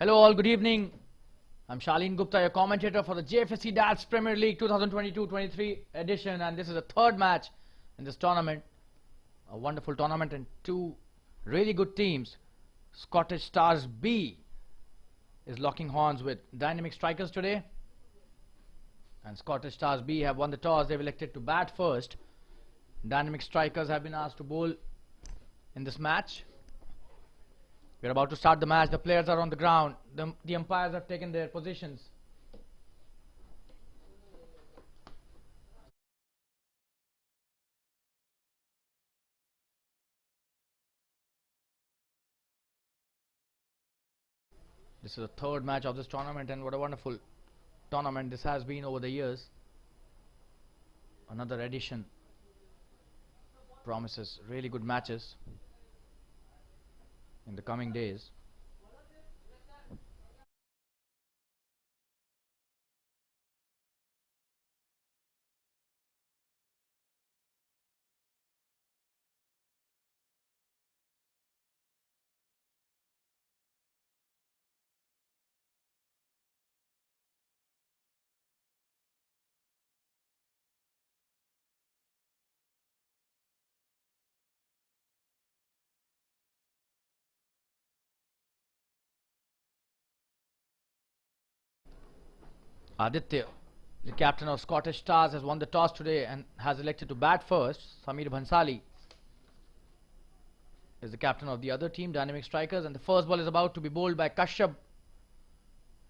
Hello all, good evening. I'm Shalin Gupta, your commentator for the JFSC DADS Premier League 2022-23 edition, and this is the third match in this tournament. A wonderful tournament and two really good teams. Scottish Stars B is locking horns with Dynamic Strikers today, and Scottish Stars B have won the toss. They've elected to bat first. Dynamic Strikers have been asked to bowl in this match. We're about to start the match. The players are on the ground. The umpires have taken their positions. This is the third match of this tournament, and what a wonderful tournament this has been over the years. Another edition promises really good matches in the coming days. Aditya, the captain of Scottish Stars, has won the toss today and has elected to bat first. Samir Bhansali is the captain of the other team, Dynamic Strikers, and the first ball is about to be bowled by Kashyap.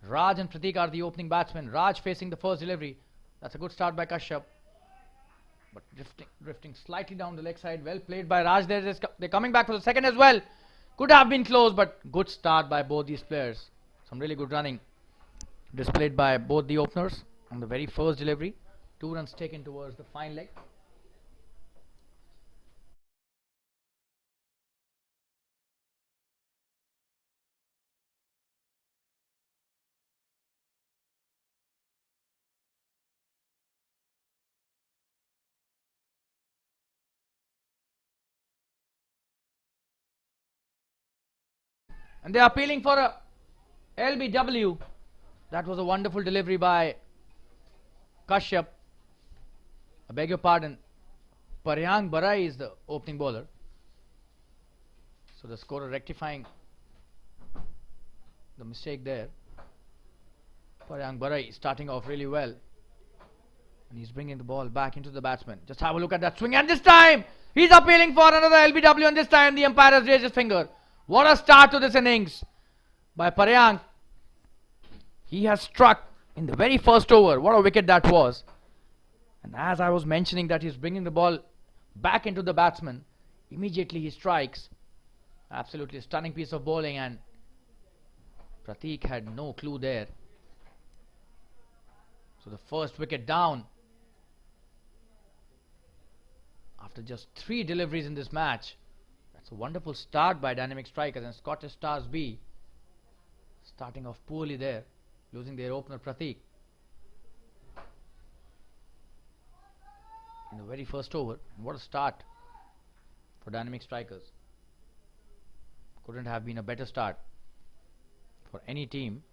Raj and Prateek are the opening batsmen. Raj facing the first delivery. That's a good start by Kashyap, but drifting slightly down the leg side. Well played by Raj. They're coming back for the second as well. Could have been close, but good start by both these players. Some really good running displayed by both the openers on the very first delivery. 2 runs taken towards the fine leg. And they are appealing for a LBW. That was a wonderful delivery by Kashyap. I beg your pardon. Paryang Barai is the opening bowler. So the scorer rectifying the mistake there. Paryang Barai starting off really well. And he's bringing the ball back into the batsman. Just have a look at that swing. And this time, he's appealing for another LBW. And this time, the umpire has raised his finger. What a start to this innings by Paryang. He has struck in the very first over. What a wicket that was. And as I was mentioning that he's bringing the ball back into the batsman, immediately he strikes. Absolutely stunning piece of bowling, and Prateek had no clue there. So the first wicket down after just 3 deliveries in this match. That's a wonderful start by Dynamic Strikers, and Scottish Stars B starting off poorly there, losing their opener Prateek in the very first over. And what a start for Dynamic Strikers. Couldn't have been a better start for any team.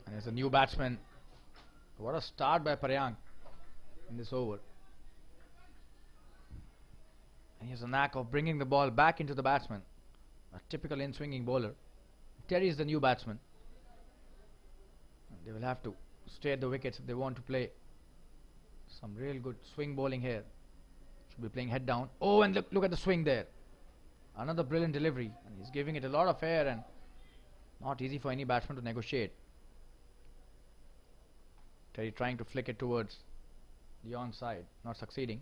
And there's a new batsman. What a start by Paryang in this over. And he has a knack of bringing the ball back into the batsman. A typical in-swinging bowler. Terry is the new batsman. And they will have to stay at the wickets if they want to play some real good swing bowling here. Should be playing head down. Oh, and look at the swing there. Another brilliant delivery. And he's giving it a lot of air, and not easy for any batsman to negotiate. Terry trying to flick it towards the onside, not succeeding.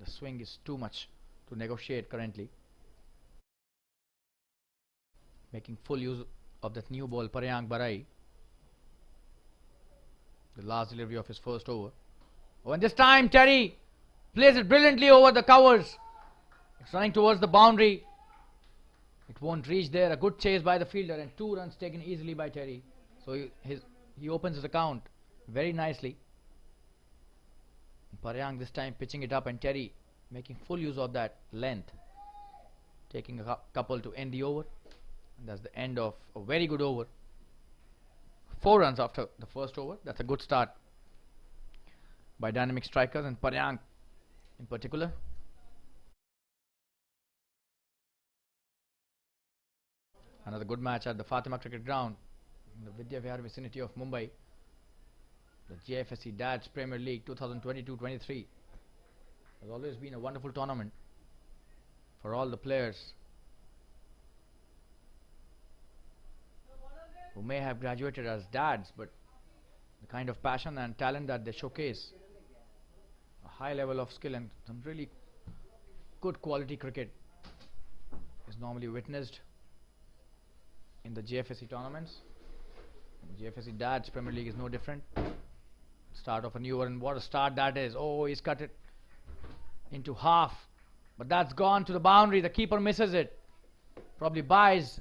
The swing is too much to negotiate currently. Making full use of that new ball, Paryang Barai. The last delivery of his first over. Oh, and this time Terry plays it brilliantly over the covers. It's running towards the boundary. It won't reach there. A good chase by the fielder and 2 runs taken easily by Terry. So he opens his account very nicely. Paryang this time pitching it up, and Terry making full use of that length, taking a couple to end the over. And that's the end of a very good over. 4 runs after the first over. That's a good start by dynamic strikers and Paryang in particular. Another good match at the Fatima Cricket Ground in the Vidya Vihar vicinity of Mumbai. The JFSC DADS Premier League 2022-23 has always been a wonderful tournament for all the players who may have graduated as dads, but the kind of passion and talent that they showcase, a high level of skill and some really good quality cricket is normally witnessed in the JFSC tournaments. The JFSC DADS Premier League is no different. Start of a new over, and what a start that is. Oh, he's cut it into half, but that's gone to the boundary. The keeper misses it, probably buys.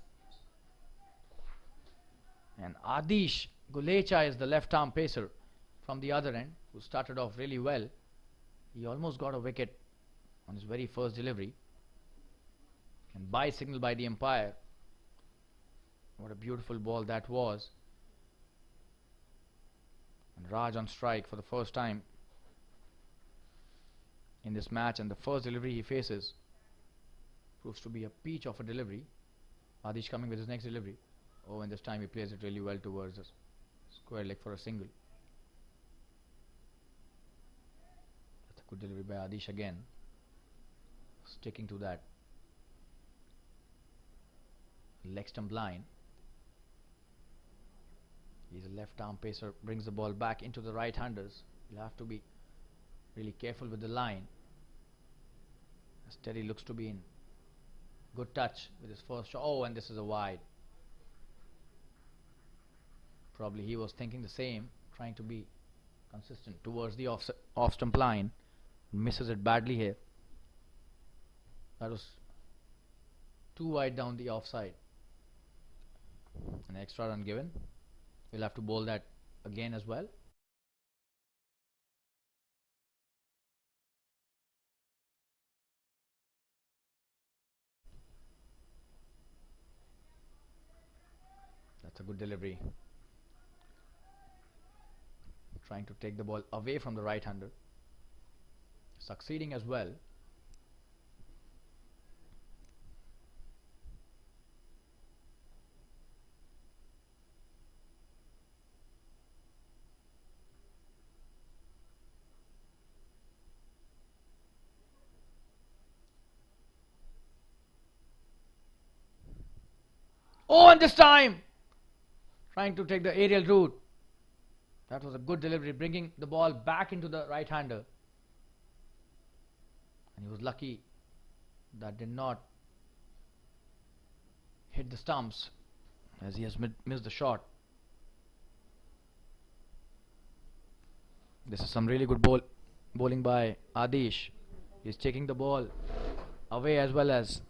And Adish Gulecha is the left arm pacer from the other end, who started off really well. He almost got a wicket on his very first delivery, and buy signal by the umpire. What a beautiful ball that was. And Raj on strike for the first time in this match, and the first delivery he faces proves to be a peach of a delivery. Adish coming with his next delivery. Oh, and this time he plays it really well towards the square leg for a single. That's a good delivery by Adish again, sticking to that leg stump line. He's a left arm pacer, brings the ball back into the right handers. You'll have to be really careful with the line, as Teddy looks to be in good touch with his first shot. Oh, and this is a wide. Probably he was thinking the same, trying to be consistent towards the off stump line. Misses it badly here. That was too wide down the offside. An extra run given. We'll have to bowl that again as well. That's a good delivery. Trying to take the ball away from the right hander. Succeeding as well. Oh, and this time trying to take the aerial route. That was a good delivery, bringing the ball back into the right hander. And he was lucky that did not hit the stumps, as he has missed the shot. This is some really good bowling by Adish. He's taking the ball away as well as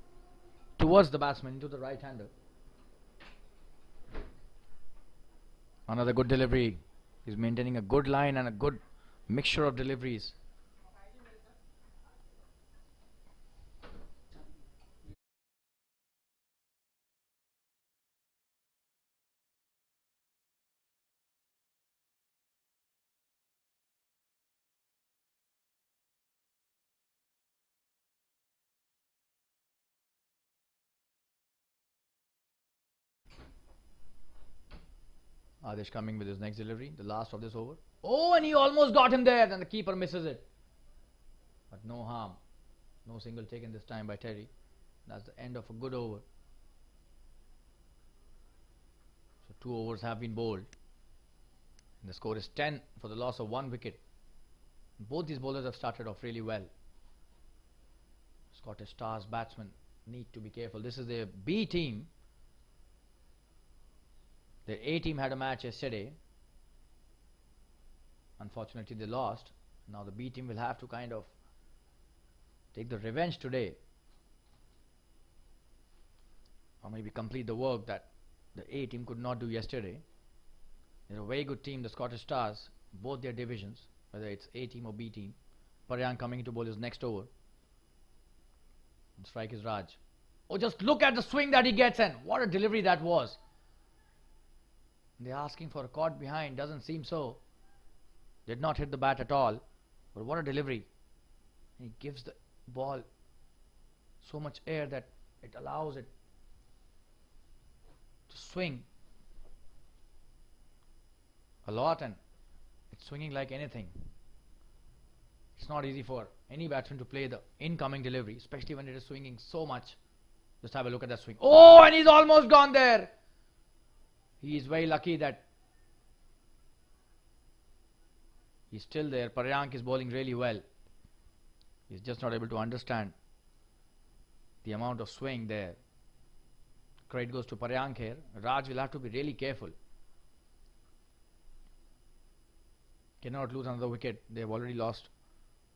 towards the batsman into the right hander. Another good delivery. He's maintaining a good line and a good mixture of deliveries. Adish coming with his next delivery, the last of this over. Oh, and he almost got him there, and the keeper misses it. But no harm. No single taken this time by Terry. That's the end of a good over. So 2 overs have been bowled. And the score is 10 for the loss of 1 wicket. Both these bowlers have started off really well. Scottish Stars batsmen need to be careful. This is their B team. Their A team had a match yesterday. Unfortunately, they lost. Now the B team will have to kind of take the revenge today, or maybe complete the work that the A team could not do yesterday. They're a very good team, the Scottish Stars, both their divisions, whether it's A team or B team. Paryang coming into bowl his next over. And strike is Raj. Oh, just look at the swing that he gets in. What a delivery that was. They're asking for a caught behind. Doesn't seem so. Did not hit the bat at all. But what a delivery. He gives the ball so much air that it allows it to swing a lot, and it's swinging like anything. It's not easy for any batsman to play the incoming delivery, especially when it is swinging so much. Just have a look at that swing. Oh, and he's almost gone there. He is very lucky that he's still there. Paryang is bowling really well. He's just not able to understand the amount of swing there. Credit goes to Paryang here. Raj will have to be really careful. Cannot lose another wicket. They've already lost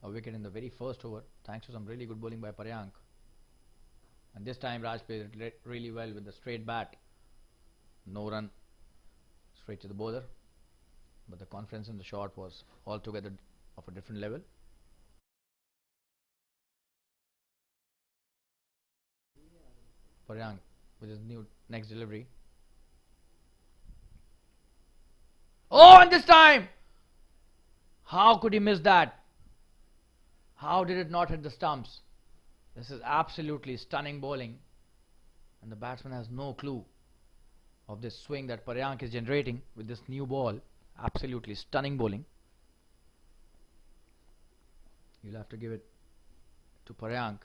a wicket in the very first over, thanks to some really good bowling by Paryang. And this time Raj played it really well with the straight bat. No run, straight to the bowler. But the confidence in the shot was altogether of a different level. Paryang with his new next delivery. Oh, and this time! How could he miss that? How did it not hit the stumps? This is absolutely stunning bowling. And the batsman has no clue of this swing that Paryang is generating with this new ball. Absolutely stunning bowling. You'll have to give it to Paryang.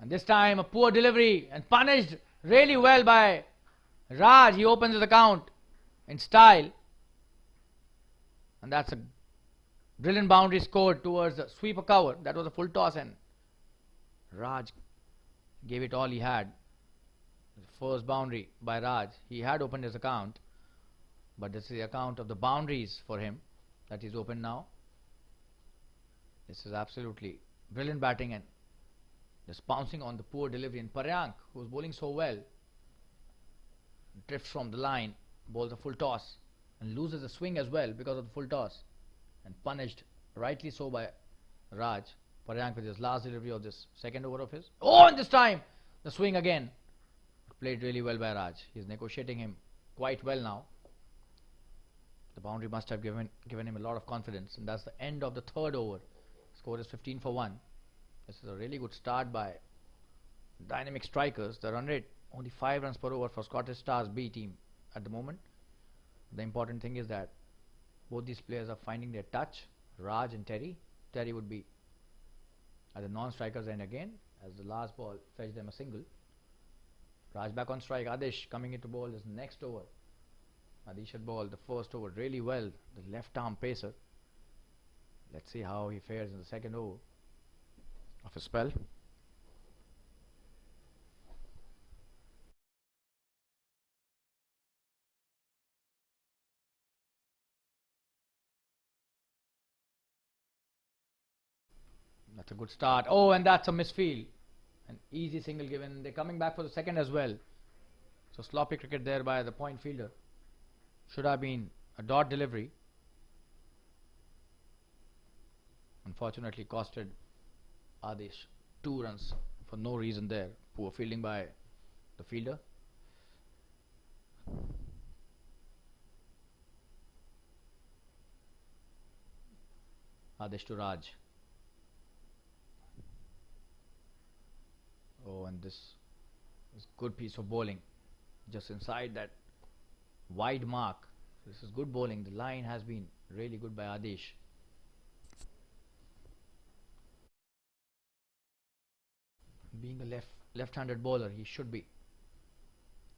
And this time a poor delivery and punished really well by Raj. He opens his account in style. And that's a brilliant boundary scored towards the sweeper cover. That was a full toss and Raj gave it all he had. The first boundary by Raj. He had opened his account, but this is the account of the boundaries for him that is open now. This is absolutely brilliant batting and just bouncing on the poor delivery. And Paryang, who was bowling so well, drifts from the line, bowls a full toss and loses the swing as well because of the full toss, and punished rightly so by Raj. Paryang with his last delivery of this second over of his. Oh, and this time the swing again. Played really well by Raj. He's negotiating him quite well now. The boundary must have given him a lot of confidence, and that's the end of the third over. Score is 15 for 1. This is a really good start by dynamic strikers. The run rate only 5 runs per over for Scottish Stars B team at the moment. The important thing is that both these players are finding their touch. Raj and Terry. Terry would be at the non-strikers end again, as the last ball fetched them a single. Raj back on strike. Adish coming into bowl his next over. Adish had bowled the first over really well. The left arm pacer. Let's see how he fares in the second over of his spell. That's a good start. Oh, and that's a misfield. An easy single given. They're coming back for the second as well. So sloppy cricket there by the point fielder. Should have been a dot delivery. Unfortunately costed Adish 2 runs for no reason there. Poor fielding by the fielder. Adish to Raj. Oh, and this is good piece of bowling. Just inside that wide mark. This is good bowling. The line has been really good by Adish. Being a left-handed bowler, he should be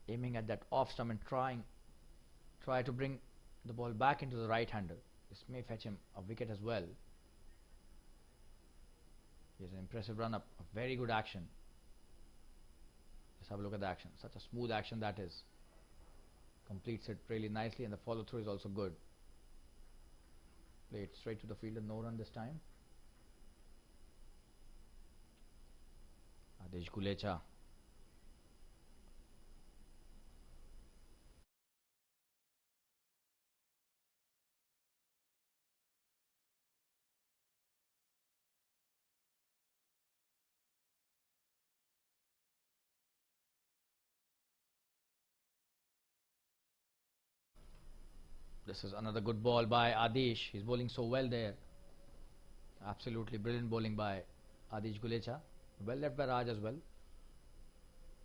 aiming at that off stump and try to bring the ball back into the right-hander. This may fetch him a wicket as well. Here's an impressive run up, a very good action. Let's have a look at the action. Such a smooth action that is. Completes it really nicely, and the follow through is also good. Played straight to the fielder, no run this time. Adesh Gulecha. This is another good ball by Adesh. He's bowling so well there. Absolutely brilliant bowling by Adesh Gulecha. Well left by Raj as well.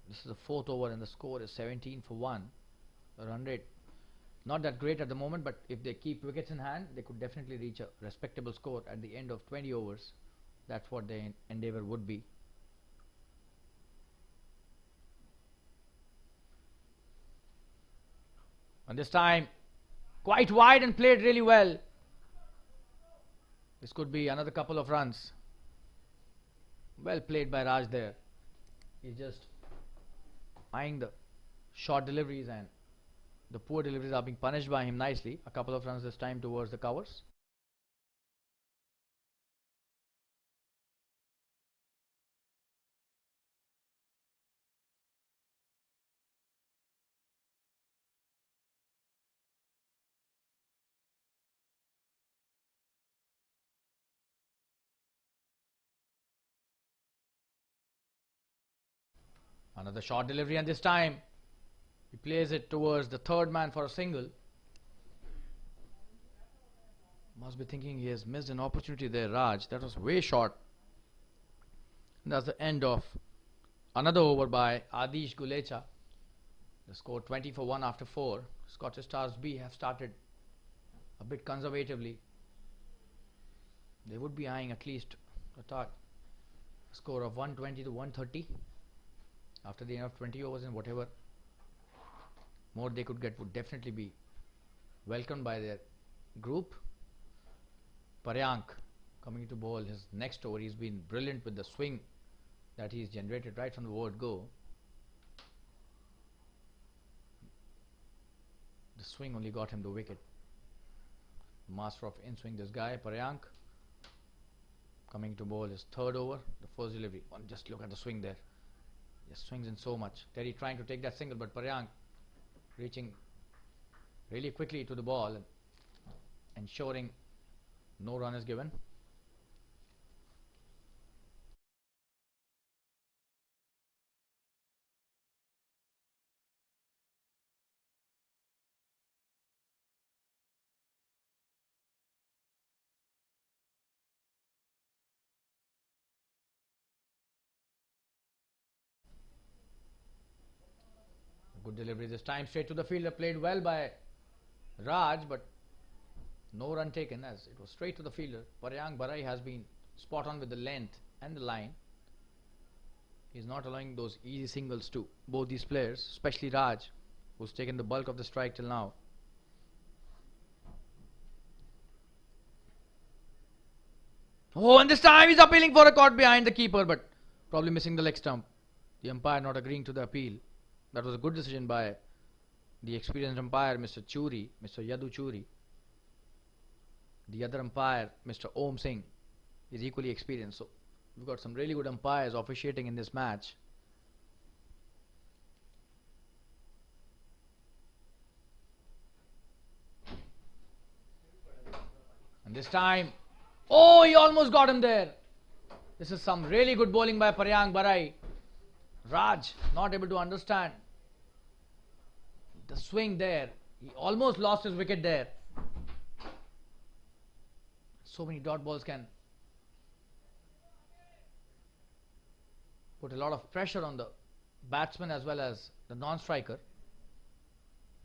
This is the 4th over and the score is 17 for 1. The run rate not that great at the moment, but if they keep wickets in hand, they could definitely reach a respectable score at the end of 20 overs. That's what their endeavour would be. And this time quite wide and played really well. This could be another couple of runs. Well played by Raj there. He's just eyeing the short deliveries, and the poor deliveries are being punished by him nicely. A couple of runs this time towards the covers. Another short delivery, and this time he plays it towards the third man for a single. Must be thinking he has missed an opportunity there, Raj. That was way short. And that's the end of another over by Adesh Gulecha. The score 20 for 1 after 4. Scottish Stars B have started a bit conservatively. They would be eyeing at least a score of 120 to 130 after the end of 20 overs, and whatever more they could get would definitely be welcomed by their group. Paryank coming to bowl his next over. He's been brilliant with the swing that he's generated right from the word go. The swing only got him the wicket. Master of in-swing, this guy Paryank, coming to bowl his third over. The first delivery, just look at the swing there. Just swings in so much. Terry trying to take that single, but Paryank reaching really quickly to the ball and ensuring no run is given. Good delivery this time, straight to the fielder, played well by Raj, but no run taken as it was straight to the fielder. Paryank Barai has been spot on with the length and the line. He's not allowing those easy singles to both these players, especially Raj, who's taken the bulk of the strike till now. Oh, and this time he's appealing for a caught behind the keeper, but probably missing the leg stump. The umpire not agreeing to the appeal. That was a good decision by the experienced umpire, Mr. Churi, Mr. Yadu Churi. The other umpire, Mr. Om Singh, is equally experienced. So we've got some really good umpires officiating in this match. And this time, oh, he almost got him there. This is some really good bowling by Paryank Barai. Raj not able to understand the swing there. He almost lost his wicket there. So many dot balls can put a lot of pressure on the batsman as well as the non-striker.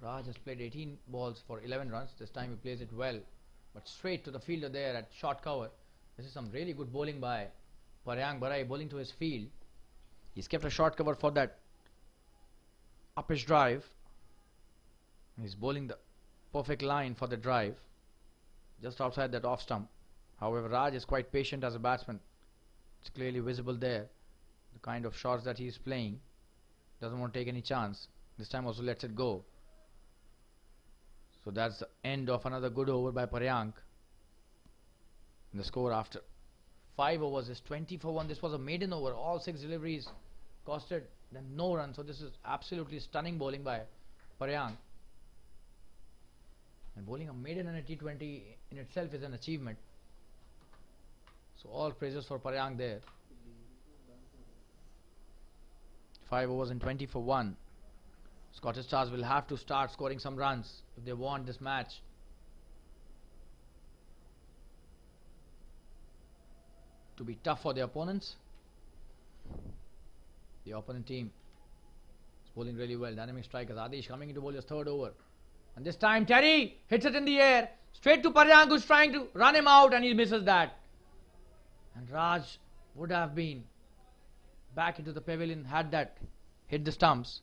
Raj has played 18 balls for 11 runs. This time he plays it well, but straight to the fielder there at short cover. This is some really good bowling by Paryank Barai, bowling to his field. He's kept a short cover for that uppish drive. He's bowling the perfect line for the drive. just outside that off stump. However, Raj is quite patient as a batsman. It's clearly visible there. The kind of shots that he's playing. Doesn't want to take any chance. This time also lets it go. So that's the end of another good over by Paryank. And the score after 5 overs is 20 for 1. This was a maiden over. All 6 deliveries costed them no run. So this is absolutely stunning bowling by Paryank. And bowling a maiden in a T20 in itself is an achievement. So all praises for Paryank there. 5 overs and 20 for 1. Scottish Stars will have to start scoring some runs if they want this match. To be tough for the opponents. The opponent team is bowling really well. Dynamic strikers. Adish coming into bowl his third over. And this time Terry hits it in the air. Straight to Paryank, who's trying to run him out, and he misses that. And Raj would have been back into the pavilion had that hit the stumps.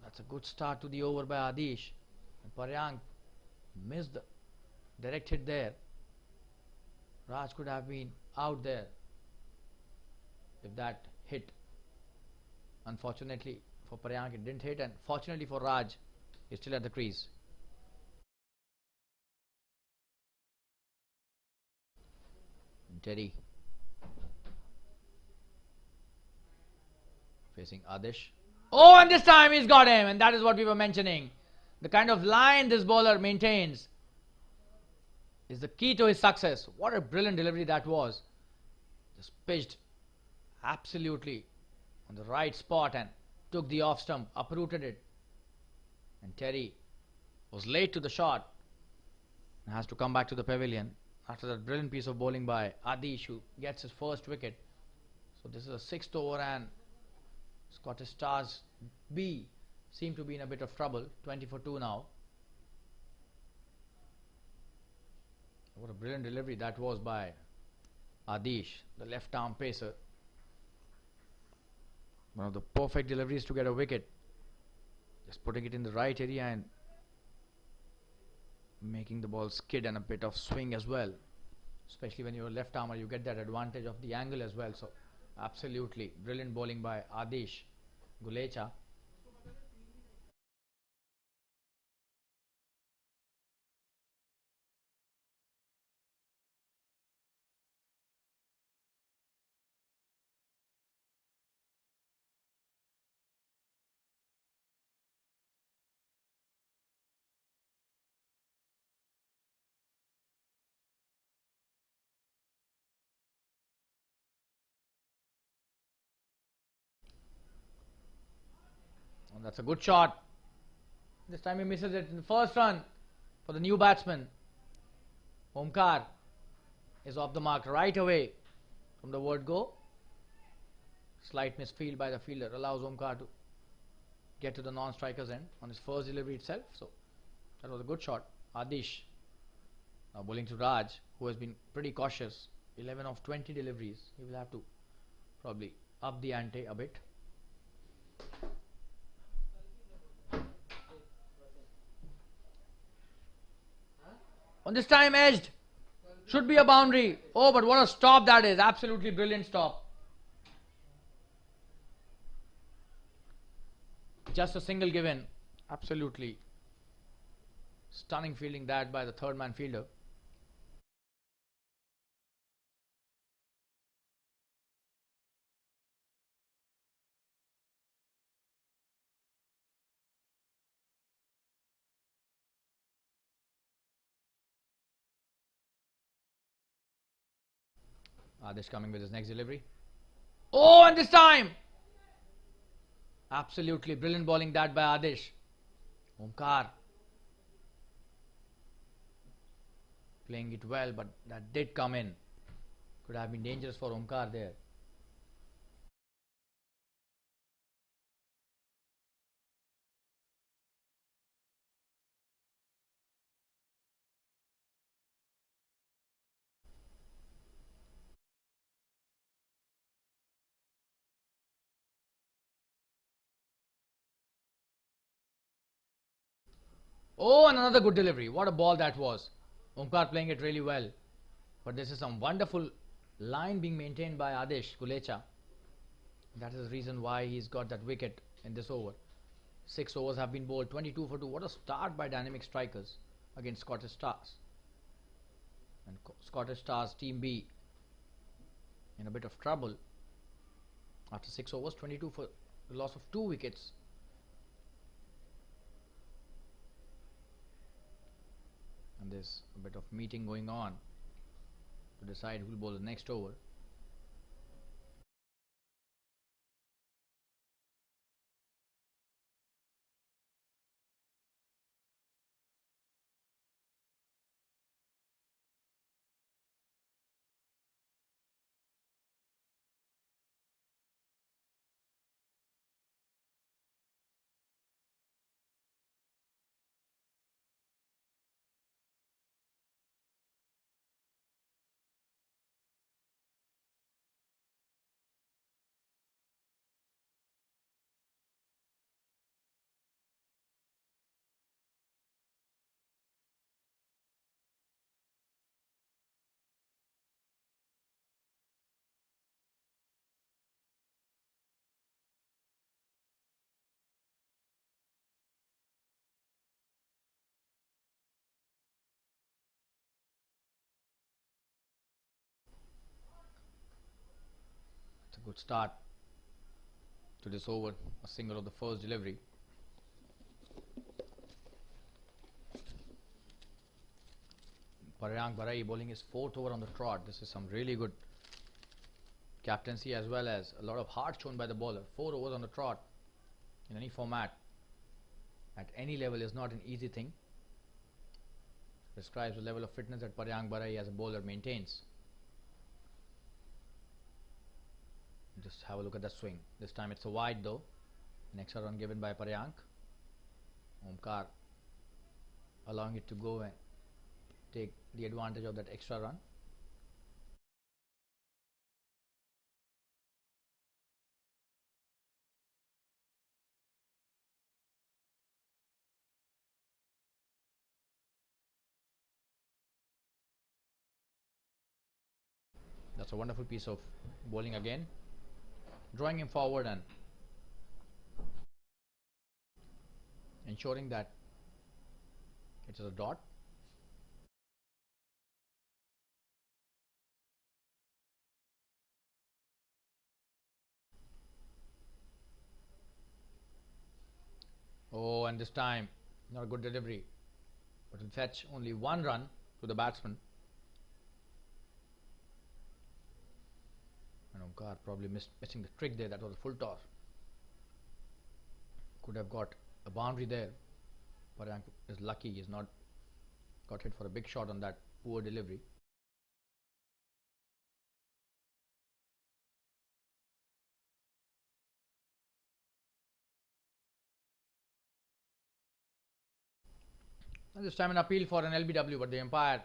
That's a good start to the over by Adish. And Paryank missed the direct hit there. Raj could have been out there if that hit. Unfortunately for Paryank it didn't hit, and fortunately for Raj, he's still at the crease. Teddy facing Adish. Oh, and this time he's got him, and that is what we were mentioning. The kind of line this bowler maintains is the key to his success. What a brilliant delivery that was. Just pitched absolutely on the right spot and took the off stump, uprooted it. And Terry was late to the shot and has to come back to the pavilion after that brilliant piece of bowling by Adish, who gets his first wicket. So this is a 6th over, and Scottish Stars B seem to be in a bit of trouble. 20 for 2 now. What a brilliant delivery that was by Adish, the left arm pacer. One of the perfect deliveries to get a wicket. Just putting it in the right area and making the ball skid and a bit of swing as well. Especially when you're a left armer, you get that advantage of the angle as well. So absolutely brilliant bowling by Adish Gulecha. And that's a good shot. This time he misses it in the first run for the new batsman. Omkar is off the mark right away from the word go. Slight misfield by the fielder allows Omkar to get to the non-striker's end on his first delivery itself. So that was a good shot. Adish now bowling to Raj, who has been pretty cautious. 11 of 20 deliveries. He will have to probably up the ante a bit. On this time edged. Should be a boundary. Oh, but what a stop that is. Absolutely brilliant stop. Just a single given. Absolutely stunning fielding that by the third man fielder. Adish coming with his next delivery. Oh, and this time! Absolutely brilliant bowling that by Adish. Omkar playing it well, but that did come in. Could have been dangerous for Omkar there. Oh, and another good delivery. What a ball that was. Omkar playing it really well. But this is some wonderful line being maintained by Adesh Gulecha. That is the reason why he's got that wicket in this over. 6 overs have been bowled, 22 for 2. What a start by Dynamic Strikers against Scottish Stars. And Scottish Stars Team B in a bit of trouble after 6 overs, 22 for the loss of 2 wickets. And there's a bit of meeting going on to decide who will bowl the next over. It's a good start to this over, a single of the first delivery. Paryank Barai bowling his 4th over on the trot. This is some really good captaincy as well as a lot of heart shown by the bowler. 4 overs on the trot in any format at any level is not an easy thing. Describes the level of fitness that Paryank Barai as a bowler maintains. Just have a look at the swing. This time it's a wide though. An extra run given by Paryank. Omkar allowing it to go and take the advantage of that extra run. That's a wonderful piece of bowling again, drawing him forward and ensuring that it is a dot. Oh, and this time not a good delivery, but will fetch only 1 run to the batsman. And Omkar probably missing the trick there. That was a full toss. Could have got a boundary there. Paryank is lucky he's not got hit for a big shot on that poor delivery. And this time an appeal for an LBW, but the umpire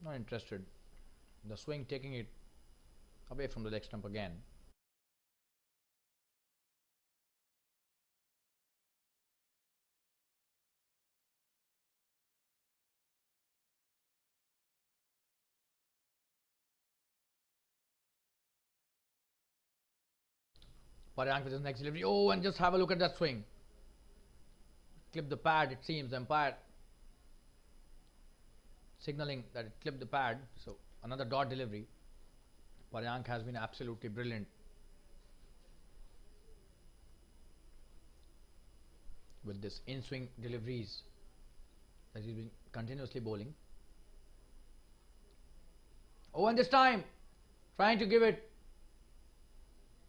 not interested. The swing taking it away from the leg stump again. Paryank with his next delivery. Oh, and just have a look at that swing. Clip the pad, it seems. The umpire signaling that it clipped the pad. So another dot delivery. Paryank has been absolutely brilliant with this in-swing deliveries that he's been continuously bowling. Oh, and this time trying to give it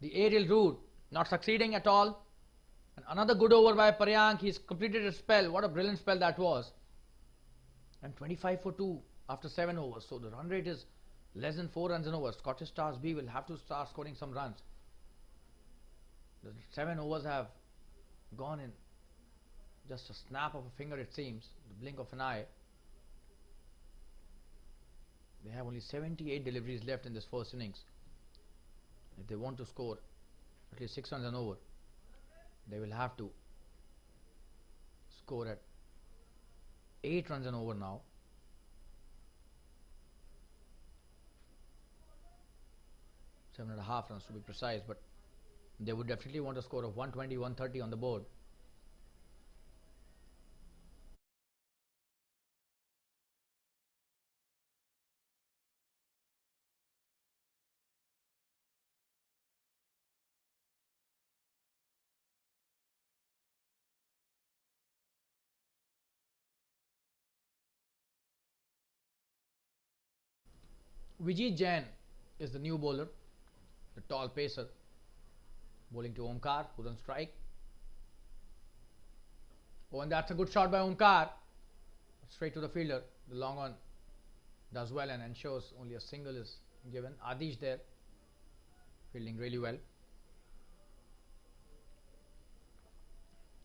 the aerial route, not succeeding at all. And another good over by Paryank. He's completed a spell. What a brilliant spell that was. And 25 for 2 after 7 overs. So the run rate is less than 4 runs an over. Scottish Stars B will have to start scoring some runs. The 7 overs have gone in just a snap of a finger, it seems, the blink of an eye. They have only 78 deliveries left in this first innings. If they want to score at least 6 runs an over, they will have to score at 8 runs and over now. Seven and a half runs to be precise, but they would definitely want a score of 120, 130 on the board. Vijay Jain is the new bowler, the tall pacer, bowling to Omkar, who's on strike. Oh, and that's a good shot by Omkar. Straight to the fielder. The long on does well and ensures only a single is given. Adish there, fielding really well.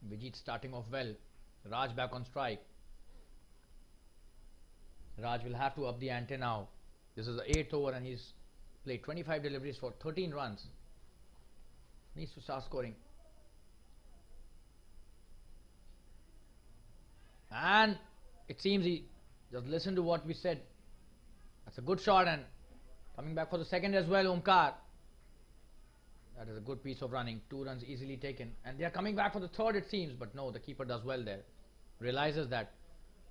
Vijit starting off well. Raj back on strike. Raj will have to up the ante now. This is the 8th over and he's played 25 deliveries for 13 runs. Needs to start scoring. And it seems he just listened to what we said. That's a good shot, and coming back for the second as well, Omkar. That is a good piece of running. 2 runs easily taken. And they are coming back for the third, it seems. But no, the keeper does well there. Realizes that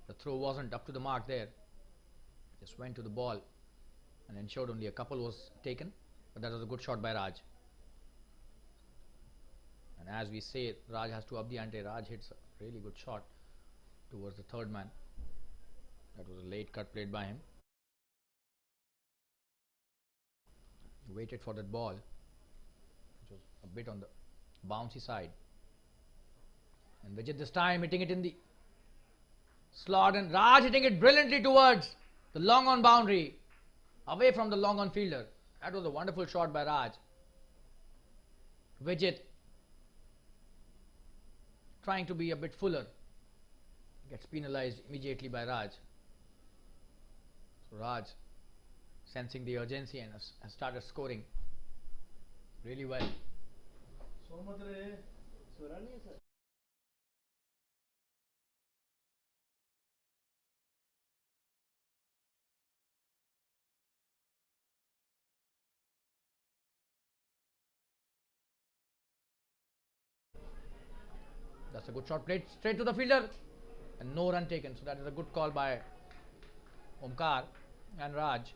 the throw wasn't up to the mark there. Just went to the ball and ensured only a couple was taken. But that was a good shot by Raj. And as we say, Raj has to up the ante. Raj hits a really good shot towards the third man. That was a late cut played by him. He waited for that ball, which was a bit on the bouncy side. And Vijay this time hitting it in the slot, and Raj hitting it brilliantly towards the long on boundary, away from the long on fielder. That was a wonderful shot by Raj. Vijay trying to be a bit fuller, gets penalized immediately by Raj. So Raj sensing the urgency and has started scoring really well. That's a good shot played straight to the fielder and no run taken. So that is a good call by Omkar and Raj.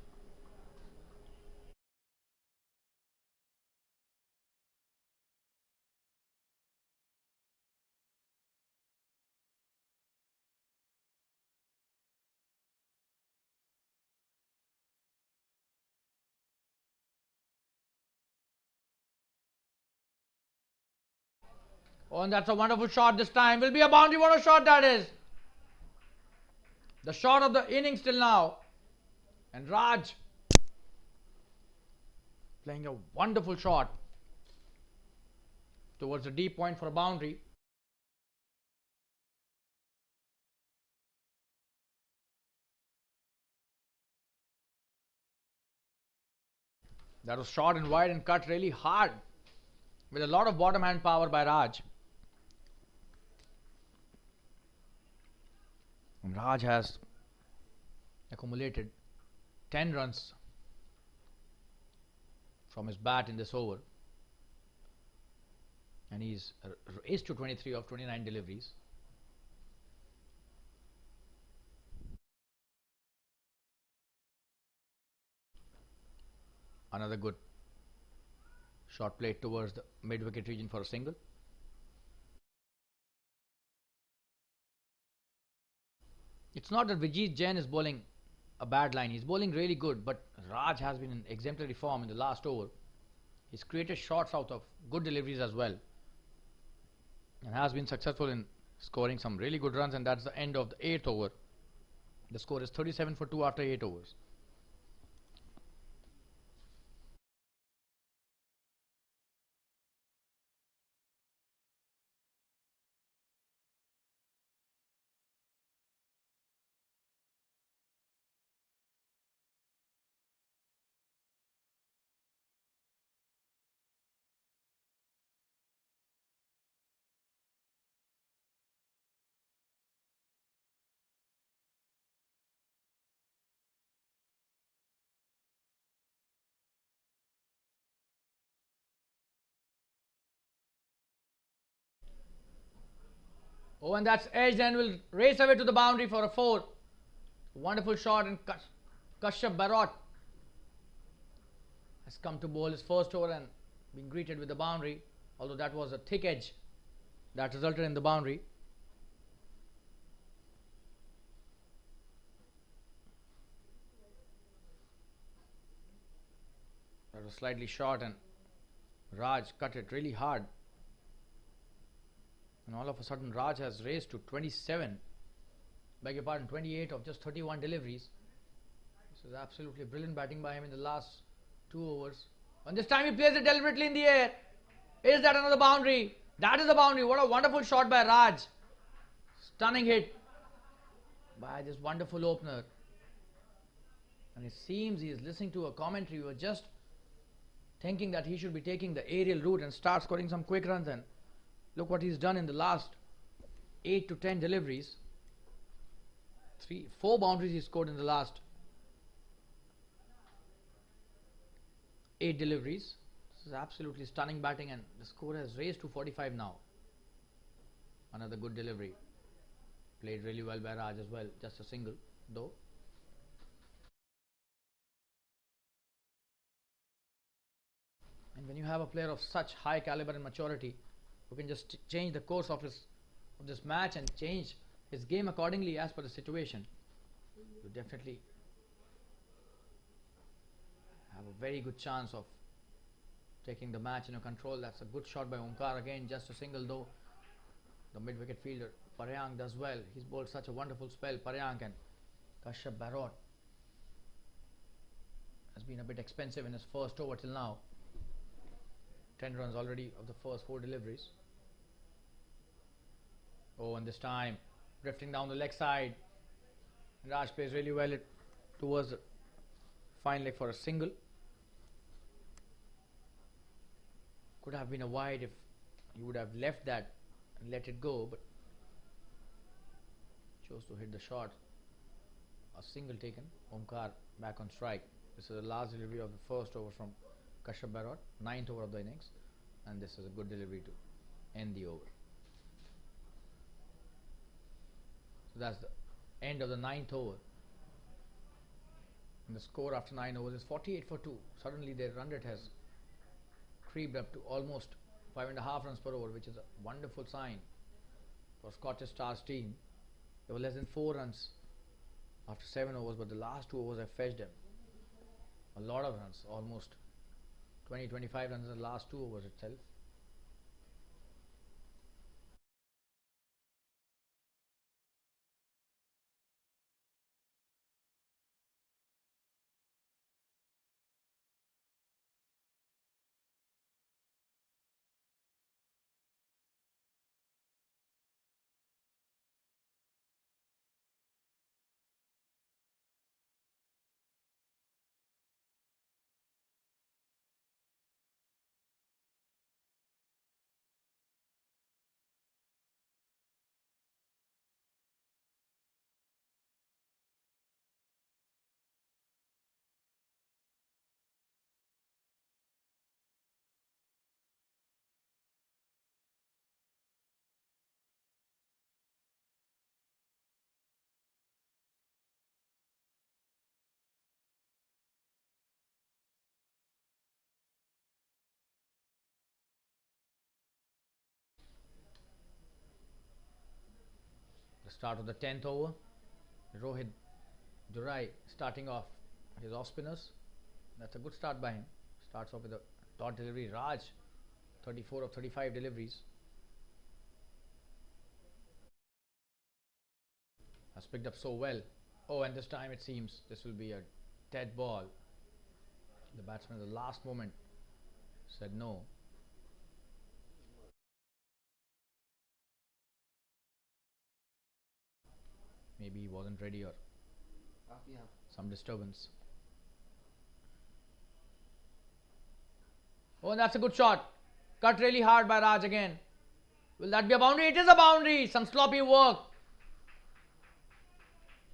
Oh, and that's a wonderful shot this time. Will be a boundary. What a shot that is. The shot of the innings till now. And Raj playing a wonderful shot towards the deep point for a boundary. That was short and wide and cut really hard with a lot of bottom hand power by Raj. And Raj has accumulated 10 runs from his bat in this over. And he's ace to 23 of 29 deliveries. Another good shot played towards the mid-wicket region for a single. It's not that Vijay Jain is bowling a bad line. He's bowling really good, but Raj has been in exemplary form in the last over. He's created shots out of good deliveries as well, and has been successful in scoring some really good runs, and that's the end of the 8th over. The score is 37 for 2 after 8 overs. Oh, and that's edged and will race away to the boundary for a 4. Wonderful shot, and Kashyap Barot has come to bowl his first over and been greeted with the boundary, although that was a thick edge that resulted in the boundary. That was slightly short, and Raj cut it really hard. And all of a sudden Raj has raised to 27, beg your pardon, 28 of just 31 deliveries. This is absolutely brilliant batting by him in the last 2 overs. And this time he plays it deliberately in the air. Is that another boundary? That is the boundary. What a wonderful shot by Raj. Stunning hit by this wonderful opener. And it seems he is listening to a commentary. We were just thinking that he should be taking the aerial route and start scoring some quick runs, and look what he's done in the last 8 to 10 deliveries. 4 boundaries he scored in the last 8 deliveries. This is absolutely stunning batting, and the score has raised to 45 now. Another good delivery. Played really well by Raj as well. Just a single though. And when you have a player of such high caliber and maturity who can just change the course of this match and change his game accordingly as per the situation, you definitely have a very good chance of taking the match in your control. That's a good shot by Omkar again, just a single though. The mid-wicket fielder Paryank does well. He's bowled such a wonderful spell. Paryank, and Kashyap Barot has been a bit expensive in his first over till now. 10 runs already of the first 4 deliveries. Oh, and this time drifting down the leg side. Raj plays really well towards the fine leg for a single. Could have been a wide if he would have left that and let it go, but chose to hit the shot. A single taken. Omkar back on strike. This is the last delivery of the first over from Kashyap Barot, 9th over of the innings, and this is a good delivery to end the over. So that's the end of the 9th over. And the score after 9 overs is 48 for 2. Suddenly their run rate has creeped up to almost 5.5 runs per over, which is a wonderful sign for Scottish Stars team. They were less than 4 runs after 7 overs, but the last 2 overs have fetched them a lot of runs, almost 20-25 runs in the last 2 overs itself. The start of the 10th over, Rohit Durai starting off his off spinners. That's a good start by him. Starts off with a dot delivery. Raj, 34 of 35 deliveries, has picked up so well. Oh, and this time it seems this will be a dead ball. The batsman at the last moment said no. Maybe he wasn't ready, or some disturbance. Oh, and that's a good shot. Cut really hard by Raj again. Will that be a boundary? It is a boundary. Some sloppy work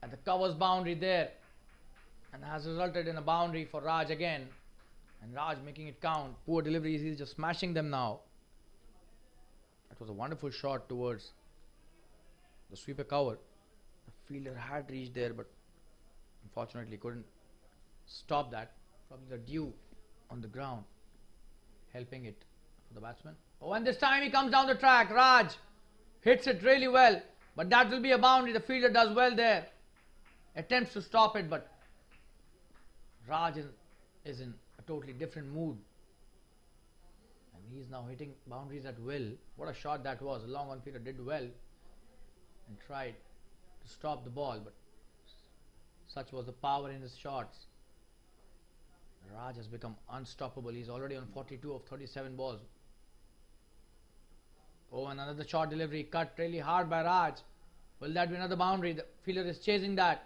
at the covers boundary there, and has resulted in a boundary for Raj again. And Raj making it count. Poor deliveries. He's just smashing them now. That was a wonderful shot towards The sweeper cover. The fielder had reached there, but unfortunately couldn't stop that. Probably the dew on the ground helping it for the batsman. Oh, and this time he comes down the track. Raj hits it really well, but that will be a boundary. The fielder does well there. Attempts to stop it, but Raj is in a totally different mood. And he is now hitting boundaries at will. What a shot that was. The long on fielder did well and tried to stop the ball, but such was the power in his shots. Raj has become unstoppable. He's already on 42 of 37 balls. Oh, and another short delivery cut really hard by Raj. Will that be another boundary? The fielder is chasing that.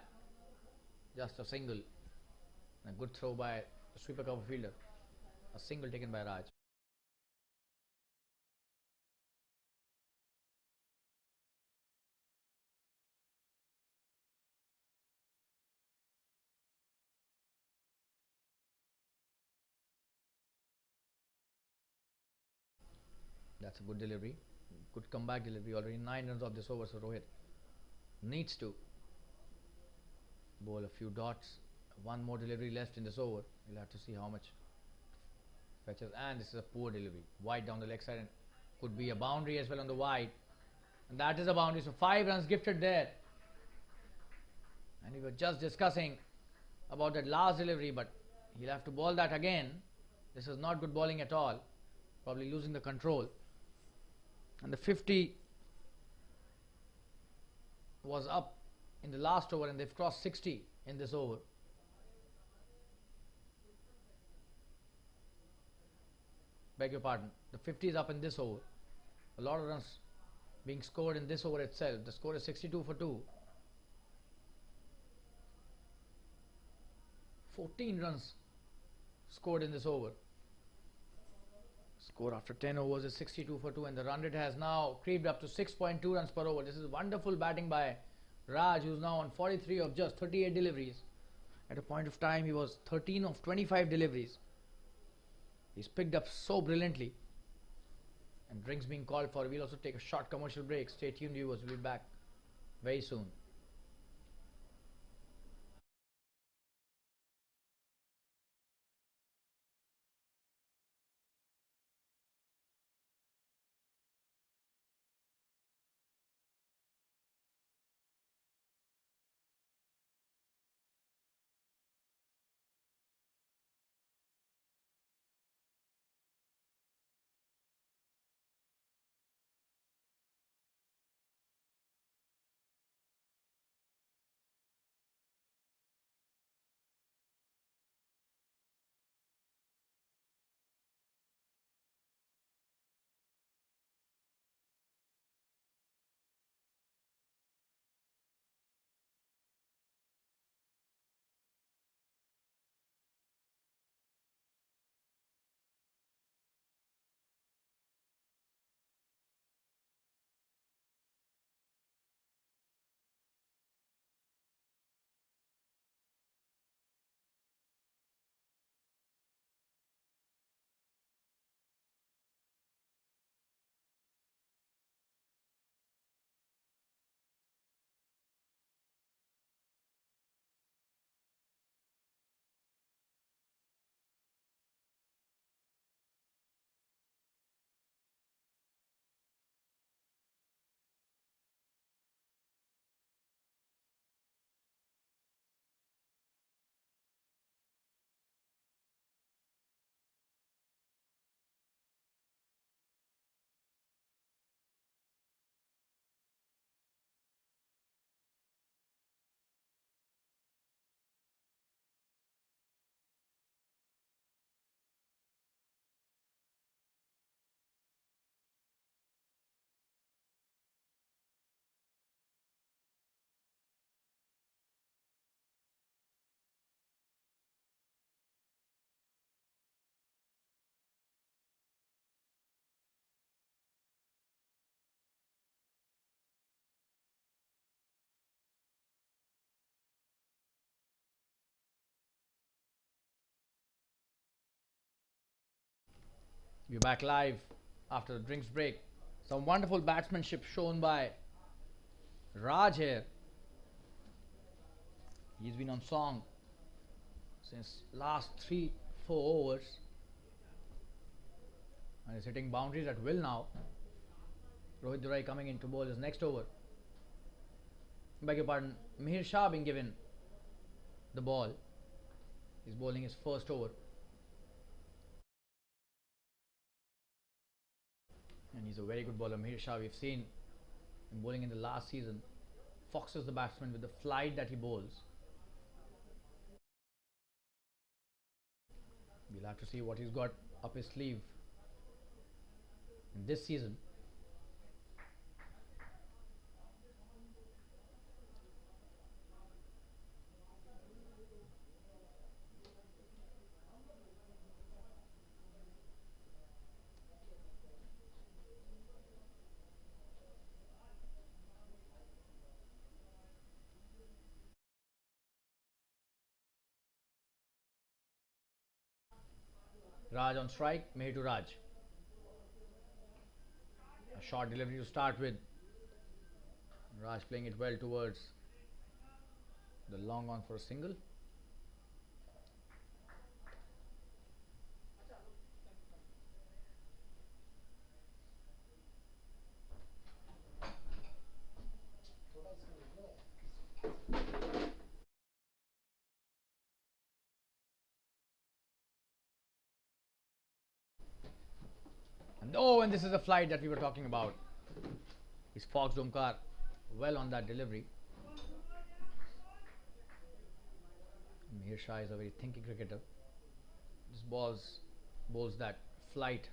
Just a single. And a good throw by the sweeper cover fielder. A single taken by Raj. That's a good delivery. Good comeback delivery. Already 9 runs off this over, so Rohit needs to bowl a few dots. One more delivery left in this over. We'll have to see how much fetches. And this is a poor delivery. Wide down the leg side, and could be a boundary as well on the wide. And that is a boundary. So 5 runs gifted there. And we were just discussing about that last delivery, but he'll have to bowl that again. This is not good bowling at all. Probably losing the control. And the 50 was up in the last over, and they've crossed 60 in this over. Beg your pardon. The 50 is up in this over. A lot of runs being scored in this over itself. The score is 62 for 2. 14 runs scored in this over. Score after 10 overs is 62 for 2, and the run rate has now creeped up to 6.2 runs per over. This is wonderful batting by Raj, who's now on 43 of just 38 deliveries. At a point of time, he was 13 of 25 deliveries. He's picked up so brilliantly. And drinks being called for. We'll also take a short commercial break. Stay tuned, viewers. We'll be back very soon. We're back live after the drinks break. Some wonderful batsmanship shown by Raj here. He's been on song since last 3-4 overs and is hitting boundaries at will now. Rohit Durai coming in to bowl his next over. Beg your pardon, Mihir Shah being given the ball. He's bowling his first over. And he's a very good bowler. Mihir Shah, we've seen him bowling in the last season. Foxes the batsman with the flight that he bowls. We'll have to see what he's got up his sleeve in this season. Raj on strike, Mihir to Raj. A short delivery to start with. Raj playing it well towards the long on for a single. And this is the flight that we were talking about. He's foxed Omkar well on that delivery. Mihir Shah is a very thinking cricketer. This bowls that flight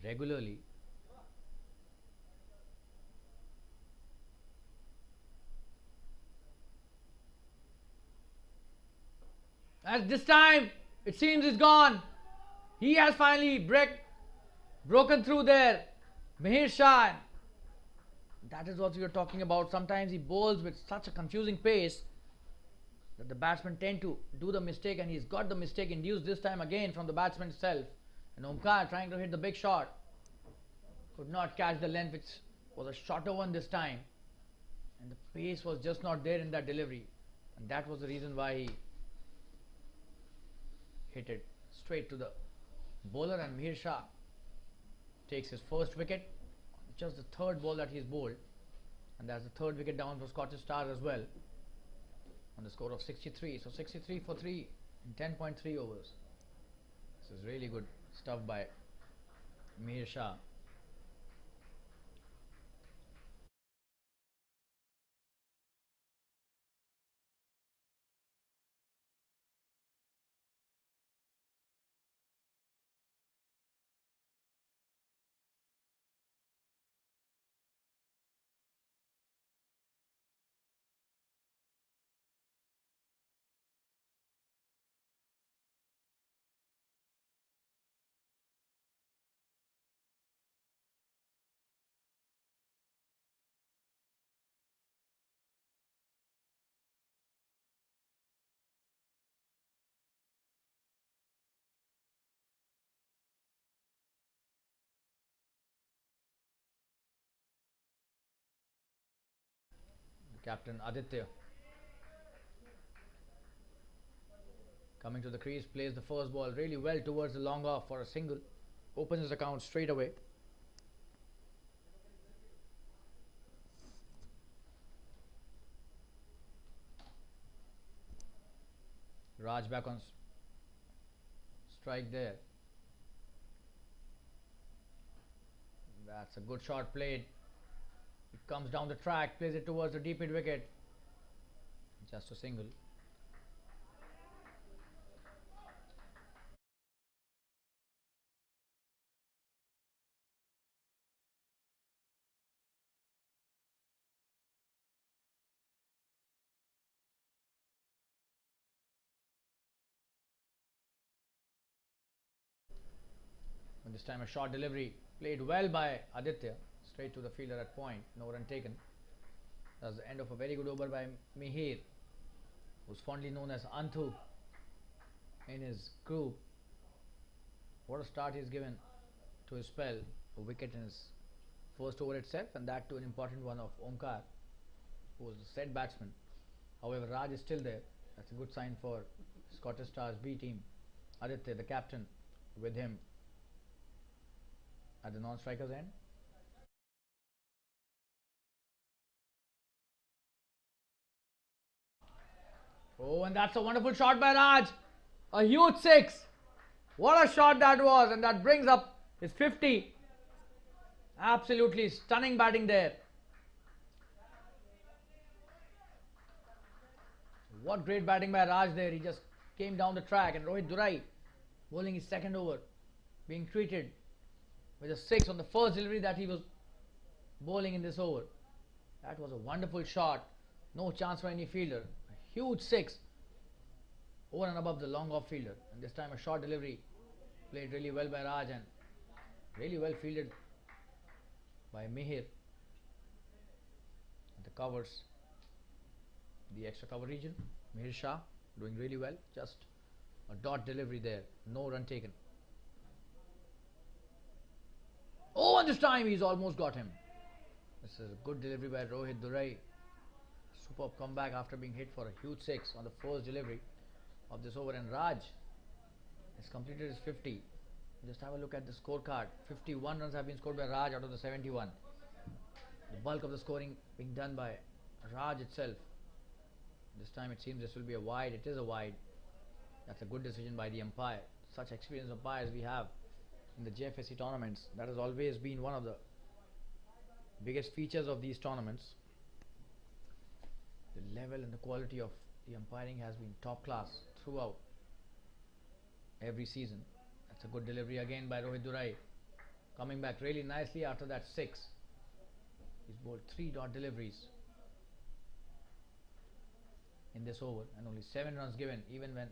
regularly. As this time, it seems it's gone. He has finally broken through there. Mihir Shah. That is what we were talking about. Sometimes he bowls with such a confusing pace that the batsmen tend to do the mistake, and he's got the mistake induced this time again from the batsman itself. And Omkar trying to hit the big shot. Could not catch the length, which was a shorter one this time. And the pace was just not there in that delivery. And that was the reason why he hit it straight to the bowler, and Mihir Shah takes his first wicket. Just the third ball that he's bowled, and that's the third wicket down for Scottish Stars as well, on the score of 63. So 63 for 3 in 10.3 overs. This is really good stuff by Mihir Shah. Captain Aditya coming to the crease, plays the first ball really well towards the long off for a single, opens his account straight away. Raj back on strike there. That's a good shot played. It comes down the track, plays it towards the deep mid wicket. Just a single. And this time a short delivery played well by Aditya, straight to the fielder at point, no run taken. That's the end of a very good over by Mihir, who's fondly known as Anthu in his group. What a start he's given to his spell. A wicket in his first over itself, and that too an important one of Omkar, who was a set batsman. However, Raj is still there. That's a good sign for Scottish Stars B team. Aditya, the captain, with him at the non-striker's end. Oh, and that's a wonderful shot by Raj. A huge six. What a shot that was, and that brings up his 50. Absolutely stunning batting there. What great batting by Raj there. He just came down the track, and Rohit Durai bowling his second over, being treated with a 6 on the first delivery that he was bowling in this over. That was a wonderful shot. No chance for any fielder. A huge 6 over and above the long off fielder. And this time a short delivery played really well by Raj and really well fielded by Mihir. And the covers, the extra cover region. Mihir Shah doing really well. Just a dot delivery there. No run taken. Oh, and this time he's almost got him. This is a good delivery by Rohit Durai. Superb comeback after being hit for a huge 6 on the first delivery of this over, and Raj has completed his 50. Just have a look at the scorecard. 51 runs have been scored by Raj out of the 71. The bulk of the scoring being done by Raj itself. This time it seems this will be a wide. It is a wide. That's a good decision by the umpire. Such experienced umpires we have in the JFSC tournaments. That has always been one of the biggest features of these tournaments. The level and the quality of the umpiring has been top class throughout every season. That's a good delivery again by Rohit Durai, coming back really nicely after that 6. He's bowled 3 dot deliveries in this over and only 7 runs given, even when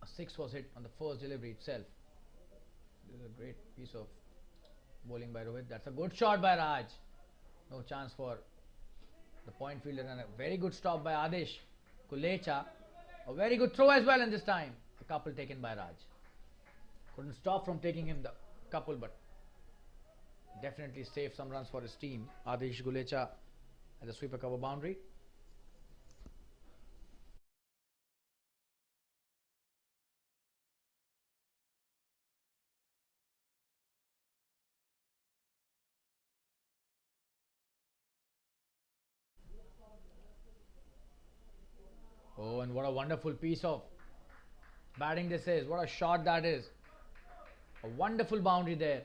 a 6 was hit on the first delivery itself. This is a great piece of bowling by Rohit. That's a good shot by Raj. No chance for the point fielder, and a very good stop by Adish Kulecha. A very good throw as well, and this time the couple taken by Raj. Couldn't stop from taking him the couple, but definitely saved some runs for his team. Adish Kulecha at the sweeper cover boundary. Oh, and what a wonderful piece of batting this is. What a shot that is. A wonderful boundary there.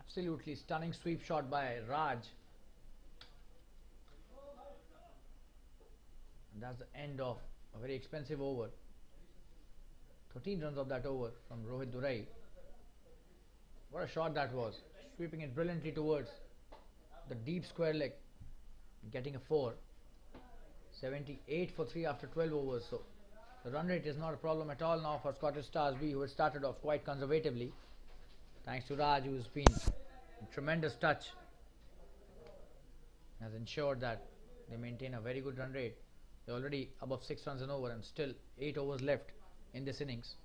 Absolutely stunning sweep shot by Raj. And that's the end of a very expensive over. 13 runs of that over from Rohit Durai. What a shot that was. Sweeping it brilliantly towards the deep square leg. Getting a 4. 78 for 3 after 12 overs. So the run rate is not a problem at all now for Scottish Stars B, who had started off quite conservatively. Thanks to Raj, who has been in tremendous touch. Has ensured that they maintain a very good run rate. They're already above 6 runs an over and still 8 overs left in this innings.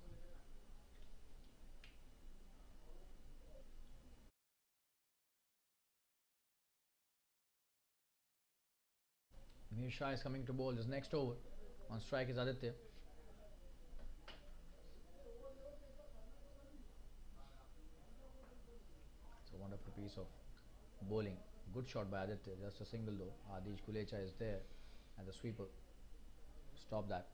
Mihir Shah is coming to bowl his next over. On strike is Aditya. It's a wonderful piece of bowling. Good shot by Aditya. Just a single though. Adish Kulecha is there as a sweeper. Stop that.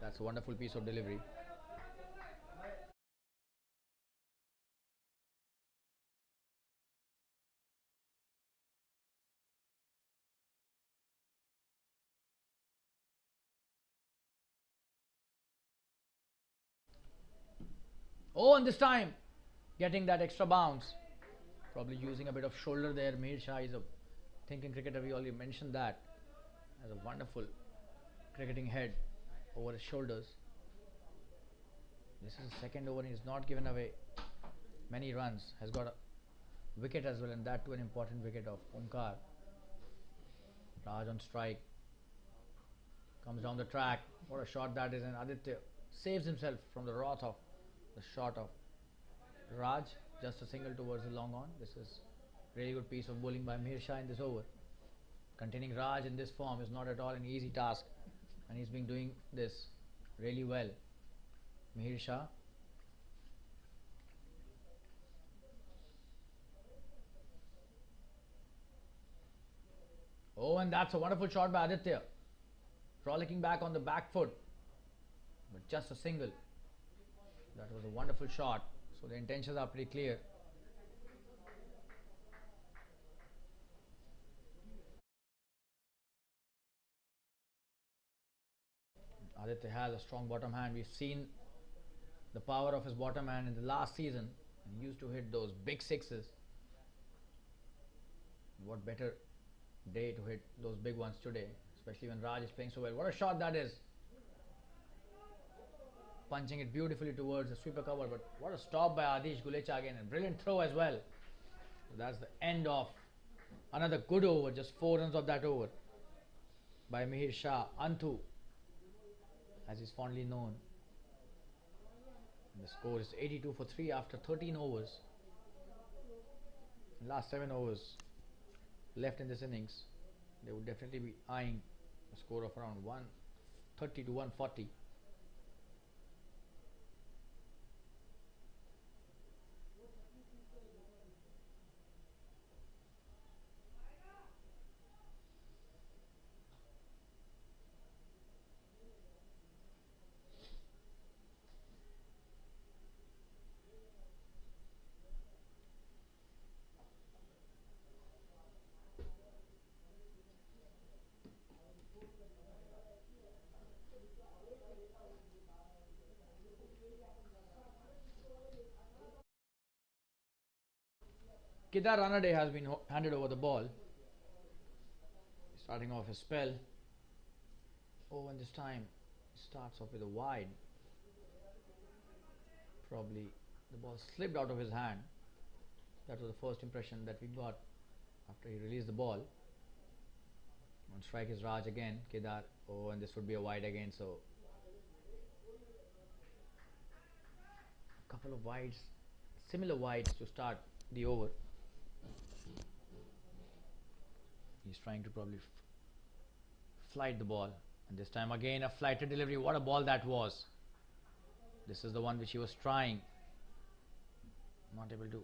That's a wonderful piece of delivery. Oh, and this time getting that extra bounce. Probably using a bit of shoulder there. Mihir Shah is a thinking cricketer. We already mentioned that. Has a wonderful cricketing head over his shoulders. This is the second over and he's not given away many runs. Has got a wicket as well, and that too an important wicket of Omkar. Raj on strike. Comes down the track. What a shot that is, and Aditya saves himself from the wrath of the shot of Raj. Just a single towards the long on. This is really good piece of bowling by Mihir Shah in this over. Containing Raj in this form is not at all an easy task, and he's been doing this really well. Mihir Shah. Oh, and that's a wonderful shot by Aditya. Frolicking back on the back foot, but just a single. That was a wonderful shot. So the intentions are pretty clear. Aditya has a strong bottom hand. We've seen the power of his bottom hand in the last season, and he used to hit those big sixes. What better day to hit those big ones today, especially when Raj is playing so well. What a shot that is. Punching it beautifully towards the sweeper cover, but what a stop by Adish Gulecha again, and brilliant throw as well. So that's the end of another good over, just 4 runs of that over by Mihir Shah, Anthu, as he's fondly known. And the score is 82 for 3 after 13 overs. Last 7 overs left in this innings. They would definitely be eyeing a score of around 130 to 140. Kedar Ranade has been handed over the ball. Starting off his spell. Oh, and this time starts off with a wide. Probably the ball slipped out of his hand. That was the first impression that we got after he released the ball. On strike is Raj again. Kedar. Oh, and this would be a wide again. So a couple of wides, similar wides to start the over. He's trying to probably flight the ball, and this time again a flighted delivery. What a ball that was. This is the one which he was trying, not able to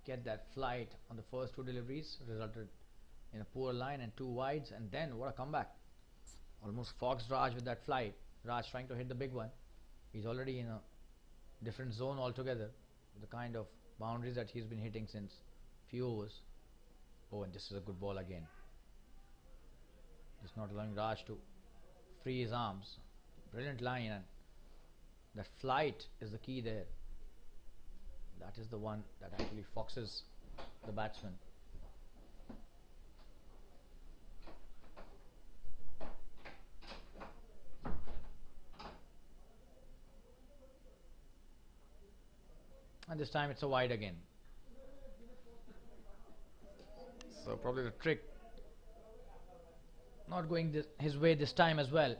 get that flight on the first 2 deliveries, resulted in a poor line and 2 wides, and then what a comeback. Almost foxed Raj with that flight. Raj trying to hit the big one. He's already in a different zone altogether with the kind of boundaries that he's been hitting since few overs. Oh, and this is a good ball again. Just not allowing Raj to free his arms. Brilliant line, and that flight is the key there. That is the one that actually foxes the batsman. And this time it's a wide again. So probably the trick not going his way this time as well.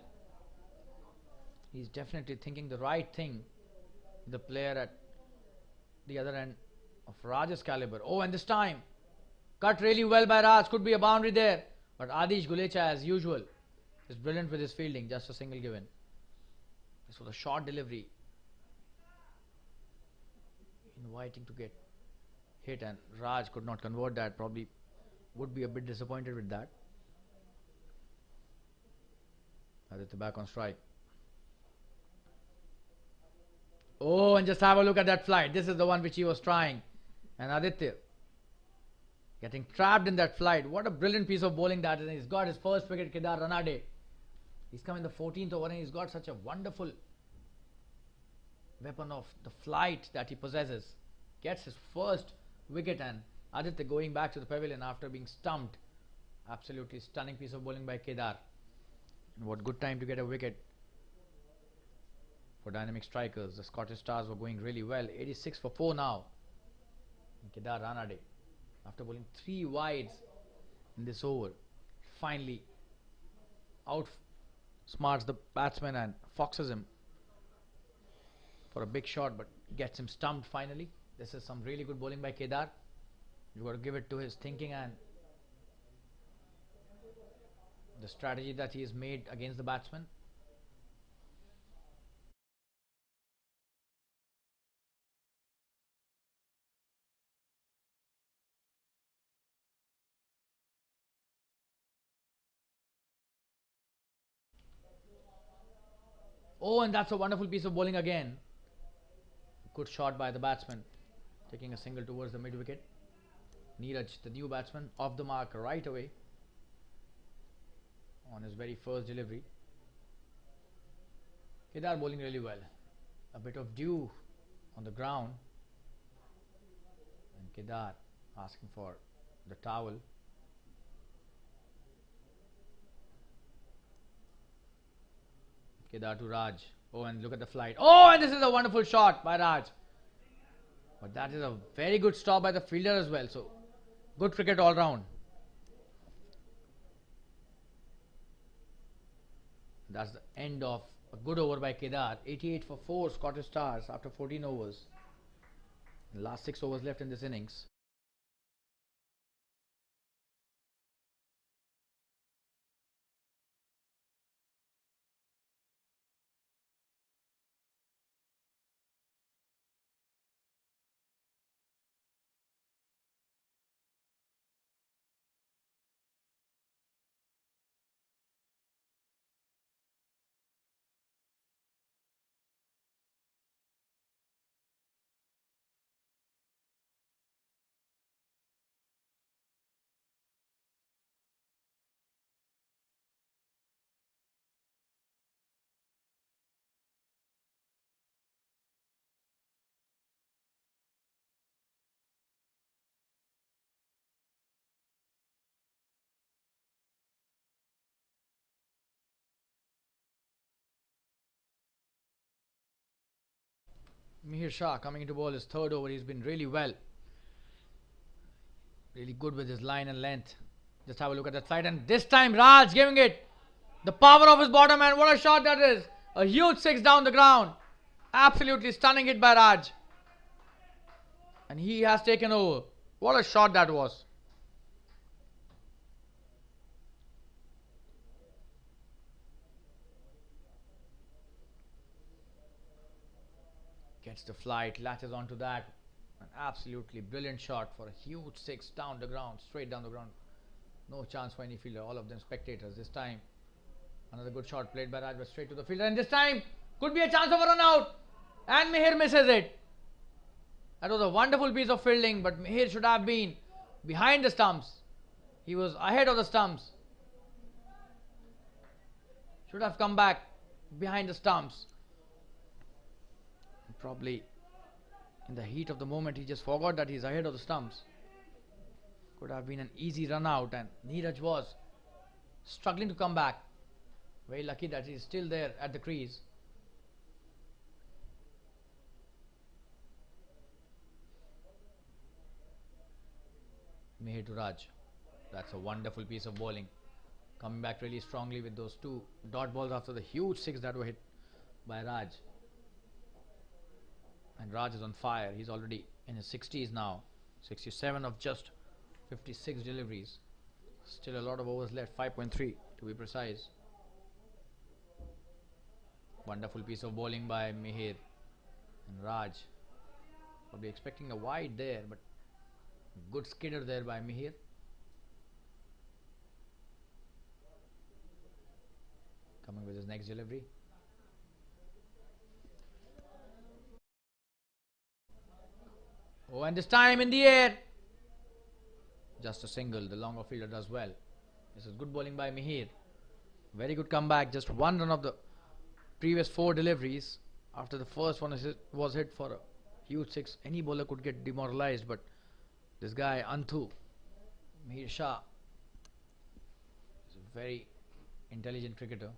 He's definitely thinking the right thing. The player at the other end of Raj's caliber. Oh, and this time cut really well by Raj. Could be a boundary there, but Adish Gulecha, as usual, is brilliant with his fielding. Just a single given. This was a short delivery, inviting to get hit, and Raj could not convert that. Probably would be a bit disappointed with that. Aditya back on strike. Oh, and just have a look at that flight. This is the one which he was trying, and Aditya getting trapped in that flight. What a brilliant piece of bowling that is. And he's got his first wicket. Kedar Ranade, he's come in the 14th over, and he's got such a wonderful weapon of the flight that he possesses. Gets his first wicket, and Aditya going back to the pavilion after being stumped. Absolutely stunning piece of bowling by Kedar. And what good time to get a wicket for dynamic strikers. The Scottish Stars were going really well. 86 for 4 now. And Kedar Ranade, after bowling 3 wides in this over, finally outsmarts the batsman and foxes him for a big shot, but gets him stumped finally. This is some really good bowling by Kedar. You got to give it to his thinking and the strategy that he has made against the batsman. Oh, and that's a wonderful piece of bowling again. Good shot by the batsman, taking a single towards the mid wicket. Neeraj, the new batsman, off the mark right away on his very first delivery. Kedar bowling really well. A bit of dew on the ground, and Kedar asking for the towel. Kedar to Raj. Oh, and look at the flight. Oh, and this is a wonderful shot by Raj. But that is a very good stop by the fielder as well. So, good cricket all round. That's the end of a good over by Kedar. 88 for 4 Scottish Stars after 14 overs. The last 6 overs left in this innings. Mihir Shah coming into bowl his third over. He's been really well. Really good with his line and length. Just have a look at that side, and this time Raj giving it the power of his bottom, and what a shot that is. A huge 6 down the ground. Absolutely stunning hit by Raj. And he has taken over. What a shot that was. Gets the flight, latches onto that. An absolutely brilliant shot for a huge 6 down the ground, straight down the ground. No chance for any fielder, all of them spectators. This time, another good shot played by Raj, but straight to the fielder. And this time, could be a chance of a run out. And Mihir misses it. That was a wonderful piece of fielding, but Mihir should have been behind the stumps. He was ahead of the stumps. Should have come back behind the stumps. Probably in the heat of the moment he just forgot that he's ahead of the stumps. Could have been an easy run out, and Neeraj was struggling to come back. Very lucky that he's still there at the crease. Mihir to Raj. That's a wonderful piece of bowling. Coming back really strongly with those 2 dot balls after the huge 6 that were hit by Raj. And Raj is on fire. He's already in his 60s now. 67 of just 56 deliveries. Still a lot of overs left. 5.3 to be precise. Wonderful piece of bowling by Mihir. And Raj probably expecting a wide there, but good skidder there by Mihir. Coming with his next delivery. Oh, and this time in the air. Just a single. The longer fielder does well. This is good bowling by Mihir. Very good comeback. Just 1 run of the previous 4 deliveries. After the first one was hit for a huge 6. Any bowler could get demoralized, but this guy Anthu, Mihir Shah, is a very intelligent cricketer.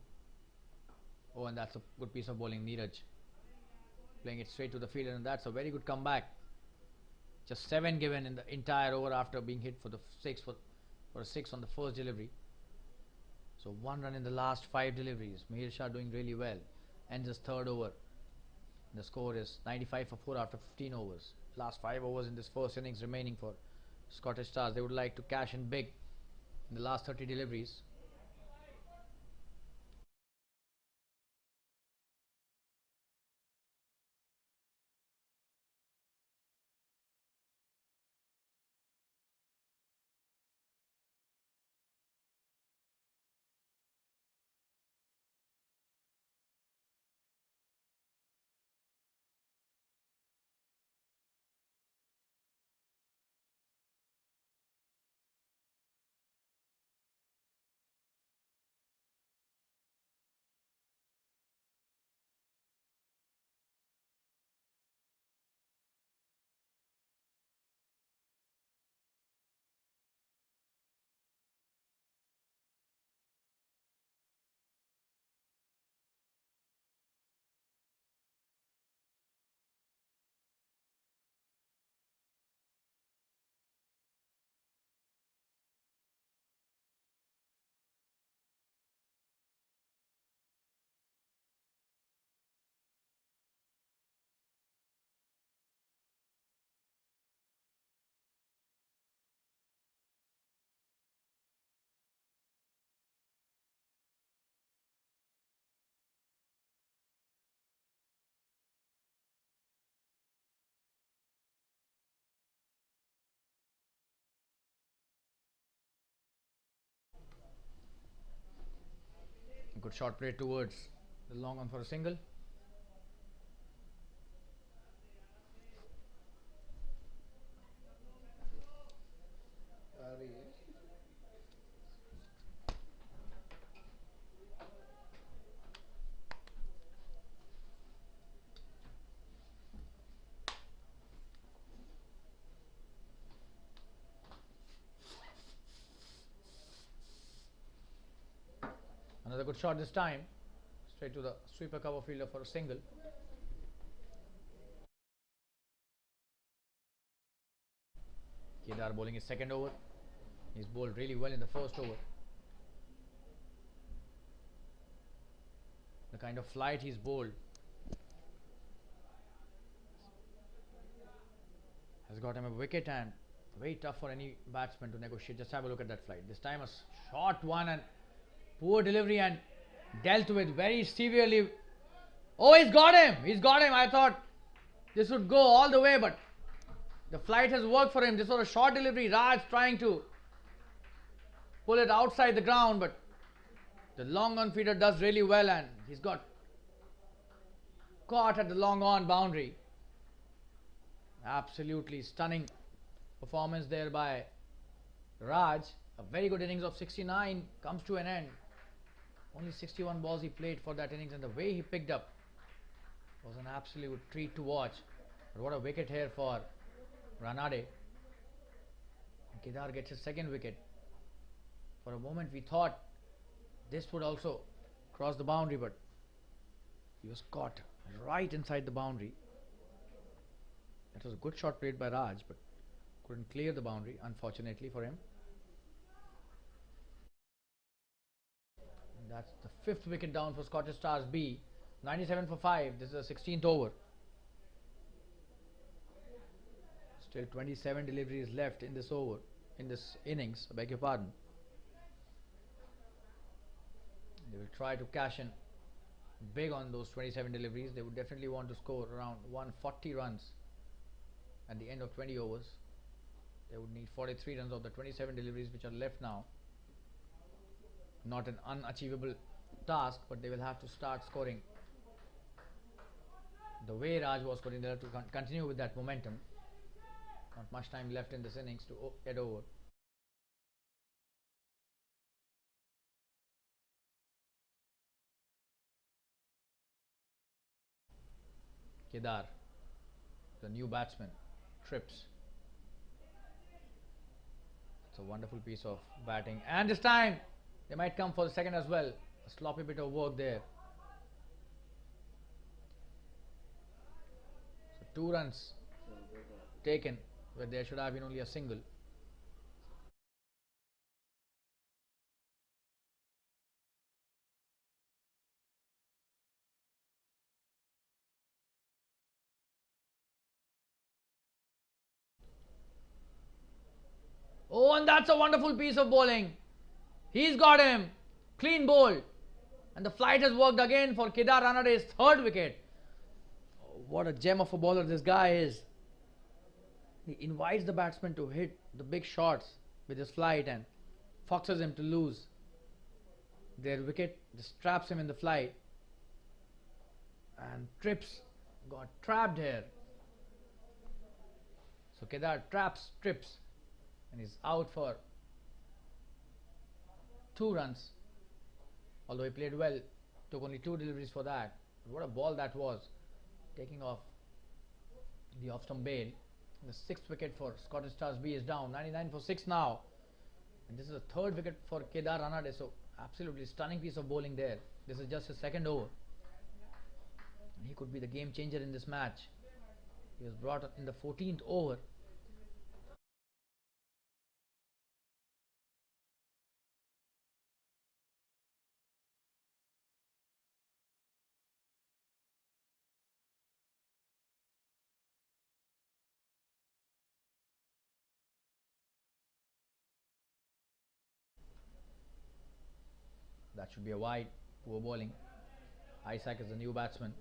Oh, and that's a good piece of bowling. Neeraj playing it straight to the fielder, and that's a very good comeback. Just 7 given in the entire over after being hit for the 6 for a 6 on the first delivery. So 1 run in the last 5 deliveries. Mihir Shah doing really well. Ends his third over. The score is 95 for 4 after 15 overs. Last 5 overs in this first innings remaining for Scottish Stars. They would like to cash in big in the last 30 deliveries. Good shot play towards the long on for a single. Another good shot this time. Straight to the sweeper cover fielder for a single. Kedar bowling his second over. He's bowled really well in the first over. The kind of flight he's bowled has got him a wicket, and very tough for any batsman to negotiate. Just have a look at that flight. This time a short one and poor delivery and dealt with very severely. Oh, he's got him! He's got him! I thought this would go all the way, but the flight has worked for him. This was a short delivery. Raj trying to pull it outside the ground, but the long on feeder does really well, and he's got caught at the long on boundary. Absolutely stunning performance there by Raj. A very good innings of 69 comes to an end. Only 61 balls he played for that innings, and the way he picked up was an absolute treat to watch. But what a wicket here for Ranade. Kedar gets his second wicket. For a moment we thought this would also cross the boundary, but he was caught right inside the boundary. That was a good shot played by Raj, but couldn't clear the boundary, unfortunately for him. And that's the 5th wicket down for Scottish Stars B. 97 for 5. This is the 16th over. Still 27 deliveries left in this over, in this innings, I beg your pardon. They will try to cash in big on those 27 deliveries. They would definitely want to score around 140 runs at the end of 20 overs. They would need 43 runs of the 27 deliveries which are left now. Not an unachievable task, but they will have to start scoring the way Raj was scoring. They have to continue with that momentum. Not much time left in this innings to get over. Kedar, the new batsman, trips. It's a wonderful piece of batting, and this time they might come for the second as well. A sloppy bit of work there. 2 runs taken where there should have been only a single. Oh, and that's a wonderful piece of bowling. He's got him. Clean bowl. And the flight has worked again for Kedar Ranade's third wicket. Oh, what a gem of a bowler this guy is. He invites the batsman to hit the big shots with his flight and foxes him to lose. Their wicket just traps him in the flight. And Trips got trapped here. So Kedar traps Trips and he's out for 2 runs. Although he played well, took only 2 deliveries for that. But what a ball that was, taking off the off-stump bail. The 6th wicket for Scottish Stars B is down, 99 for 6 now. And this is the 3rd wicket for Kedar Ranade, so absolutely stunning piece of bowling there. This is just his 2nd over. And he could be the game changer in this match. He was brought in the 14th over. That should be a wide. Poor bowling. Isaac is the new batsman.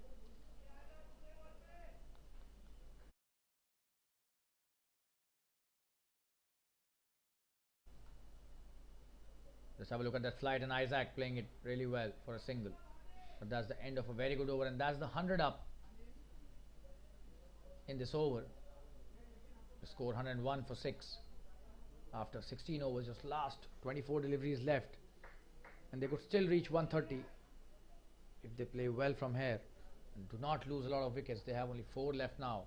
Let's have a look at that flight and Isaac playing it really well for a single. But that's the end of a very good over, and that's the 100 up in this over. The score 101 for 6 after 16 overs, just last 24 deliveries left. And they could still reach 130 if they play well from here and do not lose a lot of wickets. They have only 4 left now.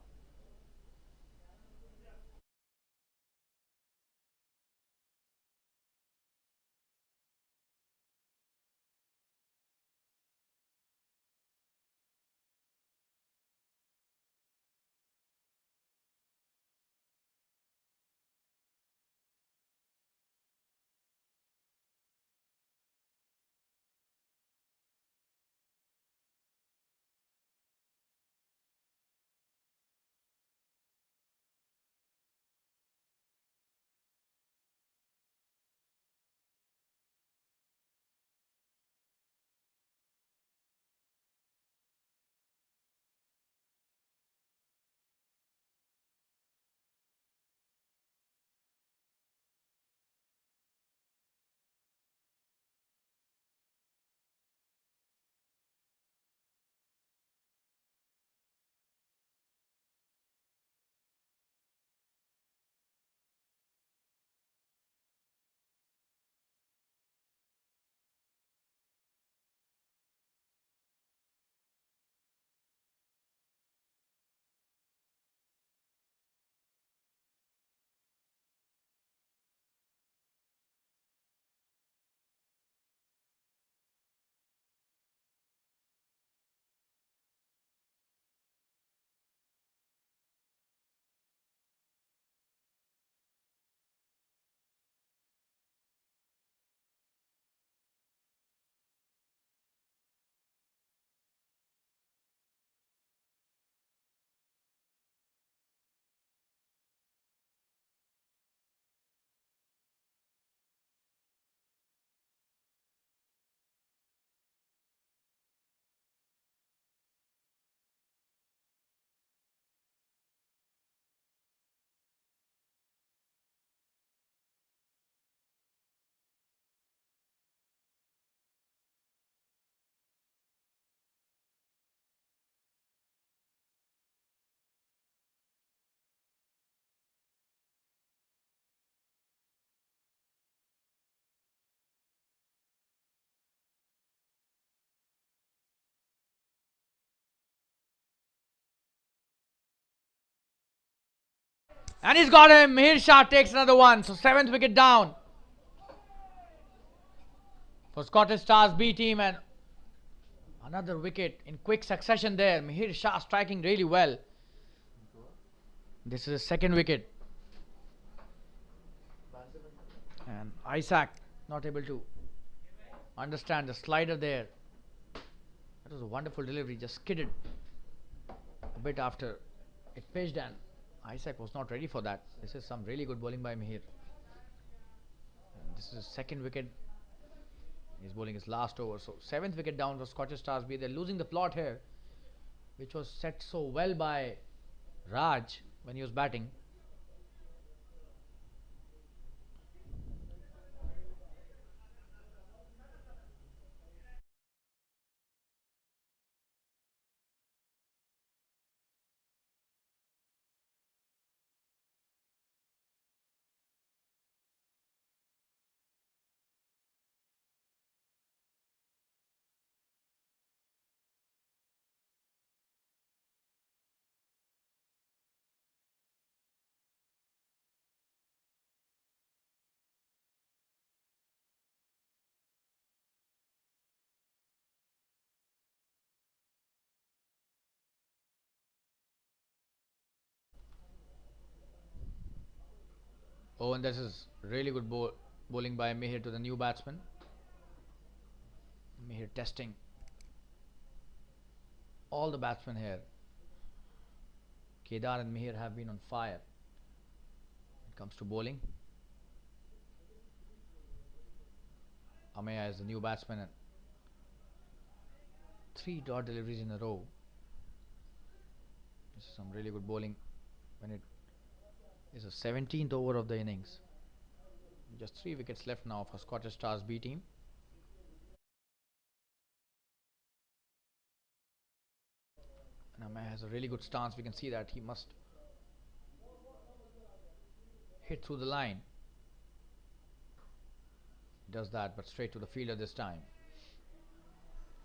And he's got him. Mihir Shah takes another one. So 7th wicket down for Scottish Stars B team, and another wicket in quick succession there. Mihir Shah striking really well. This is his second wicket. And Isaac not able to understand the slider there. That was a wonderful delivery, just skidded a bit after it pitched, and Isaac was not ready for that. This is some really good bowling by Mihir. And this is his second wicket. He's bowling his last over. So 7th wicket down for Scottish Stars B. They're losing the plot here, which was set so well by Raj when he was batting. Oh, and this is really good bowling by Mihir to the new batsman. Mihir testing all the batsmen here. Kedar and Mihir have been on fire when it comes to bowling. Ameya is the new batsman, and 3 dot deliveries in a row. This is some really good bowling when it is the 17th over of the innings. Just 3 wickets left now for Scottish Stars B team. And Ameya has a really good stance. We can see that he must hit through the line. He does that, but straight to the fielder this time.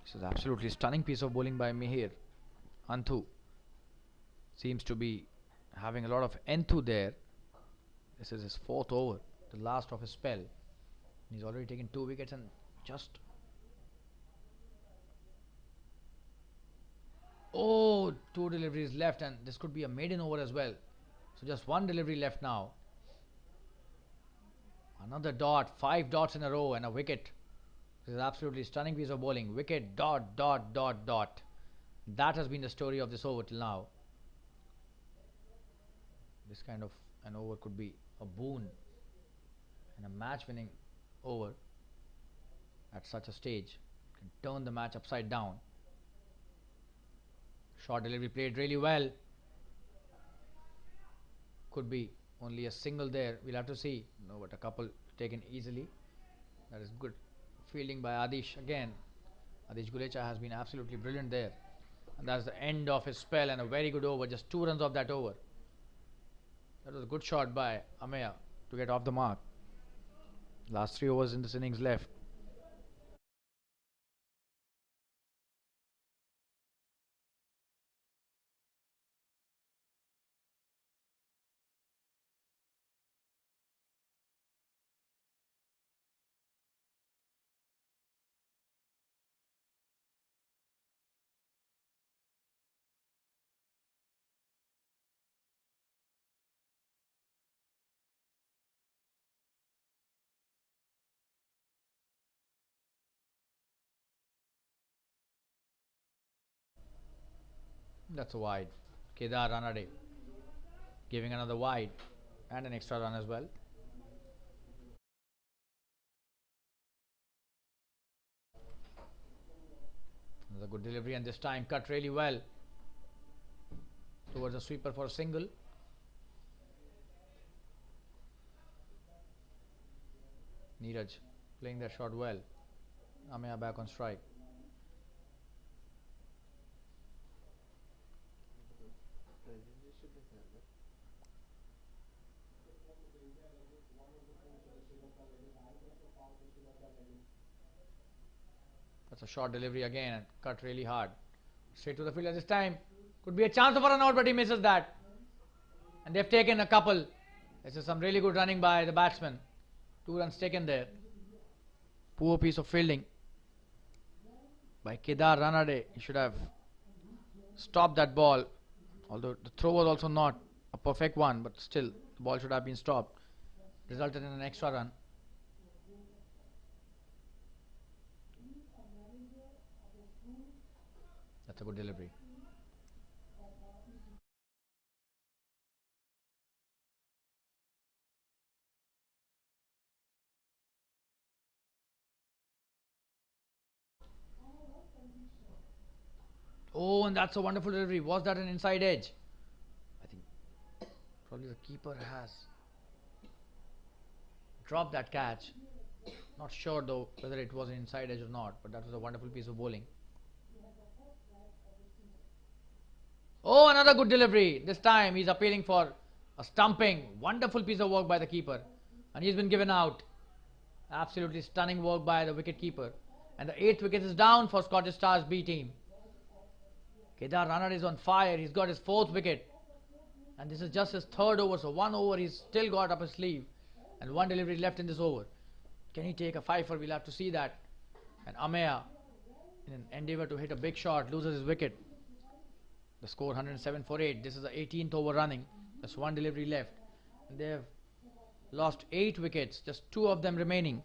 This is absolutely stunning piece of bowling by Mihir. Anthu seems to be having a lot of enthu there. This is his 4th over, the last of his spell. He's already taken 2 wickets and just... Oh, 2 deliveries left, and this could be a maiden over as well. So just 1 delivery left now. Another dot, 5 dots in a row and a wicket. This is absolutely stunning piece of bowling. Wicket, dot, dot, dot, dot. That has been the story of this over till now. This kind of an over could be a boon and a match-winning over at such a stage. Can turn the match upside down. Short delivery played really well. Could be only a single there. We'll have to see. No, but a couple taken easily. That is good fielding by Adish again. Adish Gulecha has been absolutely brilliant there. And that's the end of his spell, and a very good over. Just 2 runs off that over. That was a good shot by Ameya to get off the mark. Last 3 overs in this innings left. That's a wide. Kedar Ranade giving another wide and an extra run as well. Another good delivery, and this time cut really well towards a sweeper for a single. Neeraj playing that shot well. Ameya back on strike. That's a short delivery again and cut really hard. Straight to the fielder this time. Could be a chance of a run out, but he misses that. And they've taken a couple. This is some really good running by the batsman. 2 runs taken there. Poor piece of fielding by Kedar Ranade. He should have stopped that ball. Although the throw was also not a perfect one, but still the ball should have been stopped. Resulted in an extra run. That's a good delivery. Oh, and that's a wonderful delivery. Was that an inside edge? I think probably the keeper has dropped that catch. Not sure though whether it was an inside edge or not, but that was a wonderful piece of bowling. Oh, another good delivery. This time he's appealing for a stumping. Wonderful piece of work by the keeper. And he's been given out. Absolutely stunning work by the wicket keeper. And the 8th wicket is down for Scottish Stars B team. Kedar Rana is on fire. He's got his 4th wicket. And this is just his 3rd over. So 1 over he's still got up his sleeve. And 1 delivery left in this over. Can he take a fifer? We'll have to see that. And Ameya, in an endeavour to hit a big shot, loses his wicket. The score 107 for 8. This is the 18th over running. There's 1 delivery left. And they have lost 8 wickets. Just 2 of them remaining.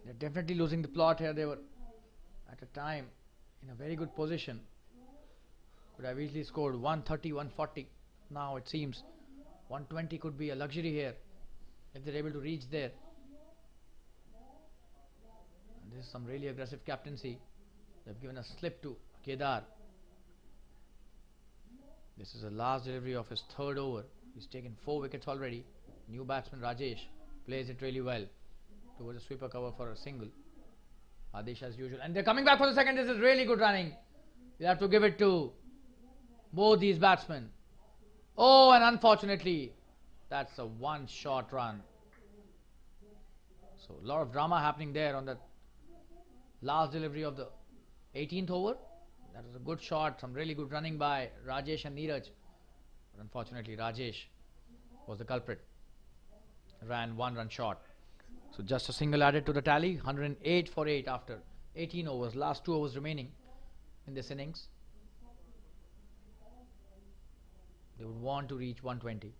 They're definitely losing the plot here. They were at a time in a very good position. Could have easily scored 130, 140. Now it seems 120 could be a luxury here if they're able to reach there. And this is some really aggressive captaincy. They've given a slip to Kedar. This is the last delivery of his 3rd over. He's taken 4 wickets already. New batsman Rajesh plays it really well towards a sweeper cover for a single. Adish as usual. And they're coming back for the second. This is really good running. You have to give it to both these batsmen. Oh, and unfortunately, that's a 1-shot run. So a lot of drama happening there on the last delivery of the 18th over. That was a good shot, some really good running by Rajesh and Neeraj. But unfortunately, Rajesh was the culprit. Ran 1 run short. So just a single added to the tally. 108 for 8 after 18 overs. Last 2 overs remaining in this innings. They would want to reach 120.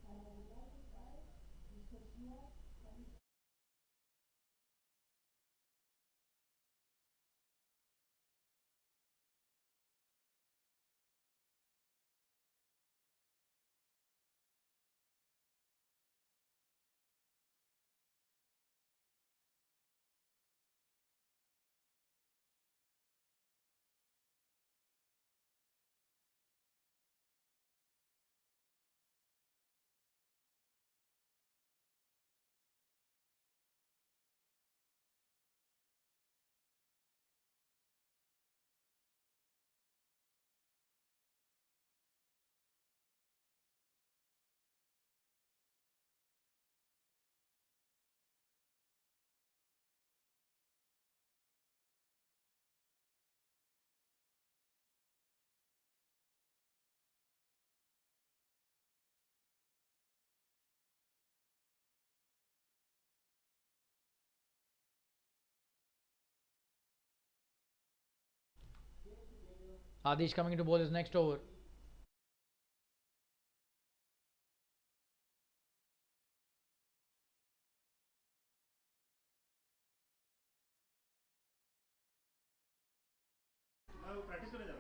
Adish coming to bowl his next over.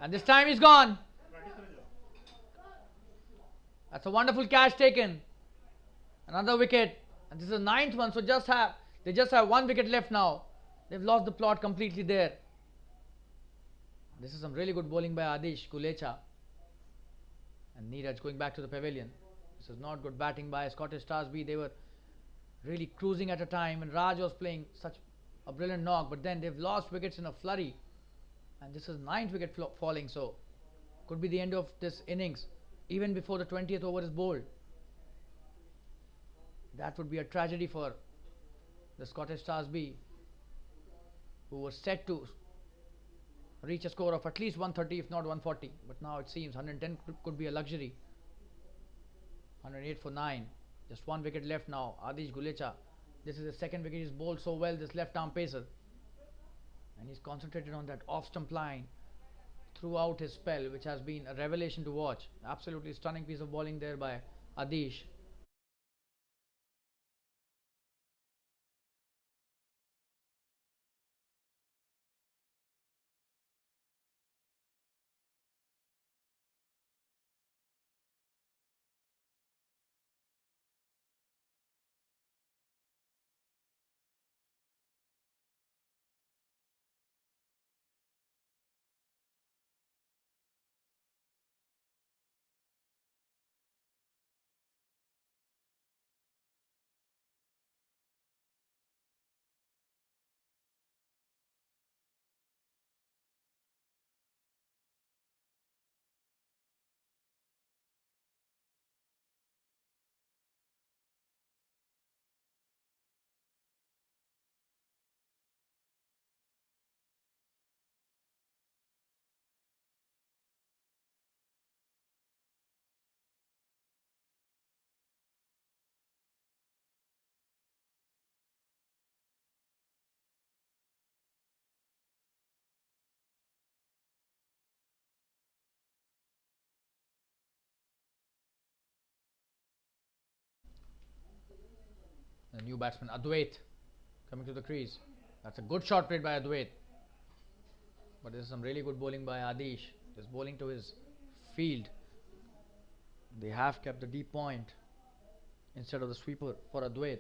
And this time he's gone. That's a wonderful catch taken. Another wicket. And this is the 9th one. So they just have 1 wicket left now. They've lost the plot completely there. This is some really good bowling by Adish, Kulecha and Neeraj going back to the pavilion. This is not good batting by Scottish Stars B. They were really cruising at a time and Raj was playing such a brilliant knock, but then they've lost wickets in a flurry. And this is 9th wicket falling, so could be the end of this innings even before the 20th over is bowled. That would be a tragedy for the Scottish Stars B, who were set to reach a score of at least 130 if not 140, but now it seems 110 could be a luxury. 108 for 9, just 1 wicket left now. Adish Gulecha, this is the 2nd wicket. He's bowled so well, this left arm pacer, and he's concentrated on that off stump line throughout his spell, which has been a revelation to watch. Absolutely stunning piece of bowling there by Adish. The new batsman Advait coming to the crease. That's a good shot played by Advait. But this is some really good bowling by Adish. Just bowling to his field. They have kept the deep point instead of the sweeper for Advait.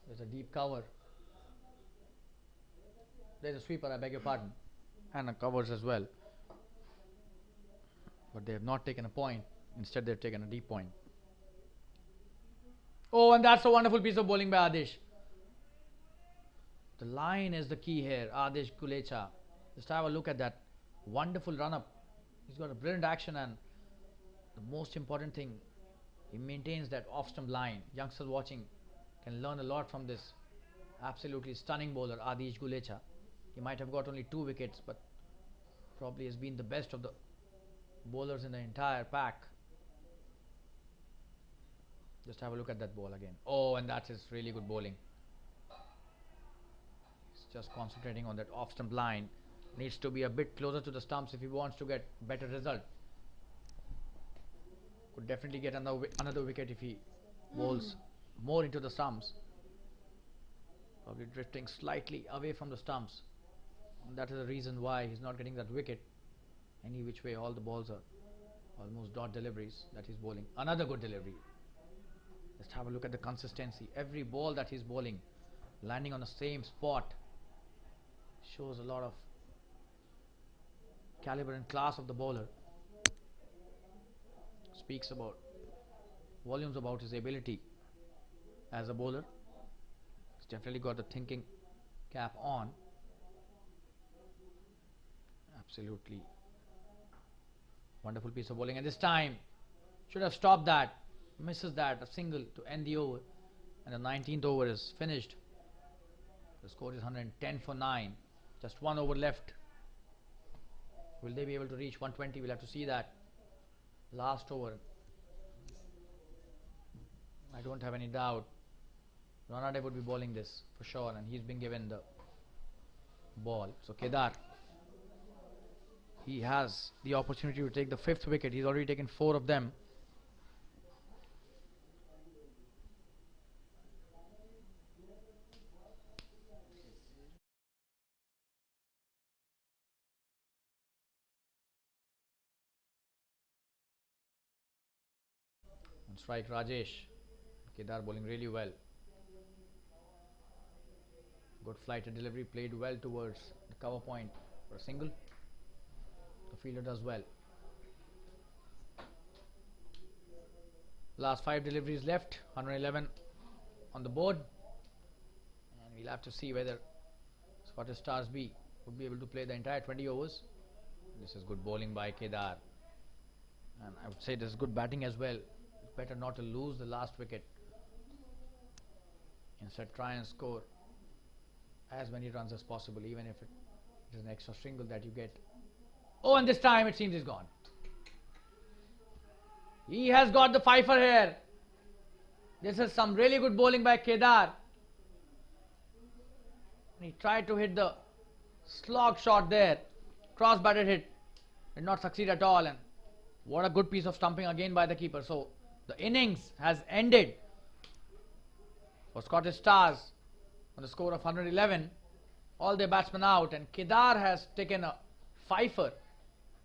There's a deep cover. There's a sweeper, I beg your pardon. And a covers as well. But they have not taken a point. Instead they've taken a deep point. Oh, and that's a wonderful piece of bowling by Adish. The line is the key here. Adish Gulecha. Just have a look at that wonderful run up. He's got a brilliant action, and the most important thing, he maintains that off stump line. Youngsters watching can learn a lot from this absolutely stunning bowler Adish Gulecha. He might have got only 2 wickets, but probably has been the best of the bowlers in the entire pack. Just have a look at that ball again. Oh, and that is really good bowling. He's just concentrating on that off stump line. Needs to be a bit closer to the stumps if he wants to get better result. Could definitely get another wicket if he bowls more into the stumps. Probably drifting slightly away from the stumps. And that is the reason why he's not getting that wicket. Any which way, all the balls are almost dot deliveries that he's bowling. Another good delivery. Just have a look at the consistency. Every ball that he's bowling, landing on the same spot, shows a lot of caliber and class of the bowler. Speaks about volumes about his ability as a bowler. He's definitely got the thinking cap on. Absolutely wonderful piece of bowling, and this time should have stopped that. Misses that, a single to end the over, and the 19th over is finished. The score is 110 for 9. Just 1 over left. Will they be able to reach 120? We'll have to see that. Last over. I don't have any doubt Ranade would be bowling this for sure, and he's been given the ball. So Kedar, he has the opportunity to take the 5th wicket. He's already taken 4 of them. On strike Rajesh. Kedar bowling really well. Good flighted delivery, played well towards the cover point for a single. The fielder does well. Last 5 deliveries left, 111 on the board, and we'll have to see whether Scottish Stars B would be able to play the entire 20 overs. This is good bowling by Kedar, and I would say this is good batting as well. It's better not to lose the last wicket. Instead, try and score as many runs as possible, even if it is an extra single that you get. Oh, and this time it seems he's gone. He has got the fifer here. This is some really good bowling by Kedar. He tried to hit the slog shot there. Cross batted hit. did not succeed at all, and what a good piece of stumping again by the keeper. So the innings has ended for Scottish Stars on the score of 111. All their batsmen out, and Kedar has taken a fifer.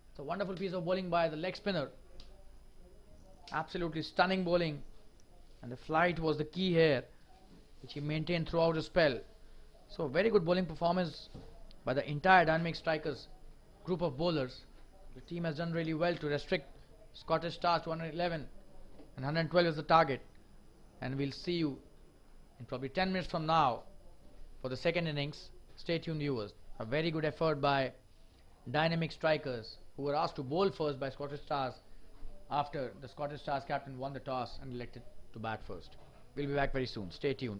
It's a wonderful piece of bowling by the leg spinner. Absolutely stunning bowling, and the flight was the key here, which he maintained throughout the spell. So very good bowling performance by the entire dynamic strikers group of bowlers. The team has done really well to restrict Scottish Stars to 111, and 112 is the target. And we'll see you in probably 10 minutes from now for the second innings. Stay tuned, viewers. A very good effort by dynamic strikers who were asked to bowl first by Scottish Stars after the Scottish Stars captain won the toss and elected to bat first. We'll be back very soon. Stay tuned.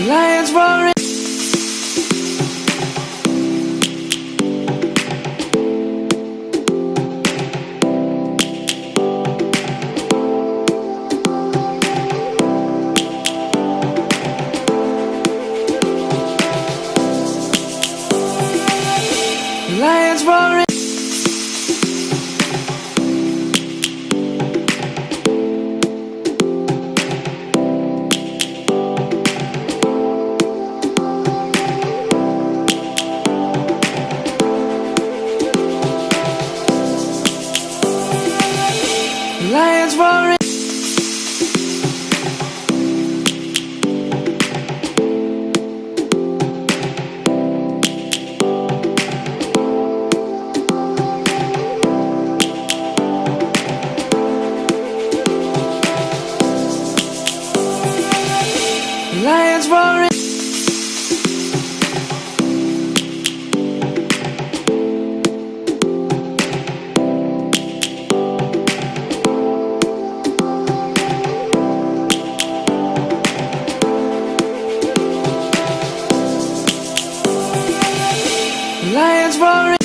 Lions roaring. Lions roaring. Lions roaring. Lions roaring. Lions roaring.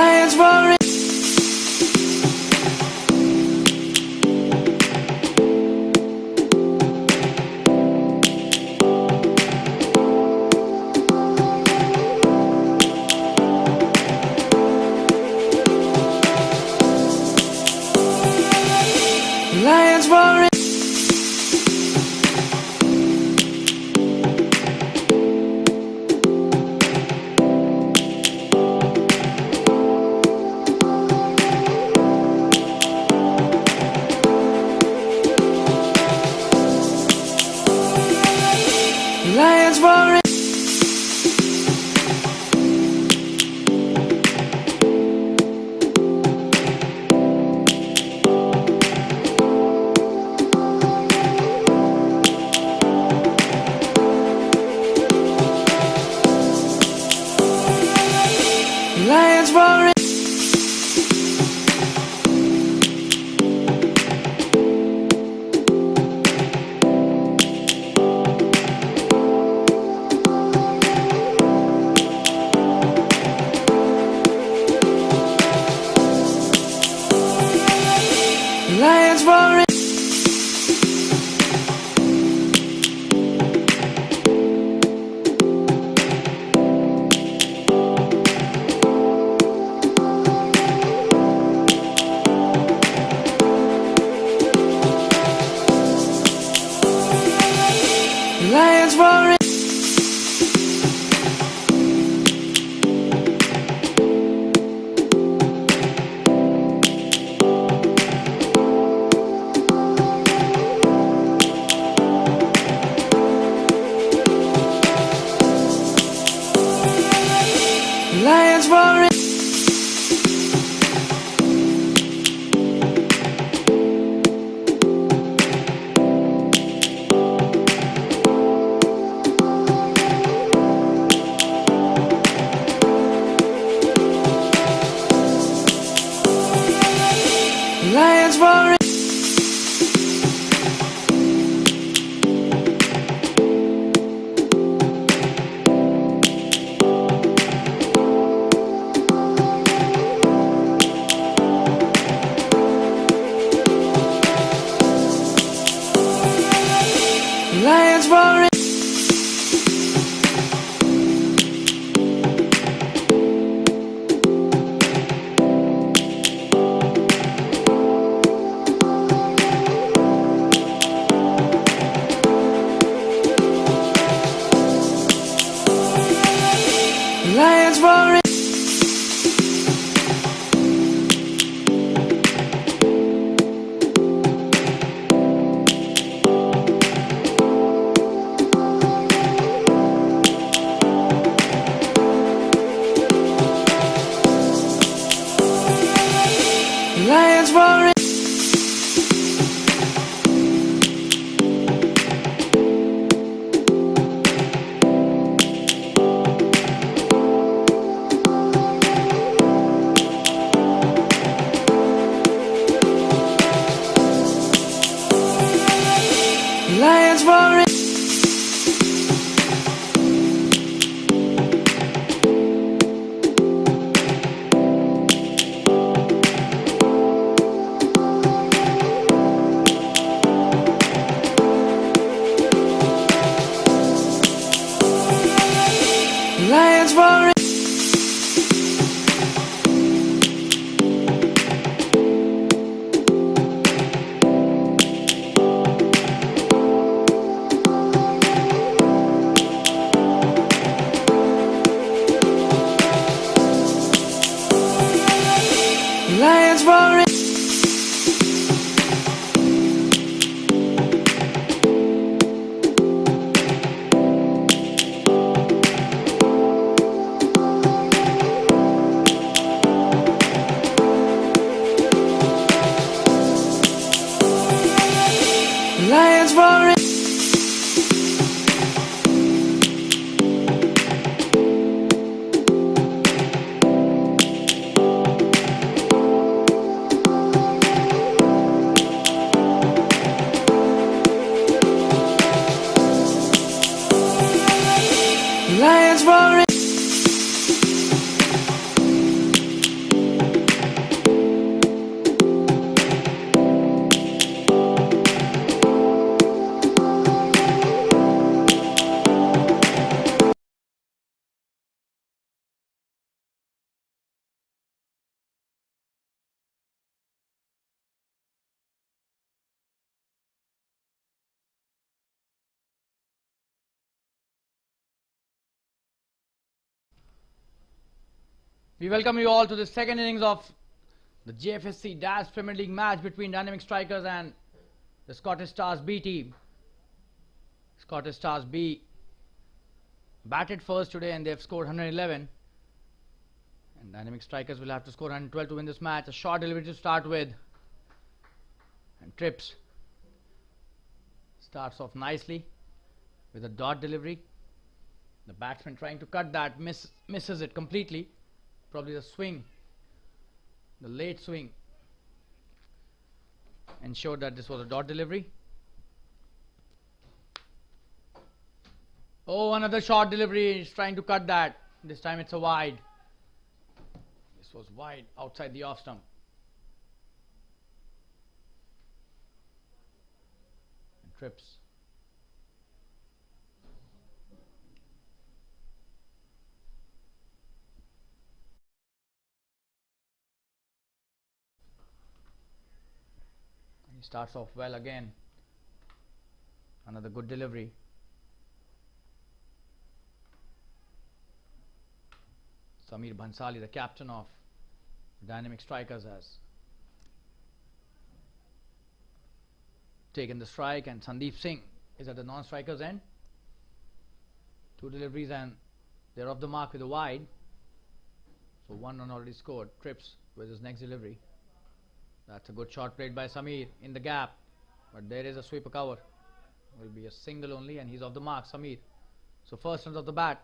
Lions roaring. Lions roaring. Lions roaring. Lions roaring. Lions roaring. Lions roaring. Lions roaring. Lions roaring. Lions roaring. Lions roaring. Lions roaring. Lions roaring. Lions roaring. Lions roaring. We welcome you all to the second innings of the JFSC DADS Premier League match between Dynamic Strikers and the Scottish Stars B team. Scottish Stars B batted first today and they've scored 111. And Dynamic Strikers will have to score 112 to win this match. A short delivery to start with. And Trips starts off nicely with a dot delivery. The batsman trying to cut that, misses it completely. Probably the swing, the late swing, ensured that this was a dot delivery. Oh, another short delivery. He's trying to cut that. This time it's a wide. This was wide outside the off stump. trips. And he starts off well again. Another good delivery. Samir Bhansali, the captain of Dynamic Strikers, has taken the strike, and Sandeep Singh is at the non-strikers end. Two deliveries and they're off the mark with a wide. So one run already scored. Trips with his next delivery. That's a good shot played by Samir in the gap, but there is a sweeper cover. Will be a single only, and he's off the mark, Samir. So first runs of the bat.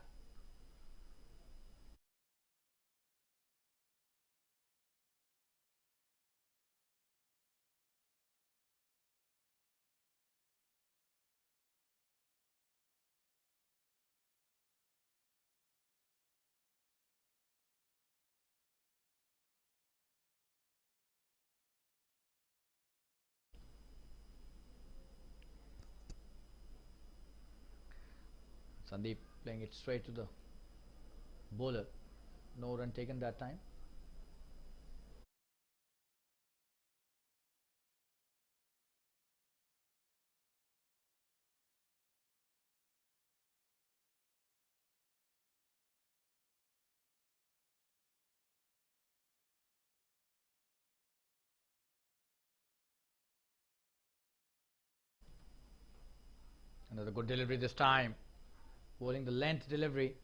Sandeep playing it straight to the bowler. No run taken that time. Another good delivery this time. Bowling the length delivery.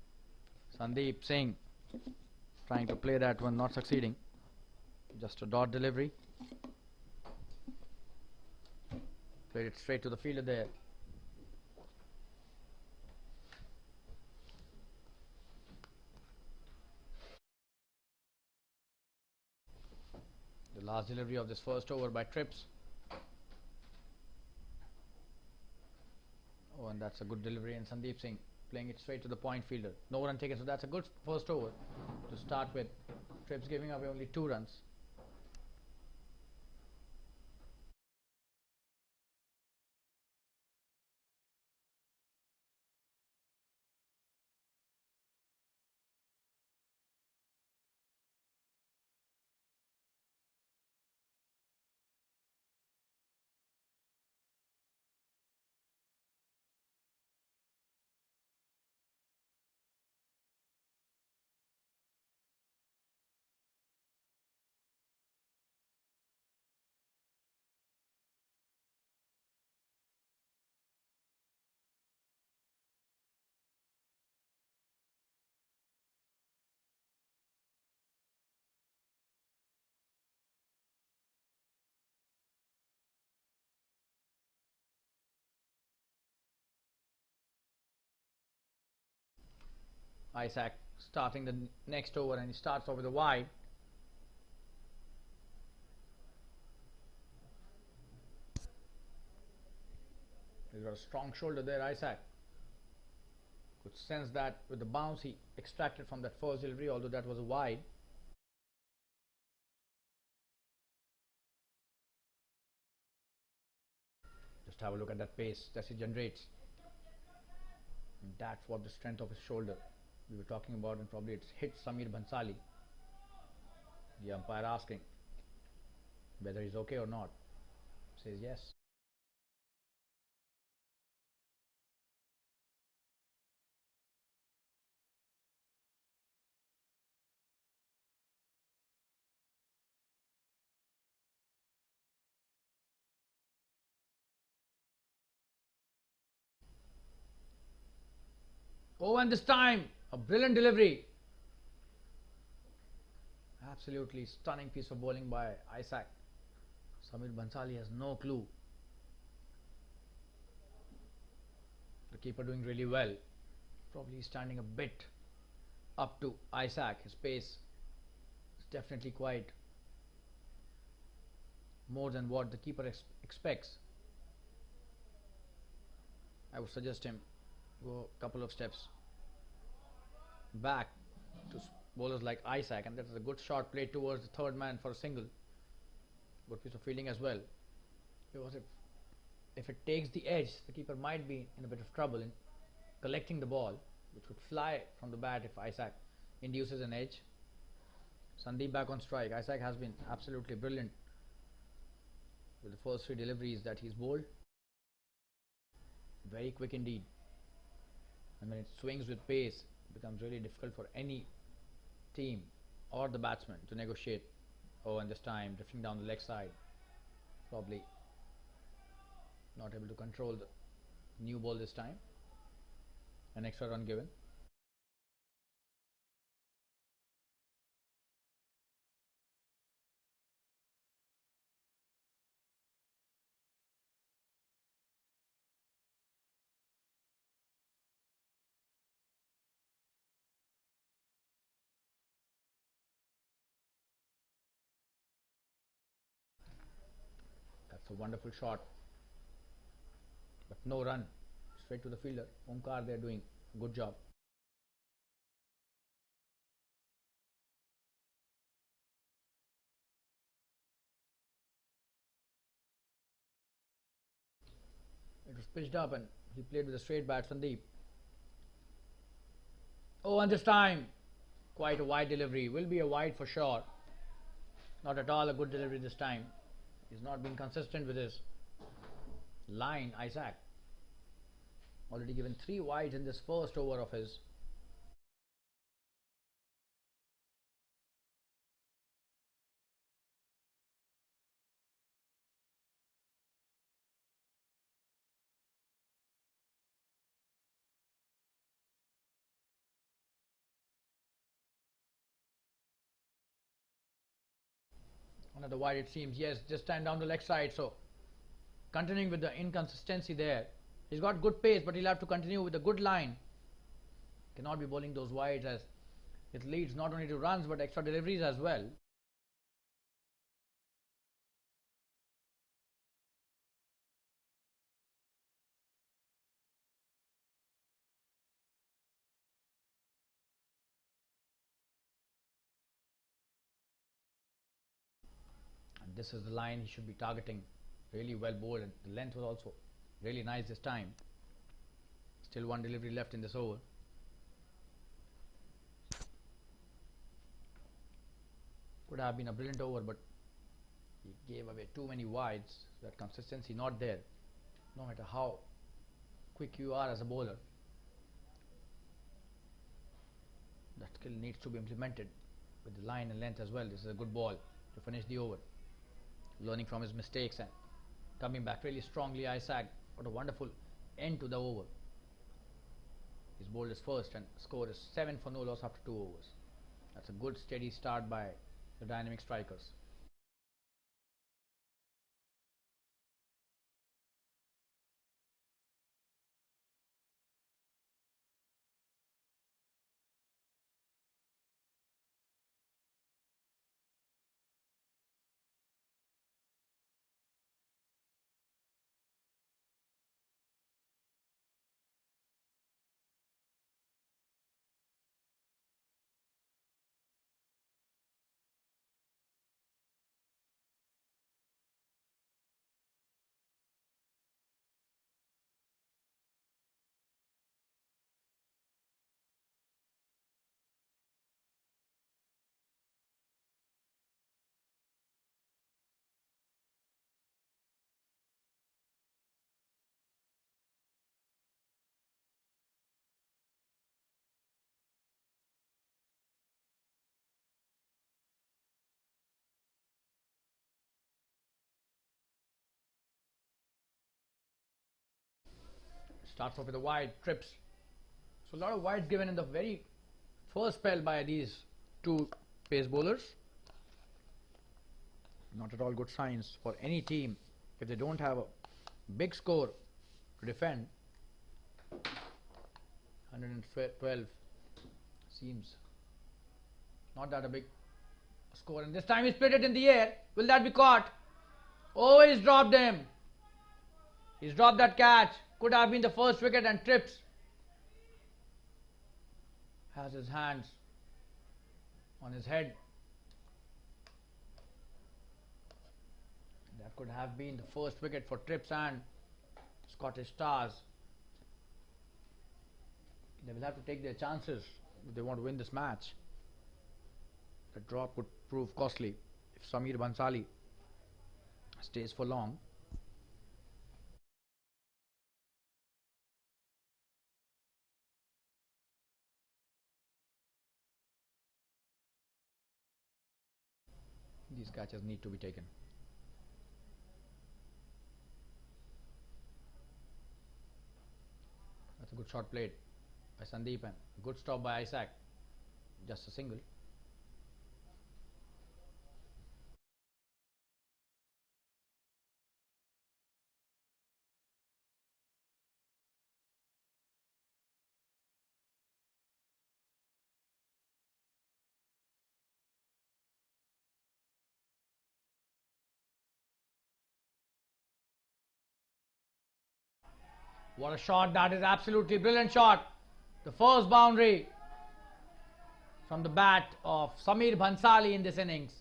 Sandeep Singh trying to play that one, not succeeding. Just a dot delivery. Played it straight to the fielder there. The last delivery of this first over by Trips. Oh, and that's a good delivery, and Sandeep Singh playing it straight to the point fielder. No run taken, so that's a good first over to start with. Trips giving away only 2 runs. Isaac starting the next over, and he starts off with a wide. He's got a strong shoulder there, Isaac. Could sense that with the bounce he extracted from that first delivery, although that was a wide. Just have a look at that pace that he generates. And that's what the strength of his shoulder we were talking about, and probably it's hit Samir Bhansali. The umpire asking whether he's okay or not. Says yes. Oh, and this time a brilliant delivery. Absolutely stunning piece of bowling by Isaac. Samir Bhansali has no clue. The keeper doing really well. Probably standing a bit up to Isaac. His pace is definitely quite more than what the keeper expects. I would suggest him go a couple of steps back to bowlers like Isaac, and that is a good shot played towards the third man for a single. Good piece of fielding as well. It was a if it takes the edge, the keeper might be in a bit of trouble in collecting the ball, which would fly from the bat if Isaac induces an edge. Sandeep back on strike. Isaac has been absolutely brilliant with the first three deliveries that he's bowled. Very quick indeed. And when it swings with pace, it becomes really difficult for any team or the batsman to negotiate. Oh, and this time drifting down the leg side. Probably not able to control the new ball this time. An extra run given. That's a wonderful shot, but no run. Straight to the fielder. Omkar, they're doing a good job. It was pitched up and he played with a straight bat, Sandeep. Oh, and this time quite a wide delivery. Will be a wide for sure. Not at all a good delivery this time. He's not been consistent with his line, Isaac. Already given 3 wides in this first over of his. Another wide it seems. Yes, this time down the leg side. So continuing with the inconsistency there. He's got good pace, but he'll have to continue with a good line. Cannot be bowling those wides, as it leads not only to runs but extra deliveries as well. And this is the line he should be targeting. Really well bowled, and the length was also really nice this time. Still one delivery left in this over. Could have been a brilliant over, but he gave away too many wides. That consistency not there, no matter how quick you are as a bowler. That skill needs to be implemented with the line and length as well. This is a good ball to finish the over. Learning from his mistakes and coming back really strongly. Isaac, what a wonderful end to the over. He's bowled his first and score is 7 for no loss after 2 overs. That's a good steady start by the dynamic strikers. Starts off with a wide, trips. So a lot of wides given in the very first spell by these two pace bowlers. Not at all good signs for any team if they don't have a big score to defend. 112 seems not that a big score, and this time he split it in the air. Will that be caught? Oh, he's dropped him. He's dropped that catch. Could have been the first wicket, and trips. Has his hands on his head. That could have been the first wicket for trips, and Scottish Stars. They will have to take their chances if they want to win this match. The drop could prove costly if Samir Bhansali stays for long. These catches need to be taken. That's a good shot played by Sandeep and good stop by Isaac. Just a single. What a shot, that is absolutely brilliant shot. The first boundary from the bat of Samir Bhansali in this innings.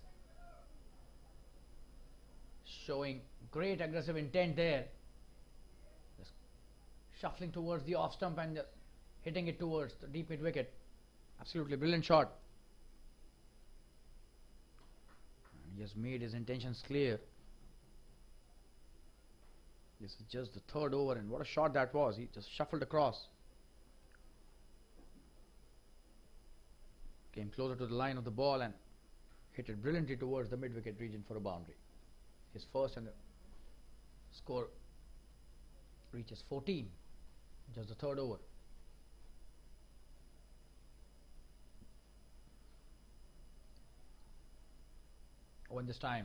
Showing great aggressive intent there. Just shuffling towards the off stump and just hitting it towards the deep mid wicket. Absolutely brilliant shot. And he has made his intentions clear. This is just the third over, and what a shot that was. He just shuffled across. Came closer to the line of the ball and hit it brilliantly towards the mid-wicket region for a boundary. His first, and the score reaches 14. Just the third over. Oh, and this time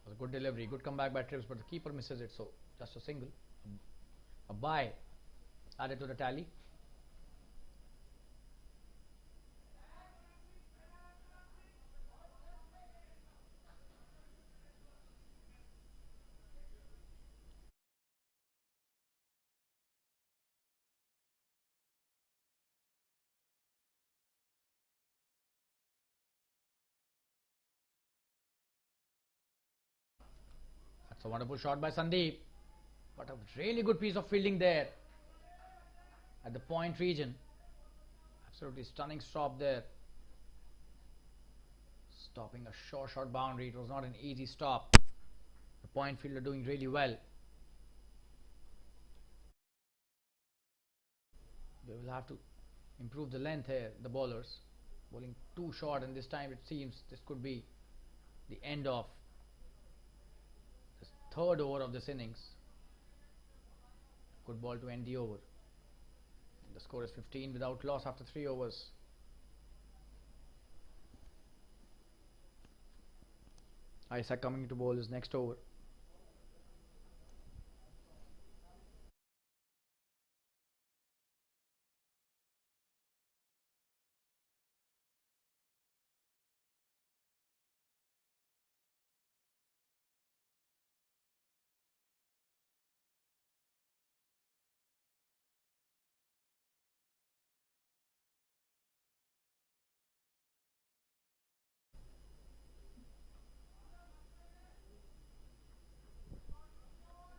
was a good delivery, good comeback by Trips, but the keeper misses it, so just a single. A bye added to the tally. That's a wonderful shot by Sandeep, but a really good piece of fielding there at the point region. Absolutely stunning stop there, stopping a short boundary. It was not an easy stop. The point fielder doing really well. They will have to improve the length here, the bowlers. Bowling too short, and this time it seems this could be the end of this third over of this innings. Good ball to end the over. The score is 15 without loss after 3 overs. Isaac coming to bowl his next over.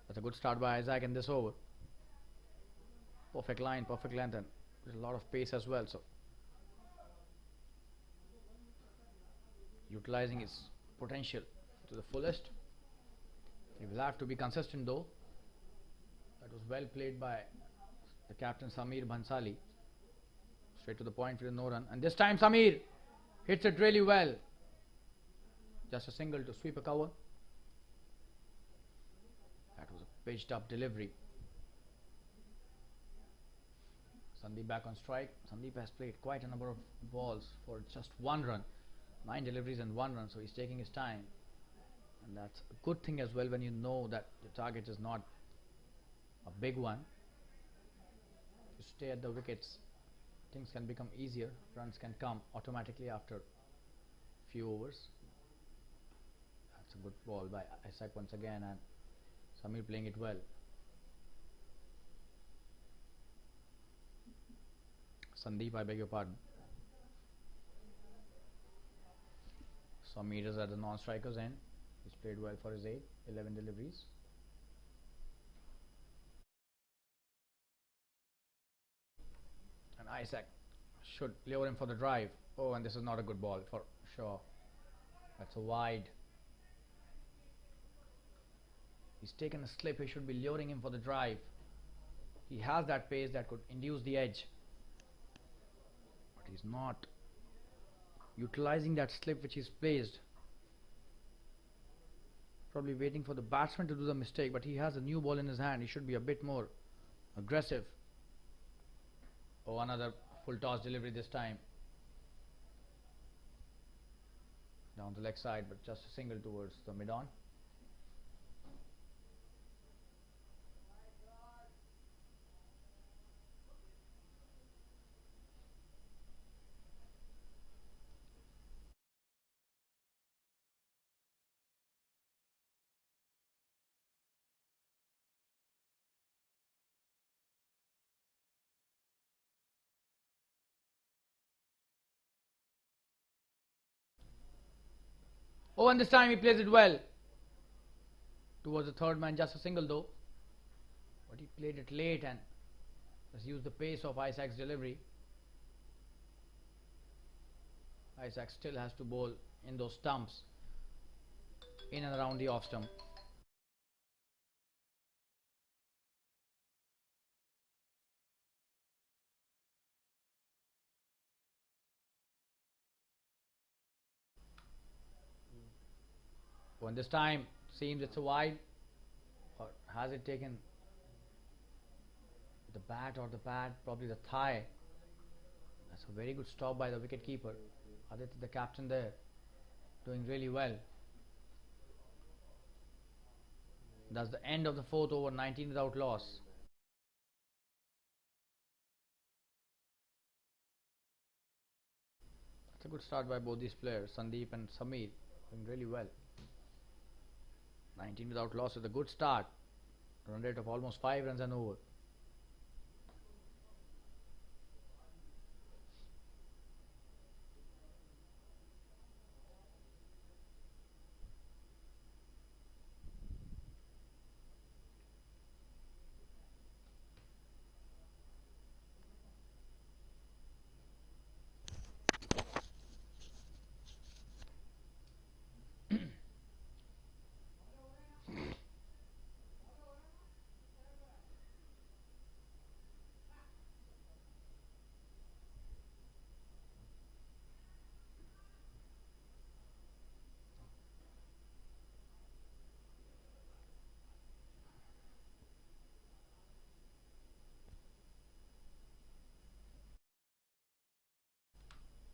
That's a good start by Isaac in this over. Perfect line, perfect length, and there's a lot of pace as well. So utilizing his potential to the fullest. He will have to be consistent though. That was well played by the captain Samir Bhansali. Straight to the point with no run, and this time Samir hits it really well. Just a single to sweep a cover. That was a pitched up delivery. Sandeep back on strike. Sandeep has played quite a number of balls for just 1 run. 9 deliveries and 1 run, so he's taking his time. And that's a good thing as well when you know that the target is not a big one. If you stay at the wickets, things can become easier. Runs can come automatically after a few overs. That's a good ball by Isaac once again, and Samir playing it well. Sandeep, I beg your pardon. Samir is at the non-striker's end. He's played well for his 11 deliveries. Isaac should lure him for the drive. Oh, and this is not a good ball for sure. That's a wide. He's taken a slip. He should be luring him for the drive. He has that pace that could induce the edge, but he's not utilizing that slip which he's placed. Probably waiting for the batsman to do the mistake, but he has a new ball in his hand. He should be a bit more aggressive. Oh, another full toss delivery this time. Down the leg side, but just a single towards the mid-on. Oh, and this time he plays it well towards the third man, just a single though, but he played it late and has used the pace of Isaac's delivery. Isaac still has to bowl in those stumps, in and around the off stump. When this time seems it's a wide, or has it taken the bat or the pad, probably the thigh. That's a very good stop by the wicket keeper. Aditya, the captain there, doing really well. That's the end of the fourth over, 19 without loss. That's a good start by both these players, Sandeep and Samir, doing really well. 19 without loss is a good start. Run rate of almost 5 runs an over.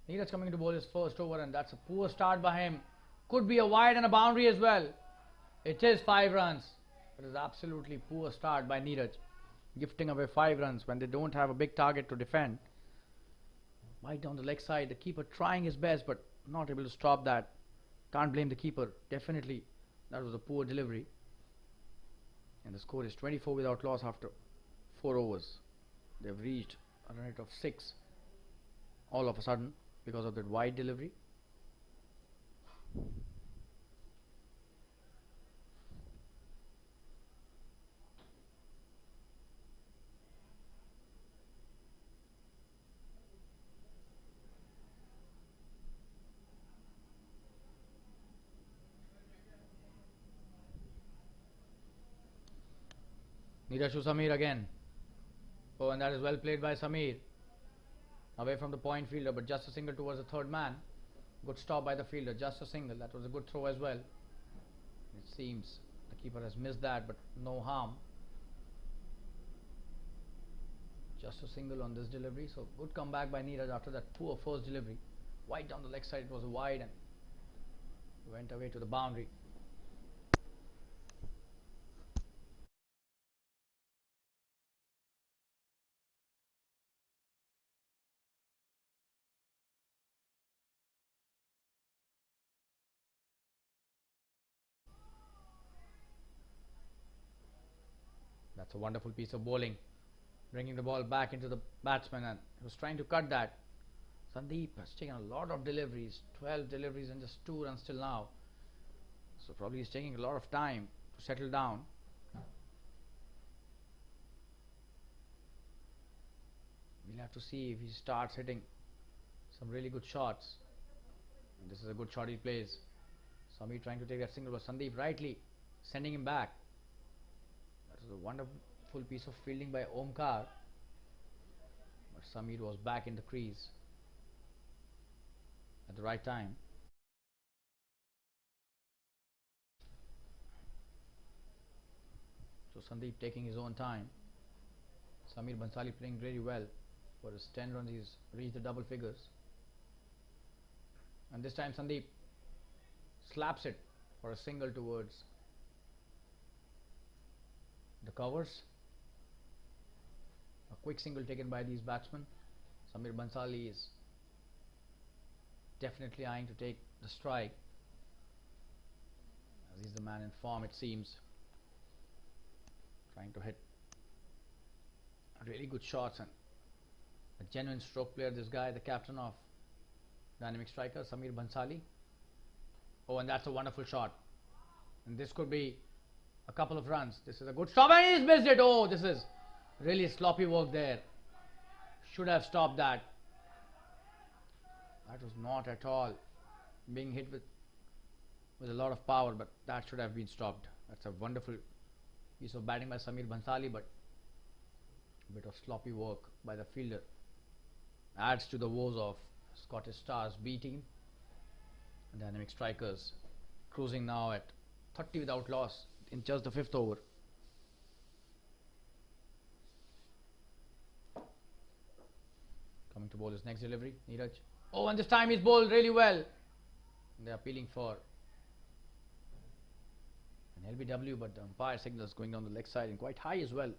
Neeraj coming to bowl his first over, and that's a poor start by him. Could be a wide and a boundary as well. It is 5 runs. It is absolutely poor start by Neeraj, gifting away 5 runs when they don't have a big target to defend. Wide down the leg side, the keeper trying his best but not able to stop that. Can't blame the keeper. Definitely that was a poor delivery. And the score is 24 without loss after 4 overs. They've reached a run rate of 6 all of a sudden because of that wide delivery. Neeraj to Samir again. Oh, and that is well played by Samir. Away from the point fielder, but just a single towards the third man. Good stop by the fielder, just a single. That was a good throw as well. It seems the keeper has missed that, but no harm. Just a single on this delivery. So good comeback by Neeraj after that poor first delivery. Wide down the leg side, it was a wide and went away to the boundary. That's a wonderful piece of bowling, bringing the ball back into the batsman, and he was trying to cut that. Sandeep has taken a lot of deliveries, 12 deliveries and just 2 runs till now. So probably he's taking a lot of time to settle down. We'll have to see if he starts hitting some really good shots. And this is a good shot he plays. Samir trying to take that single, but Sandeep rightly sending him back. That was a wonderful piece of fielding by Omkar. But Samir was back in the crease at the right time. So Sandeep taking his own time. Samir Bhansali playing really well. For his 10 runs, he's reached the double figures. And this time Sandeep slaps it for a single towards the covers. A quick single taken by these batsmen. Samir Bhansali is definitely eyeing to take the strike, as he's the man in form, it seems. Trying to hit really good shots, and a genuine stroke player, this guy, the captain of dynamic striker Samir Bhansali. Oh, and that's a wonderful shot, and this could be a couple of runs. This is a good stop, and he's missed it. Oh, this is really sloppy work there. Should have stopped that. That was not at all being hit with a lot of power, but that should have been stopped. That's a wonderful piece of batting by Samir Bhansali, but a bit of sloppy work by the fielder adds to the woes of Scottish Stars B team. And dynamic strikers cruising now at 30 without loss in just the 5th over. Coming to bowl his next delivery, Neeraj. Oh, and this time he's bowled really well. They are appealing for an LBW, but the umpire signals going down the leg side and quite high as well.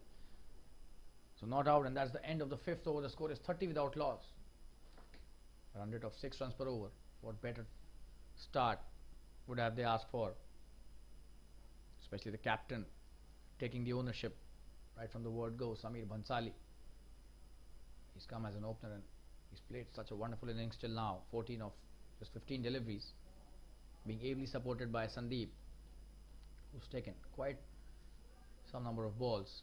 So not out, and that's the end of the 5th over. The score is 30 without loss. A run rate of 6 runs per over. What better start would have they asked for? Especially the captain taking the ownership right from the word go, Samir Bhansali. He's come as an opener and he's played such a wonderful innings till now. 14 of just 15 deliveries, being ably supported by Sandeep, who's taken quite some number of balls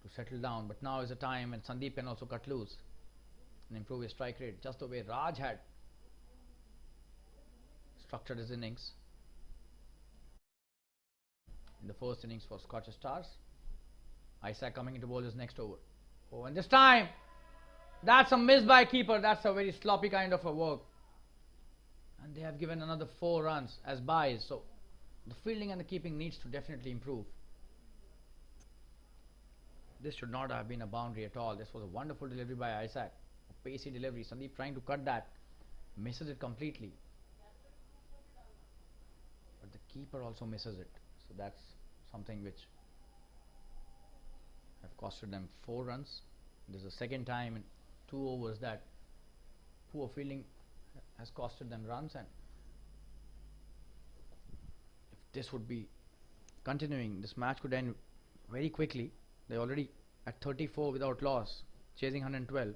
to settle down. But now is the time when Sandeep can also cut loose and improve his strike rate, just the way Raj had structured his innings in the first innings for Scottish Stars. Isaac coming into bowl his next over. Oh, and this time that's a miss by keeper. That's a very sloppy kind of a work, and they have given another 4 runs as buys. So the fielding and the keeping needs to definitely improve. This should not have been a boundary at all. This was a wonderful delivery by Isaac, a pacey delivery. Sandeep trying to cut that, misses it completely, but the keeper also misses it. So that's something which have costed them 4 runs. This is the second time in 2 overs that poor fielding has costed them runs, and if this would be continuing, this match could end very quickly. They're already at 34 without loss, chasing 112.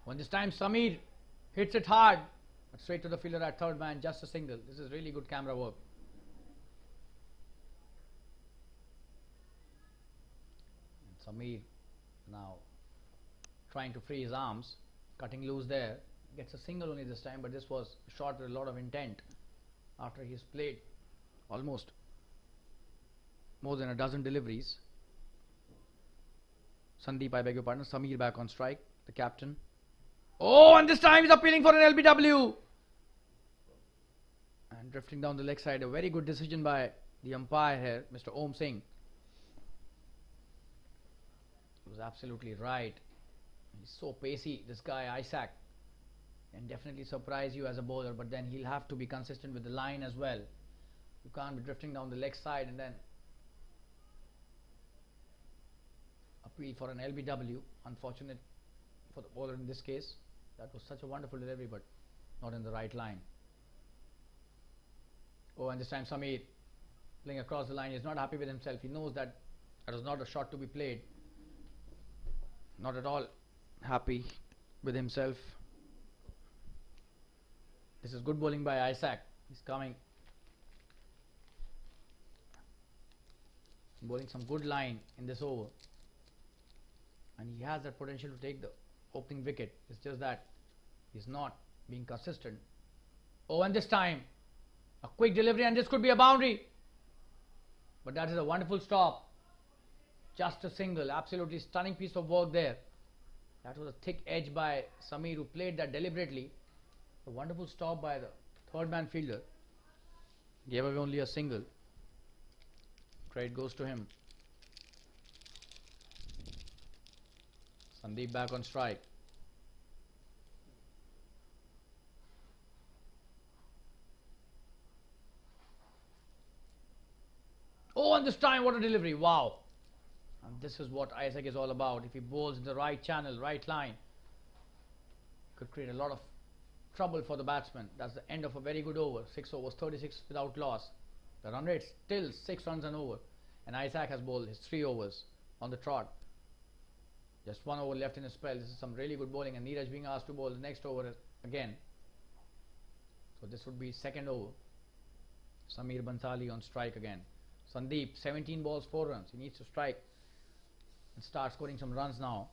When this time Samir hits it hard, but straight to the fielder at third man, just a single. This is really good camera work. And Samir now trying to free his arms, cutting loose there. Gets a single only this time, but this was a shot with a lot of intent after he's played almost more than a dozen deliveries. Sandeep, I beg your pardon, Samir back on strike, the captain. Oh, and this time he's appealing for an LBW. And drifting down the leg side, a very good decision by the umpire here, Mr. Om Singh. He was absolutely right. He's so pacey, this guy Isaac, can definitely surprise you as a bowler, but then he'll have to be consistent with the line as well. You can't be drifting down the leg side and then appeal for an LBW. Unfortunate for the bowler in this case. That was such a wonderful delivery, but not in the right line. Oh, and this time Samir playing across the line. He's not happy with himself. He knows that that was not a shot to be played. Not at all happy with himself. This is good bowling by Isaac. He's coming. Bowling some good line in this over. And he has that potential to take the opening wicket. It's just that he's not being consistent. Oh, and this time a quick delivery, and this could be a boundary. But that is a wonderful stop. Just a single. Absolutely stunning piece of work there. That was a thick edge by Samir, who played that deliberately. A wonderful stop by the third man fielder. Gave away only a single. Credit goes to him. Sandeep back on strike. Oh, and this time what a delivery. Wow. And this is what Isaac is all about. If he bowls in the right channel, right line, could create a lot of trouble for the batsman. That's the end of a very good over. 6 overs, 36 without loss. The run rate still 6 runs an over. And Isaac has bowled his 3 overs on the trot. Just 1 over left in his spell. This is some really good bowling, and Neeraj being asked to bowl the next over again. So this would be second over. Samir Bhansali on strike again. Sandeep, 17 balls, 4 runs. He needs to strike and start scoring some runs now.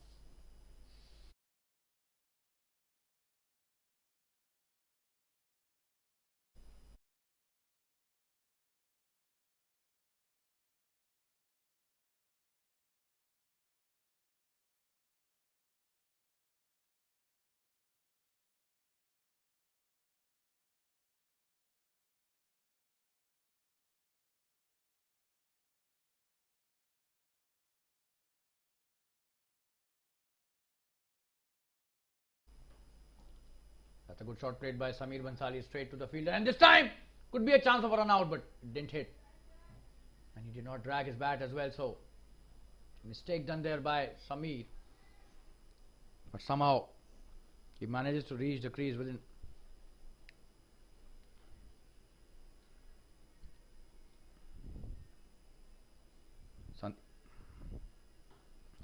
That's a good shot played by Samir Bhansali straight to the fielder, and this time could be a chance of a run out, but it didn't hit. And he did not drag his bat as well, so mistake done there by Samir. But somehow he manages to reach the crease within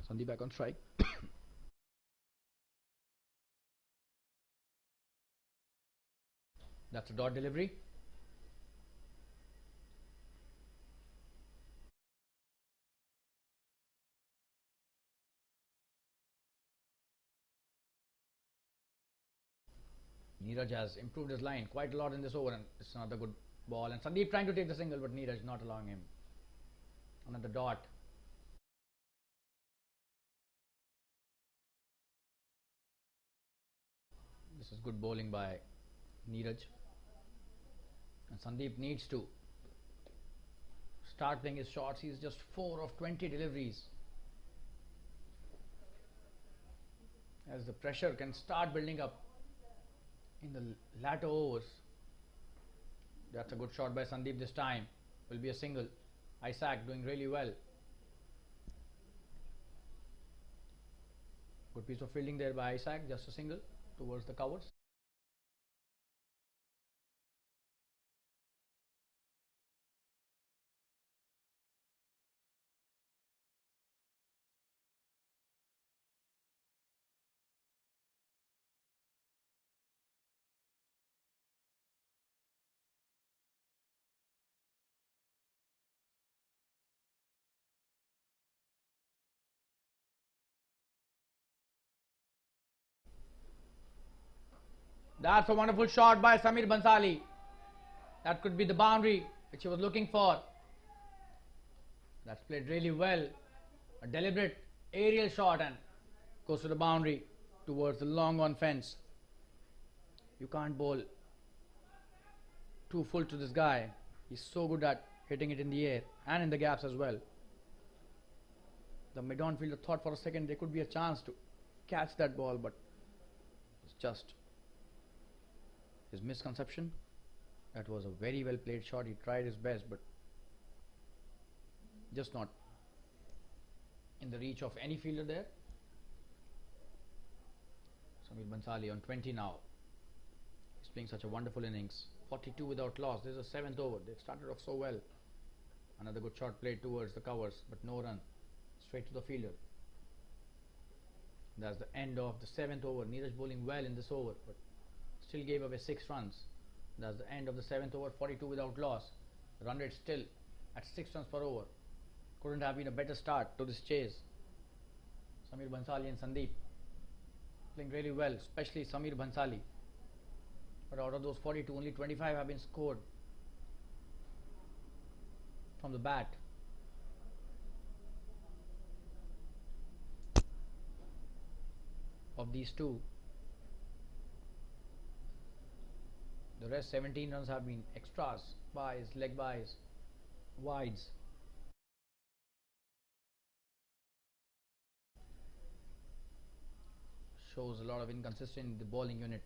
Sandeep back on strike. That's a dot delivery. Neeraj has improved his line quite a lot in this over, and it's another good ball. And Sandeep trying to take the single, but Neeraj not allowing him. Another dot. This is good bowling by Neeraj. And Sandeep needs to start playing his shots. He's just 4 of 20 deliveries. As the pressure can start building up in the latter overs. That's a good shot by Sandeep this time. Will be a single. Isaac doing really well. Good piece of fielding there by Isaac. Just a single towards the covers. That's a wonderful shot by Samir Bhansali. That could be the boundary which he was looking for. That's played really well. A deliberate aerial shot and goes to the boundary towards the long on fence. You can't bowl too full to this guy. He's so good at hitting it in the air and in the gaps as well. The mid-on fielder thought for a second there could be a chance to catch that ball, but it's just his misconception. That was a very well played shot. He tried his best, but just not in the reach of any fielder there. Samir Bhansali on 20 now. He's playing such a wonderful innings 42 without loss. This is the 7th over. They've started off so well. Another good shot played towards the covers, but no run. Straight to the fielder. That's the end of the 7th over. Neeraj bowling well in this over, but still gave away 6 runs. That's the end of the 7th over. 42 without loss. Run rate still at 6 runs per over. Couldn't have been a better start to this chase. Samir Bhansali and Sandeep playing really well, especially Samir Bhansali. But out of those 42, only 25 have been scored from the bat. Of these two, the rest 17 runs have been extras, buys, leg buys, wides. Shows a lot of inconsistency in the bowling unit.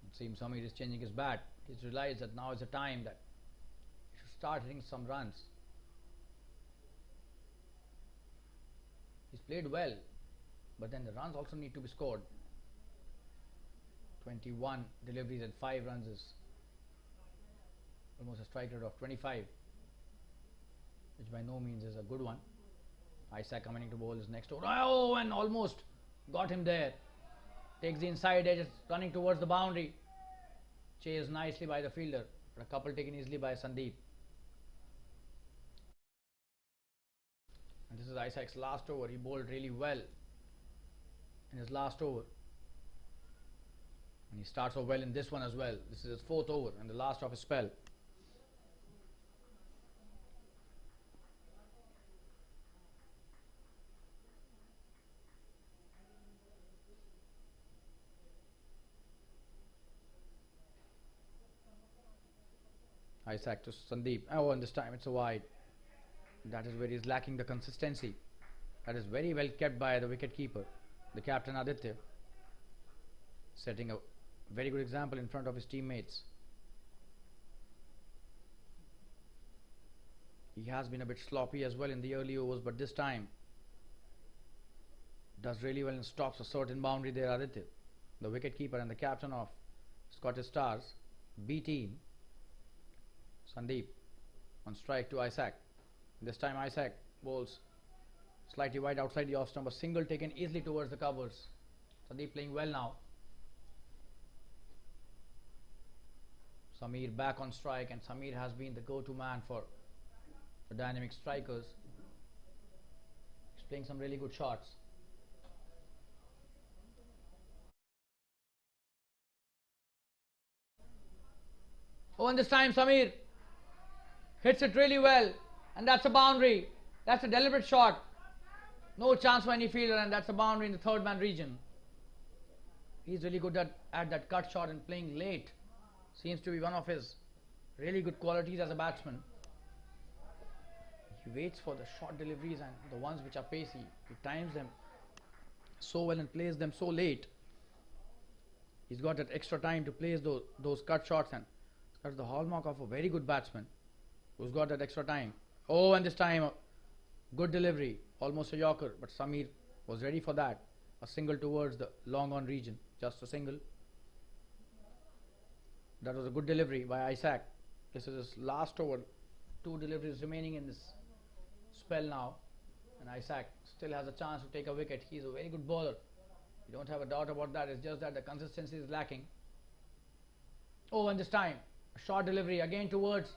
It seems Samir is changing his bat. He's realized that now is the time that he should start hitting some runs. He's played well, but then the runs also need to be scored. 21 deliveries and 5 runs is almost a strike rate of 25, which by no means is a good one. Isaac coming to bowl his next over. Oh, and almost got him there. Takes the inside edge, running towards the boundary. Chased nicely by the fielder, but a couple taken easily by Sandeep. And this is Isaac's last over. He bowled really well in his last over. And he starts off well in this one as well. This is his 4th over and the last of his spell. Isaac to Sandeep. Oh, and this time it's a wide. That is where he's lacking the consistency. That is very well kept by the wicket keeper, the captain Aditya, setting a very good example in front of his teammates. He has been a bit sloppy as well in the early overs, but this time does really well and stops a certain boundary there. Aditya, the wicket keeper and the captain of Scottish Stars B team. Sandeep on strike to Isaac. This time Isaac bowls slightly wide outside the off stump, a single taken easily towards the covers. Sandeep playing well now. Samir back on strike, and Samir has been the go-to man for the dynamic strikers. He's playing some really good shots. Oh, and this time Samir hits it really well, and that's a boundary. That's a deliberate shot. No chance for any fielder, and that's a boundary in the 3rd man region. He's really good at that cut shot and playing late. Seems to be one of his really good qualities as a batsman. He waits for the short deliveries and the ones which are pacey. He times them so well and plays them so late. He's got that extra time to place those cut shots, and that's the hallmark of a very good batsman who's got that extra time. Oh, and this time good delivery, almost a yorker, but Samir was ready for that. A single towards the long on region, just a single. That was a good delivery by Isaac. This is his last over. 2 deliveries remaining in this spell now, and Isaac still has a chance to take a wicket. He's a very good bowler. You don't have a doubt about that. It's just that the consistency is lacking. Oh, and this time a short delivery again towards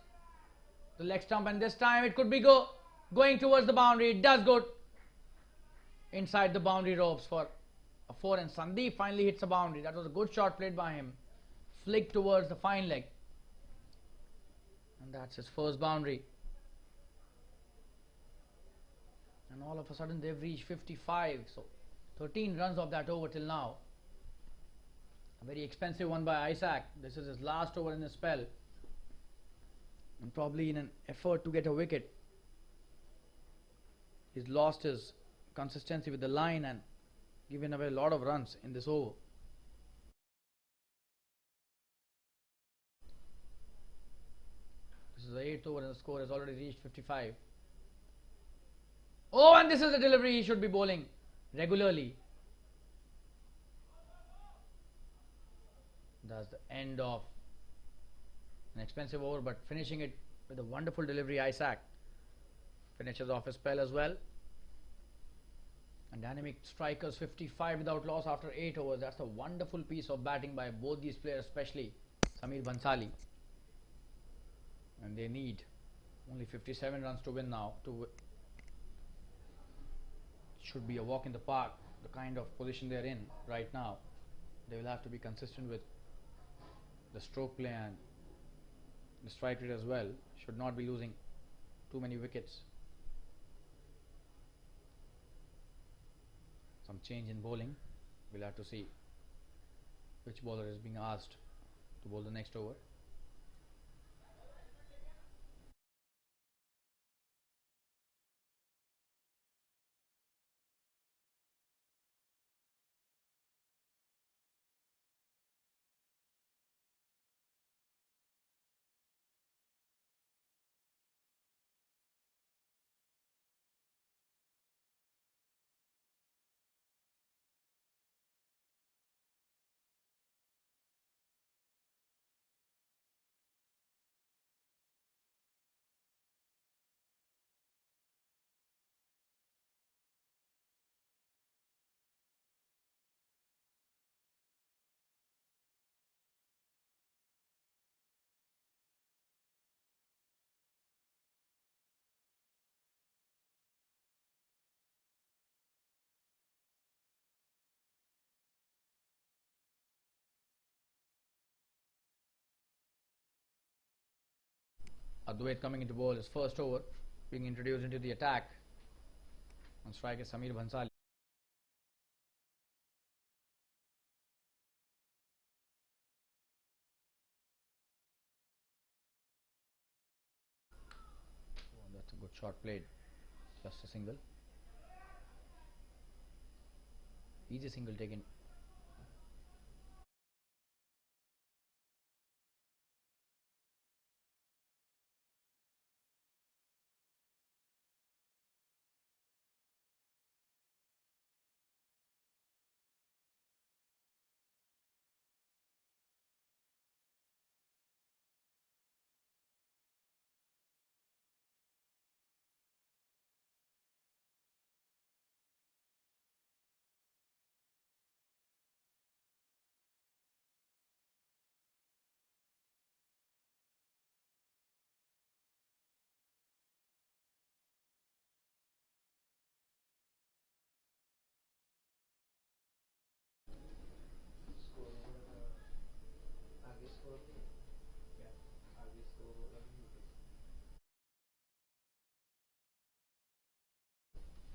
the leg stump, and this time it could be going towards the boundary. It does go inside the boundary ropes for a 4, and Sandeep finally hits a boundary. That was a good shot played by him. Flick towards the fine leg, and that's his first boundary. And all of a sudden they've reached 55, so 13 runs of that over till now. A very expensive one by Isaac. This is his last over in the spell, and probably in an effort to get a wicket, he's lost his consistency with the line and given away a lot of runs in this over. the 8th over and the score has already reached 55. Oh, and this is the delivery he should be bowling regularly. That's the end of an expensive over, but finishing it with a wonderful delivery. Isaac finishes off his spell as well. And dynamic strikers 55 without loss after 8 overs. That's a wonderful piece of batting by both these players, especially Samir Bhansali. And they need only 57 runs to win now. Should be a walk in the park, the kind of position they're in right now. They will have to be consistent with the stroke play and the strike rate as well. Should not be losing too many wickets. Some change in bowling. We'll have to see which bowler is being asked to bowl the next over. Advait coming into bowl his first over, being introduced into the attack. On strike is Samir Bhansali. Oh, that's a good shot played. Just a single. Easy single taken.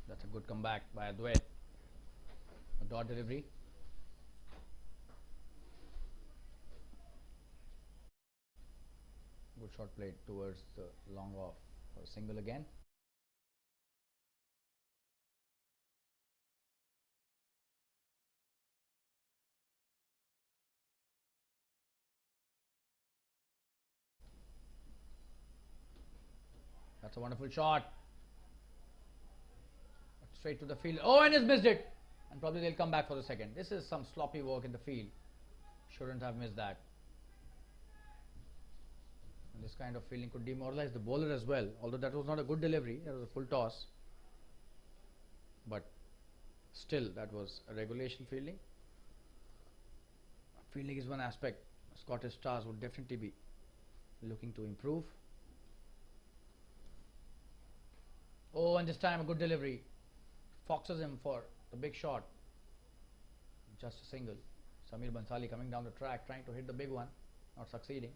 That's a good comeback by Advait. A dot delivery. Good shot played towards the long off for a single again. That's a wonderful shot. Straight to the field. Oh, and he's missed it. And probably they'll come back for the second. This is some sloppy work in the field. Shouldn't have missed that. And this kind of fielding could demoralize the bowler as well. Although that was not a good delivery. That was a full toss. But still, that was a regulation fielding. Fielding is one aspect Scottish Stars would definitely be looking to improve. Oh, and this time a good delivery. Foxes him for the big shot. Just a single. Samir Bhansali coming down the track trying to hit the big one, not succeeding.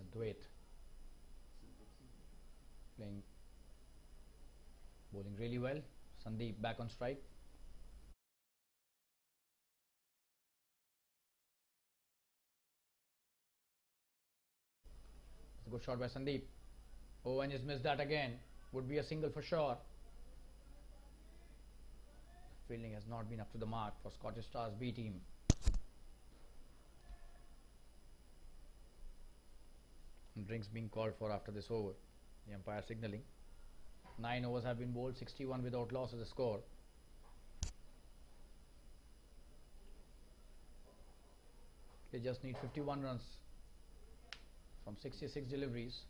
Advait bowling really well. Sandeep back on strike. It's a good shot by Sandeep. Oh, and he's missed that again. Would be a single for sure. Fielding has not been up to the mark for Scottish Stars B team. Drinks being called for after this over. The umpire signaling. 9 overs have been bowled, 61 without loss is the score. They just need 51 runs from 66 deliveries.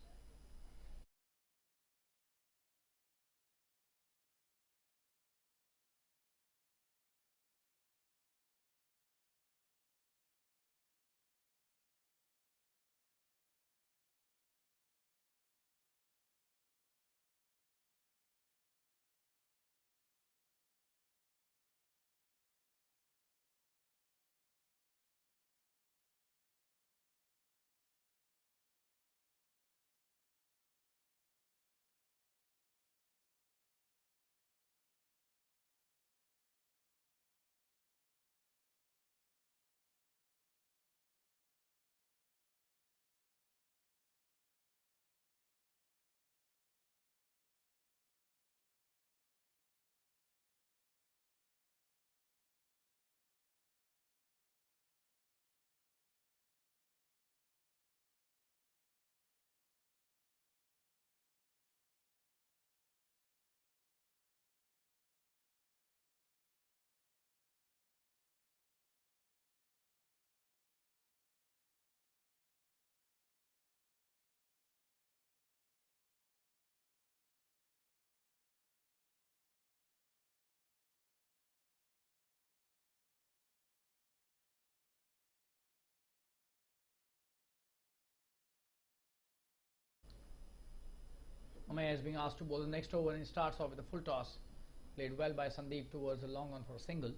Umayya is being asked to bowl the next over and he starts off with a full toss. Played well by Sandeep towards the long on for a single.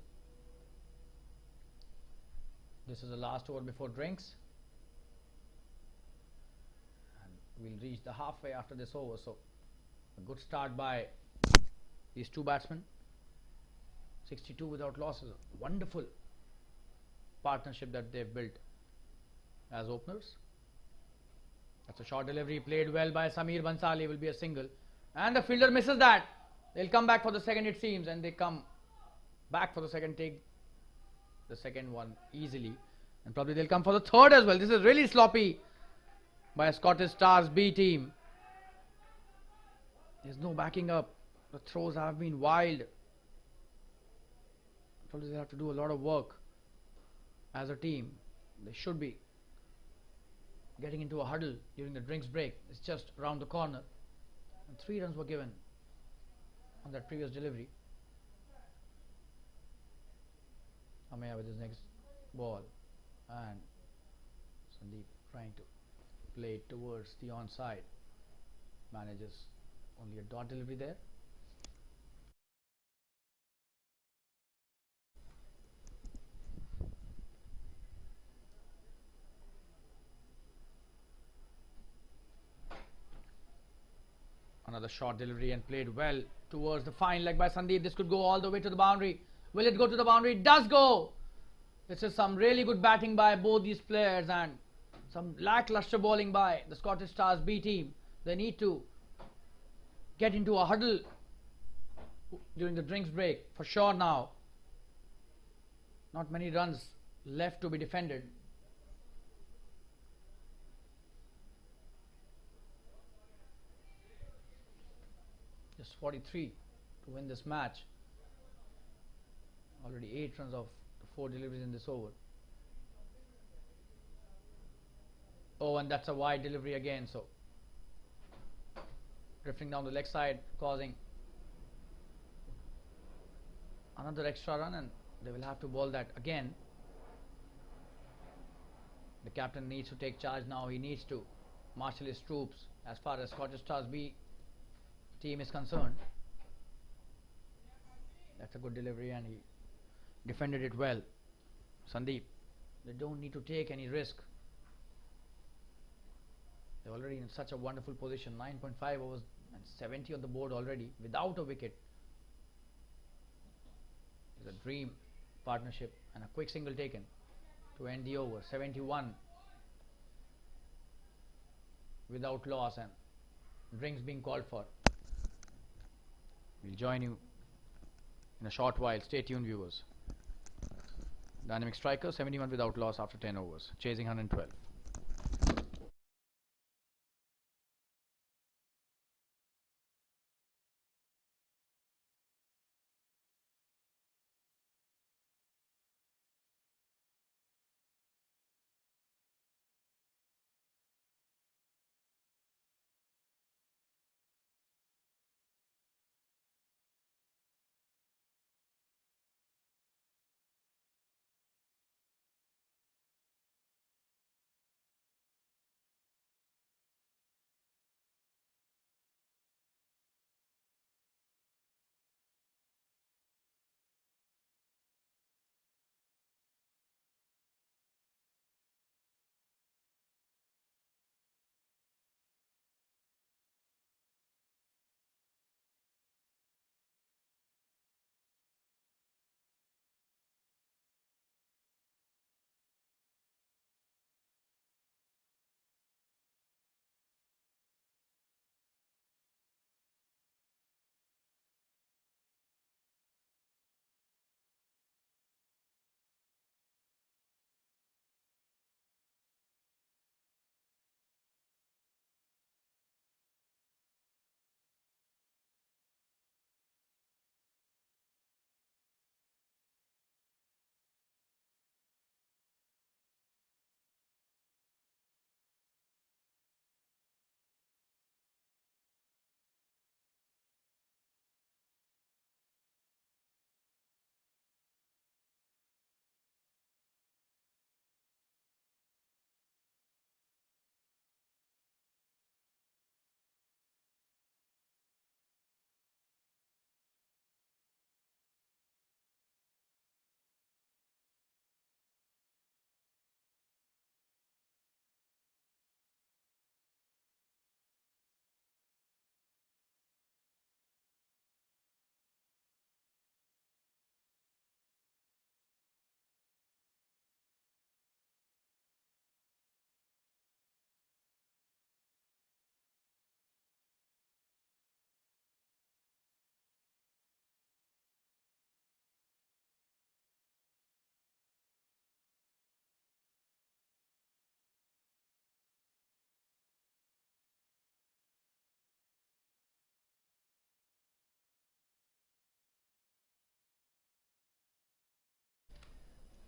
This is the last over before drinks. And we'll reach the halfway after this over. So a good start by these two batsmen. 62 without losses. Wonderful partnership that they've built as openers. That's a short delivery played well by Samir Bansali, will be a single. And the fielder misses that. They'll come back for the second, it seems, and they come back for the second, take the second one easily. And probably they'll come for the third as well. This is really sloppy by Scottish Stars B team. There's no backing up. The throws have been wild. Probably they have to do a lot of work as a team. They should be getting into a huddle during the drinks break. It's just around the corner. And 3 runs were given on that previous delivery. Umayya with his next ball. And Sandeep trying to play it towards the onside. Manages only a dot delivery there. Another short delivery and played well towards the fine leg by Sandeep. This could go all the way to the boundary. Will it go to the boundary? It does go. This is some really good batting by both these players and some lackluster bowling by the Scottish Stars B team. They need to get into a huddle during the drinks break for sure now. Not many runs left to be defended. Just 43 to win this match. Already 8 runs of the 4 deliveries in this over. Oh, and that's a wide delivery again, so drifting down the leg side, causing another extra run, and they will have to bowl that again. The captain needs to take charge now. He needs to marshal his troops as far as Scottish Stars B team is concerned. That's a good delivery and he defended it well. Sandeep, they don't need to take any risk. They're already in such a wonderful position. 9.5 overs and 70 on the board already without a wicket. It's a dream partnership and a quick single taken to end the over. 71 without loss and drinks being called for. We'll join you in a short while. Stay tuned, viewers. Dynamic striker, 71 without loss after 10 overs, chasing 112.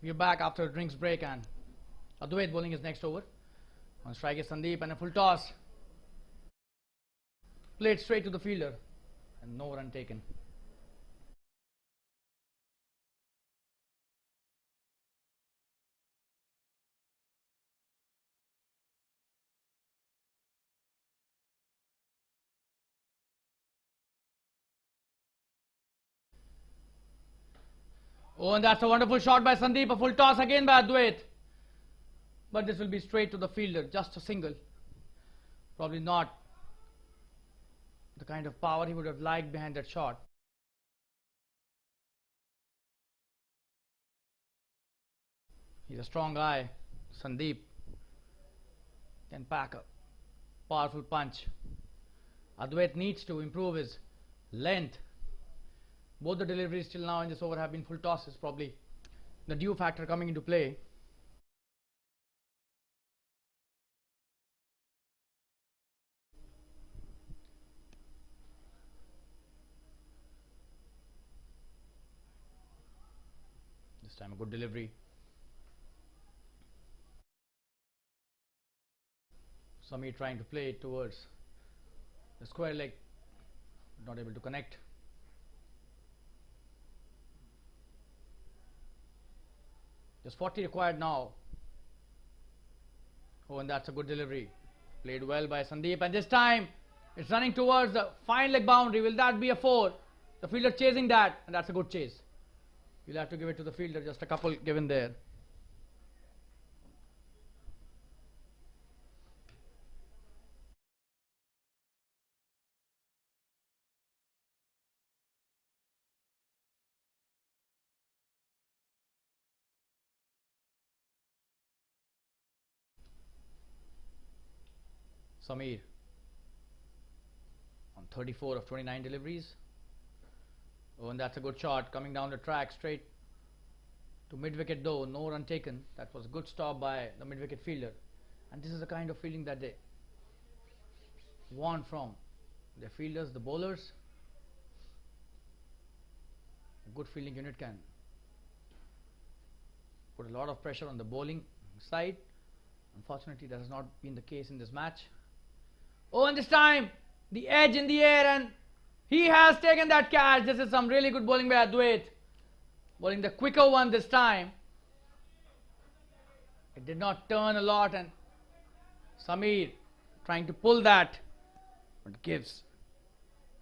We're back after a drinks break, and Advait bowling is next over. On strike is Sandeep, and a full toss. Played straight to the fielder, and no run taken. Oh, and that's a wonderful shot by Sandeep. A full toss again by Advait. But this will be straight to the fielder. Just a single. Probably not the kind of power he would have liked behind that shot. He's a strong guy. Sandeep can pack a powerful punch. Advait needs to improve his length. Both the deliveries till now in this over have been full tosses, probably the dew factor coming into play. This time a good delivery. Samir trying to play it towards the square leg, not able to connect. Just 40 required now. Oh, and that's a good delivery. Played well by Sandeep, and this time it's running towards the fine leg boundary. Will that be a 4? The fielder chasing that, and that's a good chase. You'll have to give it to the fielder, just a couple given there. Samir on 34 of 29 deliveries. Oh, and that's a good shot coming down the track straight to mid-wicket though. No run taken. That was a good stop by the mid-wicket fielder. And this is the kind of fielding that they want from their fielders, the bowlers. A good fielding unit can put a lot of pressure on the bowling side. Unfortunately, that has not been the case in this match. Oh, and this time the edge in the air, and he has taken that catch. This is some really good bowling by Advait. Bowling the quicker one this time. It did not turn a lot, and Samir trying to pull that, but gives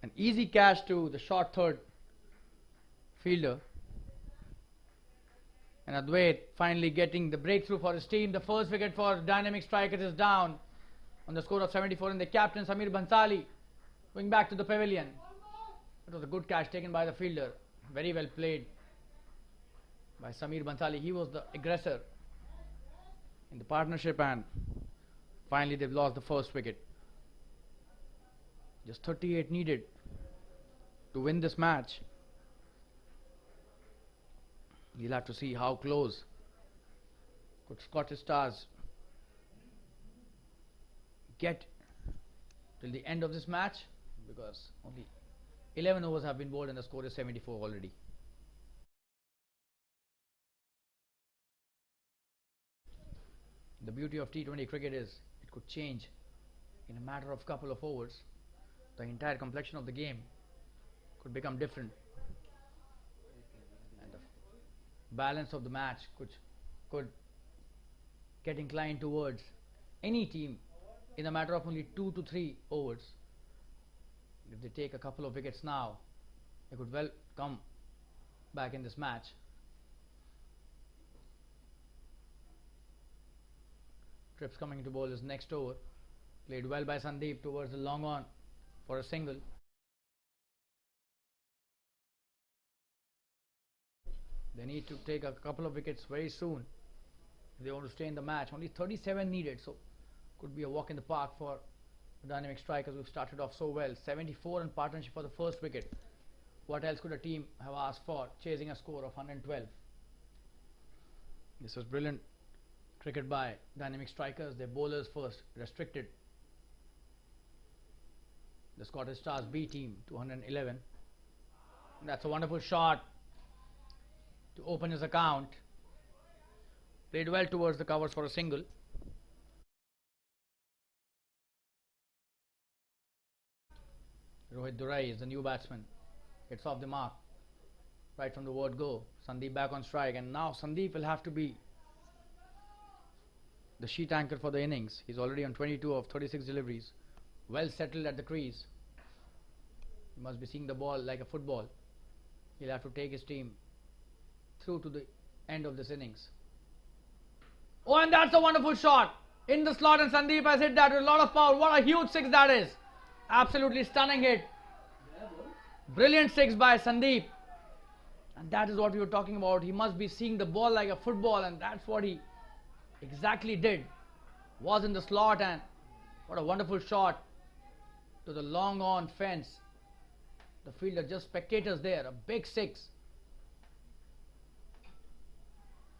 an easy catch to the short third fielder. And Advait finally getting the breakthrough for his team. The first wicket for Dynamic Strikers is down on the score of 74, and the captain Samir Bhansali going back to the pavilion. It was a good catch taken by the fielder. Very well played by Samir Bhansali. He was the aggressor in the partnership, and finally they've lost the first wicket. Just 38 needed to win this match. You'll have to see how close could Scottish Stars get till the end of this match, because only 11 overs have been bowled and the score is 74 already. The beauty of T20 cricket is it could change in a matter of couple of overs. The entire complexion of the game could become different, and the balance of the match could get inclined towards any team in a matter of only 2 to 3 overs. If they take a couple of wickets now, they could well come back in this match. Trips coming to bowl is next over. Played well by Sandeep towards the long on for a single. They need to take a couple of wickets very soon if they want to stay in the match. Only 37 needed, so could be a walk in the park for the Dynamic Strikers who started off so well. 74 in partnership for the first wicket. What else could a team have asked for, chasing a score of 112? This was brilliant cricket by Dynamic Strikers. Their bowlers first restricted the Scottish Stars B team to 111. That's a wonderful shot to open his account. Played well towards the covers for a single. Rohit Durai is the new batsman. Gets off the mark right from the word go. Sandeep back on strike, and now Sandeep will have to be the sheet anchor for the innings. He's already on 22 of 36 deliveries. Well settled at the crease. He must be seeing the ball like a football. He'll have to take his team through to the end of this innings. Oh, and that's a wonderful shot in the slot, and Sandeep has hit that with a lot of power. What a huge six that is. Absolutely stunning hit. Brilliant six by Sandeep. And that is what we were talking about. He must be seeing the ball like a football, and that's what he exactly did. Was in the slot, and what a wonderful shot to the long on fence. The fielder just spectators there. A big six.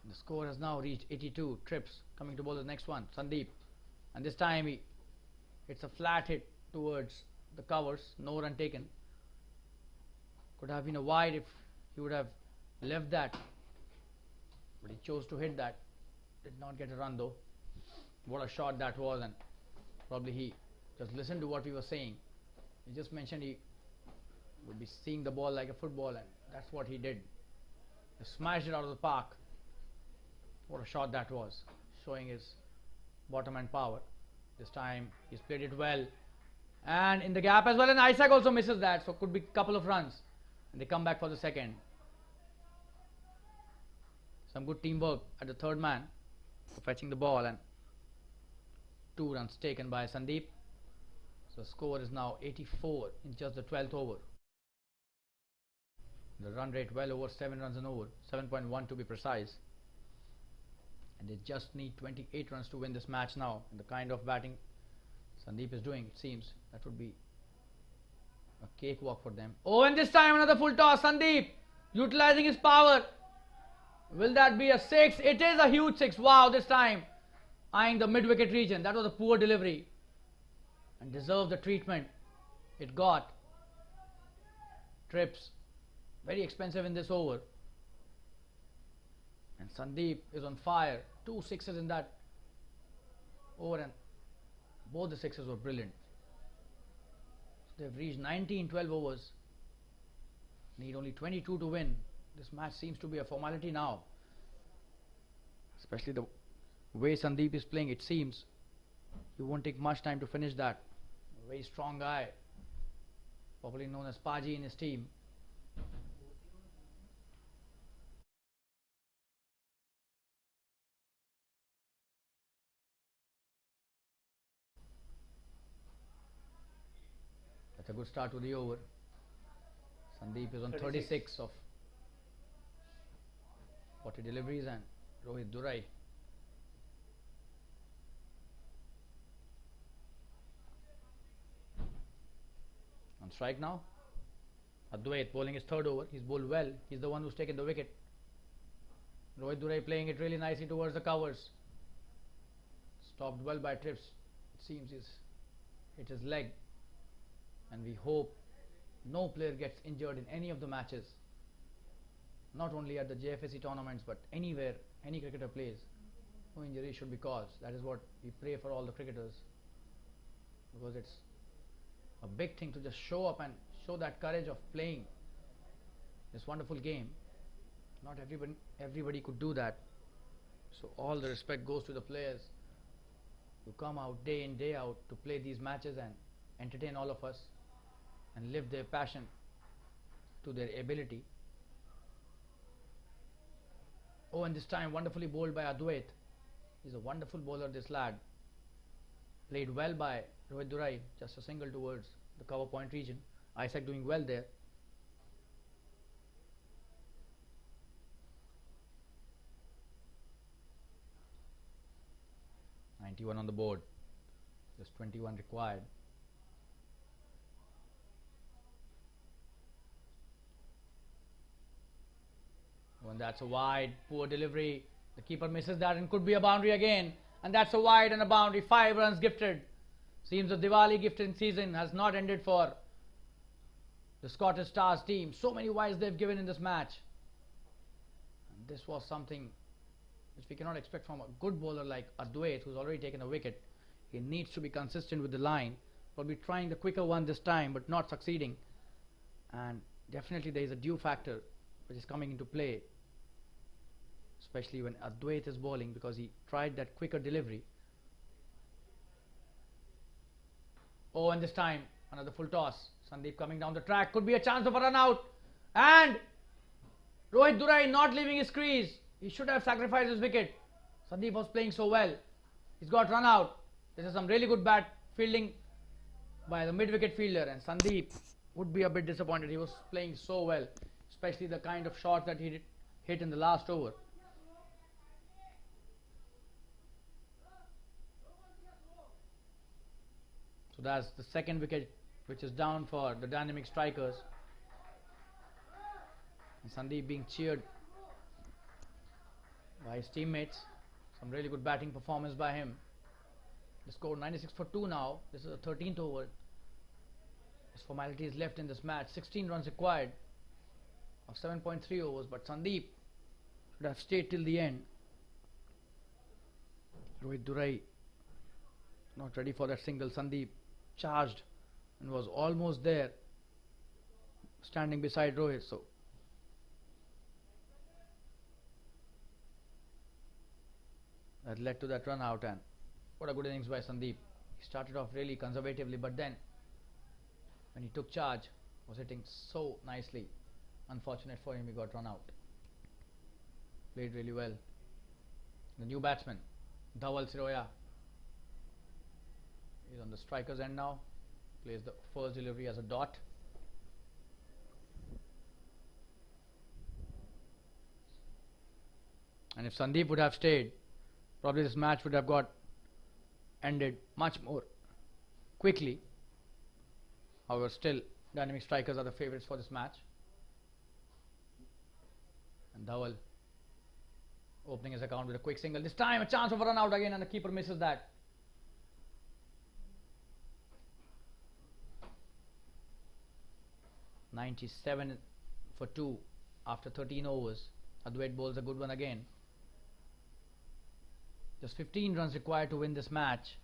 The score has now reached 82. Trips coming to bowl the next one. Sandeep. And this time it's a flat hit towards the covers. No run taken. Could have been a wide if he would have left that. But he chose to hit that. Did not get a run though. What a shot that was, and probably he just listened to what we were saying. He just mentioned he would be seeing the ball like a football, and that's what he did. He smashed it out of the park. What a shot that was, showing his bottom end power. This time he's played it well, and in the gap as well, and Isaac also misses that, so could be a couple of runs, and they come back for the second. Some good teamwork at the third man for fetching the ball, and 2 runs taken by Sandeep. So score is now 84 in just the 12th over. The run rate well over 7 runs an over, 7.1 to be precise. And they just need 28 runs to win this match now. And the kind of batting Sandeep is doing, it seems, that would be a cakewalk for them. Oh, and this time another full toss. Sandeep utilizing his power. Will that be a 6? It is a huge 6. Wow, this time eyeing the mid-wicket region. That was a poor delivery and deserved the treatment it got. Trips, very expensive in this over. And Sandeep is on fire. 2 sixes in that over, and both the sixes were brilliant. So they've reached 90 in 12 overs. Need only 22 to win. This match seems to be a formality now. Especially the way Sandeep is playing, it seems he won't take much time to finish that. A very strong guy, popularly known as Paji in his team. That's a good start to the over. Sandeep is on 36 of 40 deliveries, and Rohit Durai on strike now. Advait bowling his third over. He's bowled well. He's the one who's taken the wicket. Rohit Durai playing it really nicely towards the covers. Stopped well by Trips. It seems he's hit his leg, and we hope no player gets injured in any of the matches. Not only at the JFSC tournaments, but anywhere any cricketer plays. No injury should be caused. That is what we pray for all the cricketers, because it's a big thing to just show up and show that courage of playing this wonderful game. Not everybody could do that. So all the respect goes to the players who come out day in day out to play these matches and entertain all of us and live their passion to their ability. Oh, and this time wonderfully bowled by Advait. He's a wonderful bowler, this lad. Played well by Rohit Durai, just a single towards the cover point region. Isaac doing well there. .91 on the board, just 21 required. When that's a wide, poor delivery. The keeper misses that, and could be a boundary again. And that's a wide and a boundary. 5 runs gifted. Seems the Diwali gifting season has not ended for the Scottish Stars team. So many wides they've given in this match. And this was something which we cannot expect from a good bowler like Advait, who's already taken a wicket. He needs to be consistent with the line. Probably trying the quicker one this time, but not succeeding. And definitely there is a due factor which is coming into play, especially when Advait is bowling, because he tried that quicker delivery. Oh, and this time another full toss. Sandeep coming down the track, could be a chance of a run out, and Rohit Durai not leaving his crease. He should have sacrificed his wicket. Sandeep was playing so well. He's got run out. This is some really good bat fielding by the mid-wicket fielder, and Sandeep would be a bit disappointed. He was playing so well, especially the kind of shot that he hit in the last over. So that's the second wicket which is down for the dynamic strikers. And Sandeep being cheered by his teammates. Some really good batting performance by him. The score 96 for 2 now. This is the 13th over. His formality is left in this match. 16 runs required of 7.3 overs, but Sandeep should have stayed till the end. Rohit Durai not ready for that single. Sandeep charged and was almost there, standing beside Rohit. So that led to that run out, and what a good innings by Sandeep. He started off really conservatively, but then when he took charge, was hitting so nicely. Unfortunate for him, he got run out. Played really well. The new batsman, Dhawal Siroya, is on the striker's end now. Plays the first delivery as a dot. And if Sandeep would have stayed, probably this match would have got ended much more quickly. However, still dynamic strikers are the favourites for this match. And Dhawal opening his account with a quick single. This time a chance of a run out again, and the keeper misses that. (97 for 2 after 13 overs. Advait bowls a good one again. Just 15 runs required to win this match.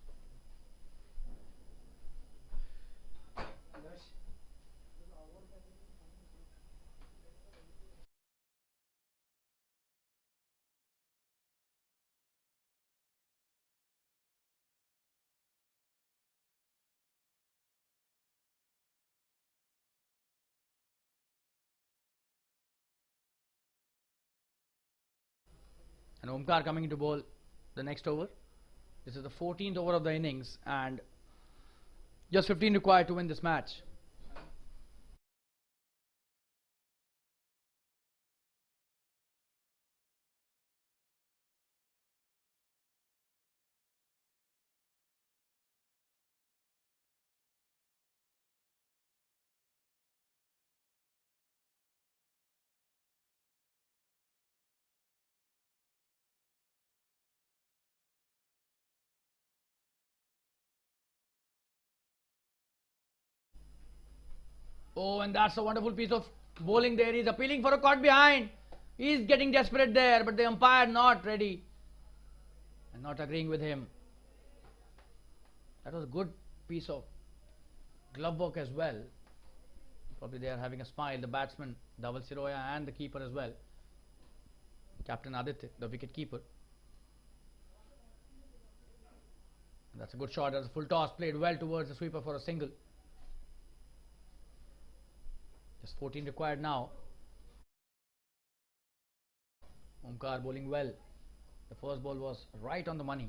And Omkar coming into bowl the next over. This is the 14th over of the innings, and just 15 required to win this match. Oh, and that's a wonderful piece of bowling there. He's appealing for a caught behind. He's getting desperate there, but the umpire not ready and not agreeing with him. That was a good piece of glove work as well. Probably they are having a smile, the batsman Dhawal Siroya and the keeper as well, Captain Aditya, the wicket keeper. And that's a good shot. That's a full toss, played well towards the sweeper for a single. Just 14 required now. Omkar bowling well. The first ball was right on the money.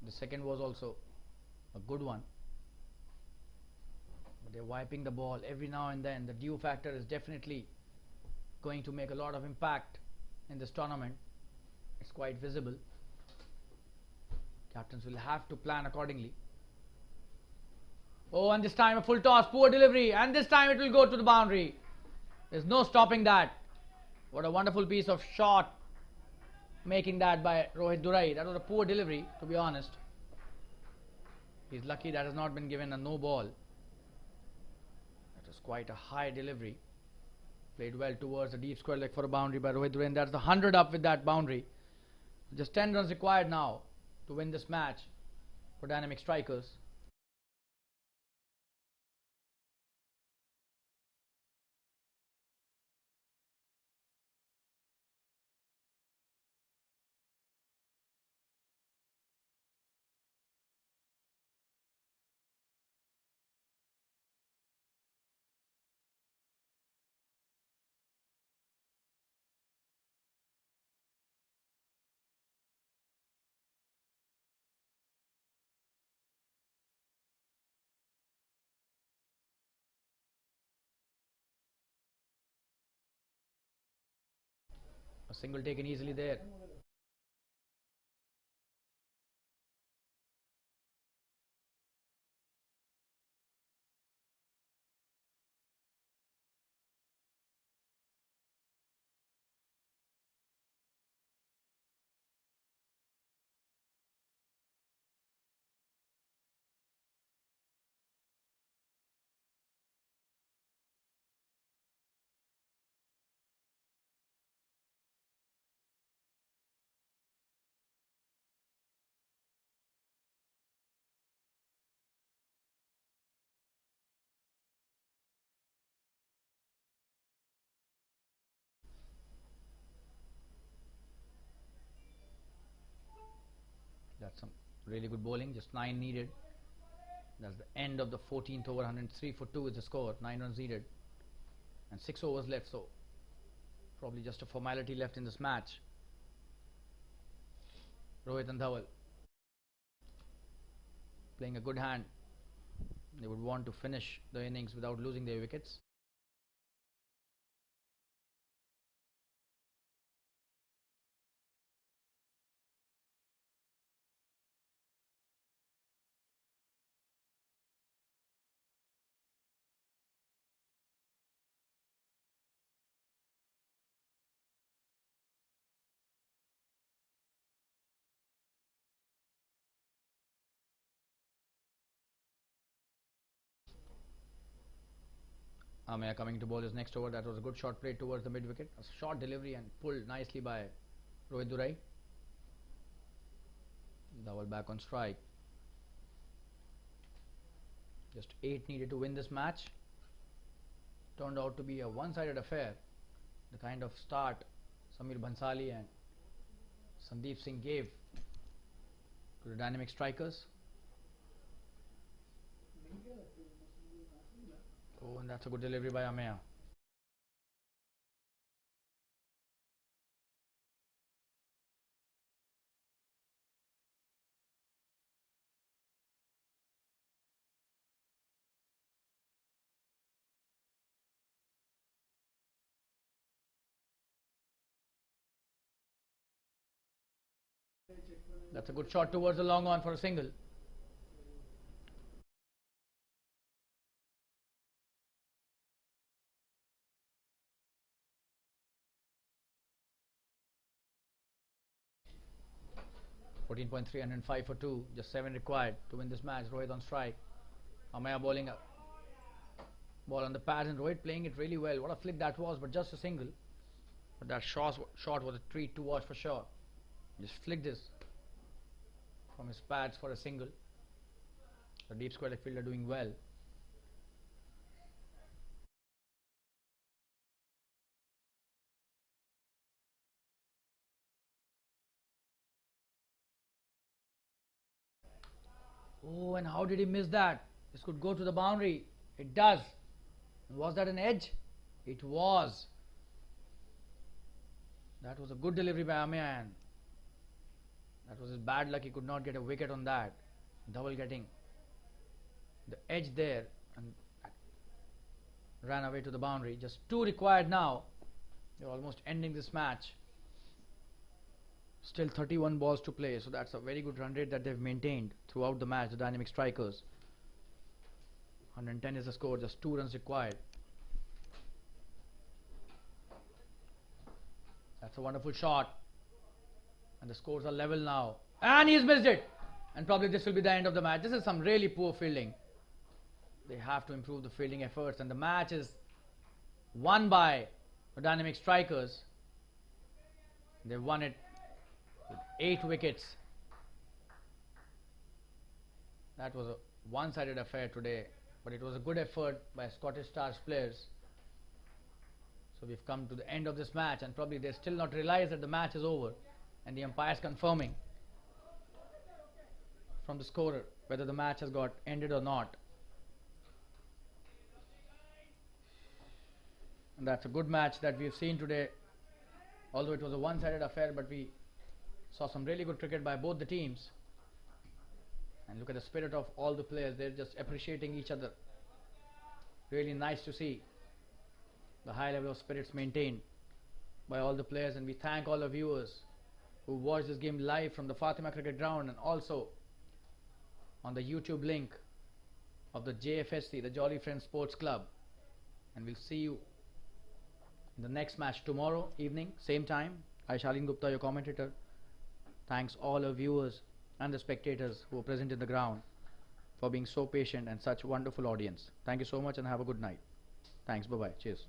The second was also a good one. But they're wiping the ball every now and then. The due factor is definitely going to make a lot of impact in this tournament. It's quite visible. Captains will have to plan accordingly. Oh, and this time a full toss, poor delivery, and this time it will go to the boundary. There's no stopping that. What a wonderful piece of shot making that by Rohit Durai. That was a poor delivery, to be honest. He's lucky that has not been given a no ball. That was quite a high delivery. Played well towards the deep square leg for a boundary by Rohit Durai, and that's the 100 up with that boundary. Just 10 runs required now to win this match for Dynamic Strikers. A single taken easily there. That's some really good bowling. Just 9 needed. That's the end of the 14th over. 103 for 2 is the score. 9 runs needed and 6 overs left, so probably just a formality left in this match. Rohit and Dhaval playing a good hand. They would want to finish the innings without losing their wickets. Amaya coming to bowl his next over. That was a good shot played towards the mid wicket. A short delivery and pulled nicely by Rohit Durai. Dhaval back on strike. Just 8 needed to win this match. Turned out to be a one-sided affair. The kind of start Samir Bhansali and Sandeep Singh gave to the Dynamic Strikers. Oh, and that's a good delivery by Amaya. That's a good shot towards the long on for a single. .305 for 2, just 7 required to win this match. Rohit on strike. Amaya bowling a ball on the pads, and Rohit playing it really well. What a flick that was, but just a single. But that shot was a treat to watch for sure. Just flicked this from his pads for a single. The deep square leg fielder doing well. Oh, and how did he miss that? This could go to the boundary. It does. Was that an edge? It was. That was a good delivery by Amaya. That was his bad luck. He could not get a wicket on that. Dhaval getting the edge there and ran away to the boundary. Just 2 required now. They're almost ending this match. Still 31 balls to play, so that's a very good run rate that they've maintained throughout the match, the Dynamic Strikers. 110 is the score, just 2 runs required. That's a wonderful shot. And the scores are level now. And he's missed it. And probably this will be the end of the match. This is some really poor fielding. They have to improve the fielding efforts. And the match is won by the Dynamic Strikers. They won it with 8 wickets. That was a one-sided affair today, but it was a good effort by Scottish Stars players. So we've come to the end of this match, and probably they still not realized that the match is over, and the umpire's confirming from the scorer whether the match has got ended or not. And that's a good match that we've seen today, although it was a one-sided affair, but we saw some really good cricket by both the teams. And look at the spirit of all the players, they're just appreciating each other. Really nice to see the high level of spirits maintained by all the players, and we thank all the viewers who watched this game live from the Fatima Cricket Ground and also on the YouTube link of the JFSC, the Jolly Friends Sports Club. And we'll see you in the next match tomorrow evening, same time. I, Shalin Gupta, your commentator, thanks all our viewers and the spectators who were present in the ground for being so patient and such wonderful audience. Thank you so much and have a good night. Thanks. Bye-bye. Cheers.